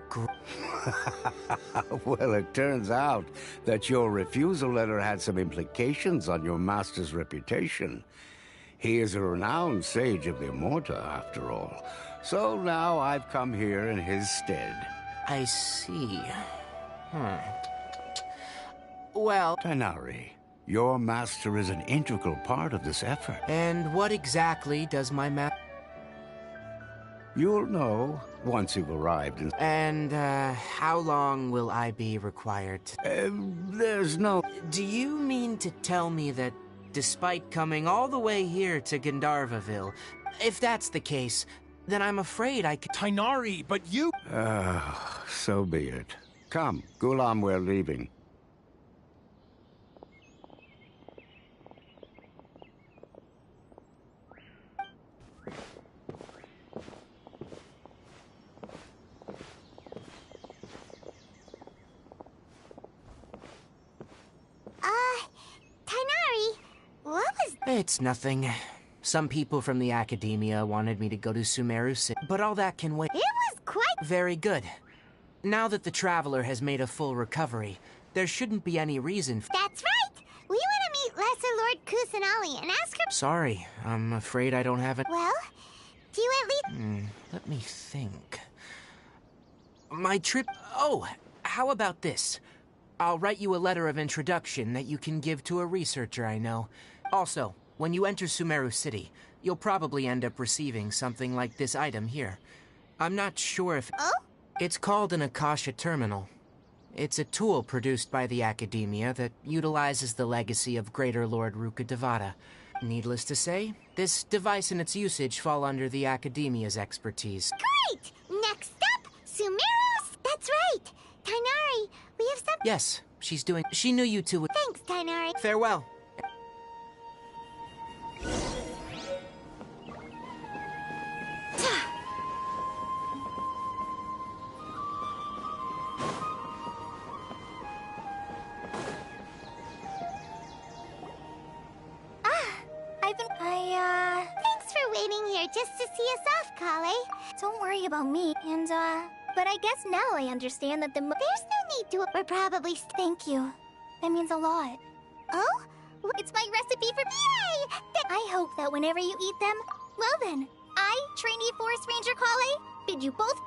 Well, it turns out that your refusal letter had some implications on your master's reputation. He is a renowned sage of the Immorta, after all. So now I've come here in his stead. I see. Well... Tainari, your master is an integral part of this effort. And what exactly does my You'll know once you've arrived in... And, how long will I be required to... there's no... Do you mean to tell me that despite coming all the way here to Gandharvaville, if that's the case, then I'm afraid I could... Tainari, but you... So be it. Come, Ghulam, we're leaving. Tainari, what was... It's nothing. Some people from the Academia wanted me to go to Sumeru City, but all that can wait. It was quite... Very good. Now that the Traveler has made a full recovery, there shouldn't be any reason That's right! We want to meet Lesser Lord Kusanali and ask her... Sorry, I'm afraid I don't have it. Well, do you at least... Let me think. My trip... Oh, how about this? I'll write you a letter of introduction that you can give to a researcher I know. Also, When you enter Sumeru City, you'll probably end up receiving something like this item here. I'm not sure if... Oh? It's called an Akasha Terminal. It's a tool produced by the Academia that utilizes the legacy of Greater Lord Rukkhadevata. Needless to say, this device and its usage fall under the Academia's expertise. Great! Next up, Sumeru! That's right! Tainari, we have some... Yes, she's doing... She knew you two would... Thanks, Tainari. Farewell. Thanks for waiting here just to see us off, Kale. Don't worry about me, and, but I guess now I understand that There's no need to... We're probably... Thank you. That means a lot. Oh? It's my recipe for... Yay! I hope that whenever you eat them... Well then, I, trainee Forest Ranger Kale, bid you both...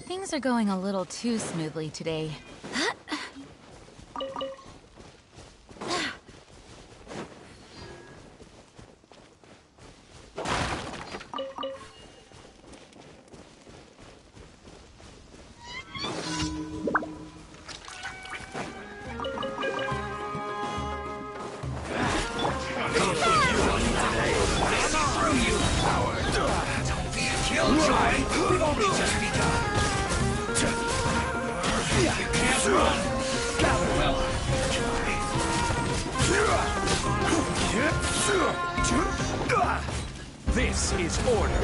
Things are going a little too smoothly today. This is order.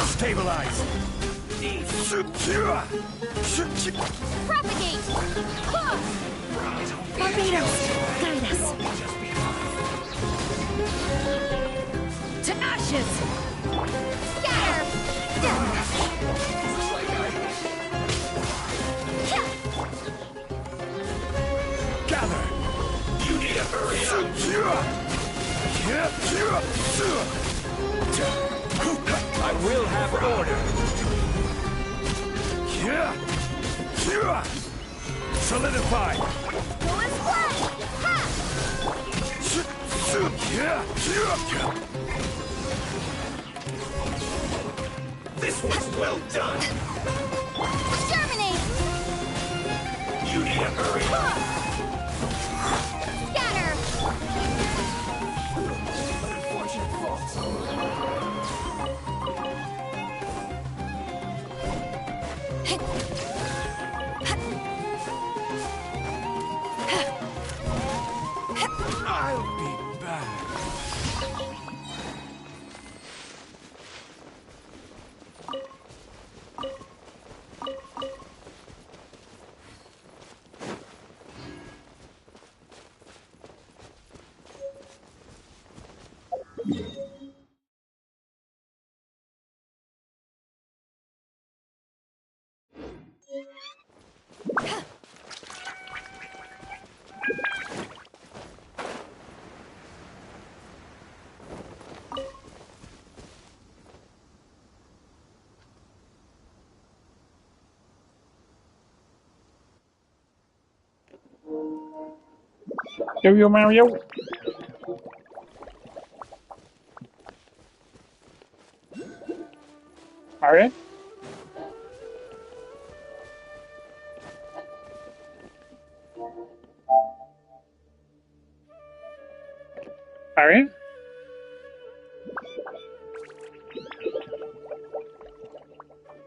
Stabilize. Propagate! Barbados, guide us. To ashes! Scatter! Gather. You need a hurry I will have order. Solidify. This was well done. Terminate! You need a hurry. Scatter! Unfortunate fault. I'll be back. Yo, Mario. Mario? Mario?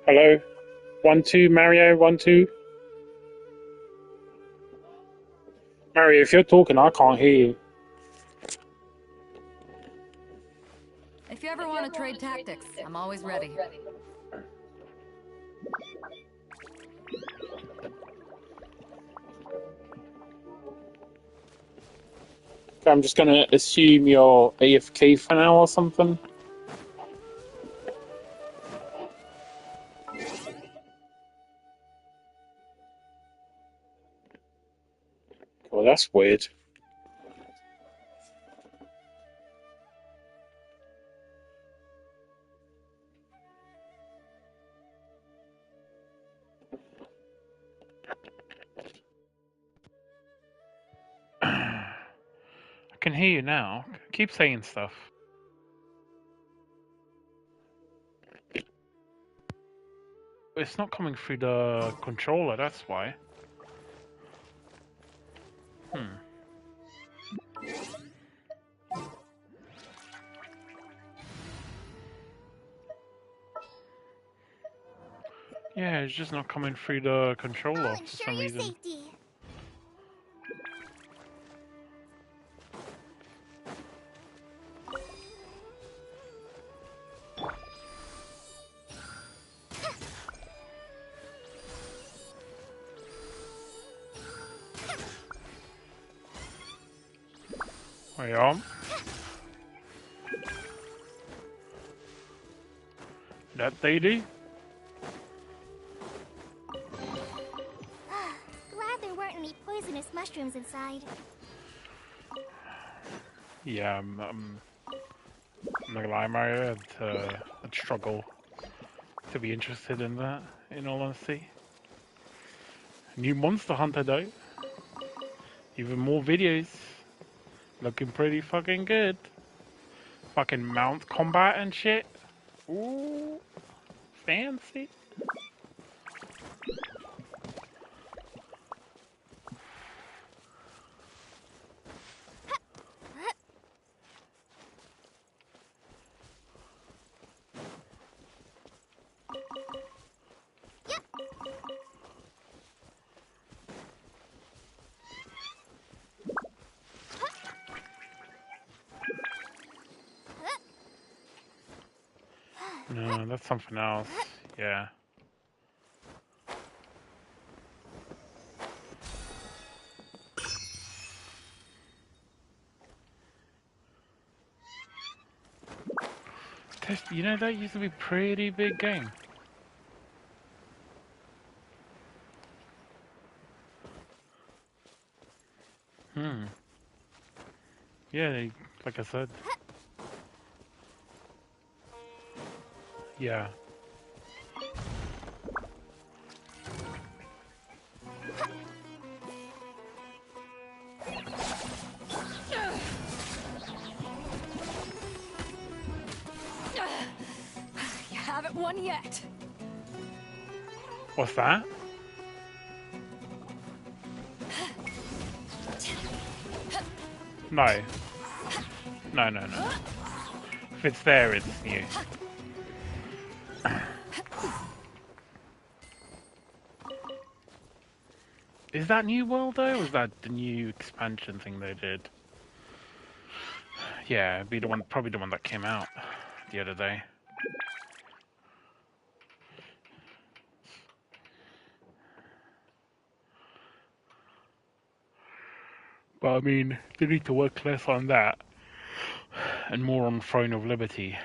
Hello? 1, 2, Mario, 1, 2. Mario, if you're talking, I can't hear you. If you ever want to trade tactics, I'm always ready. Okay, I'm just gonna assume you're AFK for now or something. Well, that's weird. I can hear you now. Keep saying stuff. It's not coming through the controller, that's why. Yeah, it's just not coming through the controller for some reason. Safety. Wait on. That lady? Glad there weren't any poisonous mushrooms inside. Yeah, I'm not gonna lie, Mario. I'd struggle to be interested in that, in all honesty. New Monster Hunter, though. Even more videos. Looking pretty fucking good. Fucking mount combat and shit. Ooh, fancy. No, that's something else. Yeah. You know, that used to be a pretty big game. Yeah, like I said. Yeah. You haven't won yet. What's that? No. No. If it's there, it's new. Is that New World though, or is that the new expansion thing they did? Yeah, it'd be the one, probably the one that came out the other day. But I mean, they need to work less on that and more on Throne of Liberty.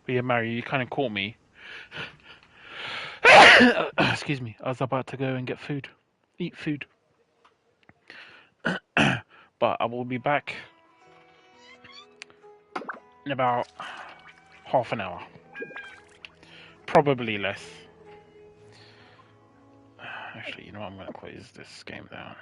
But yeah, Mario, you kind of caught me. Excuse me, I was about to go and get food. Eat food. But I will be back in about half an hour. Probably less. Actually, you know what? I'm going to close this game down.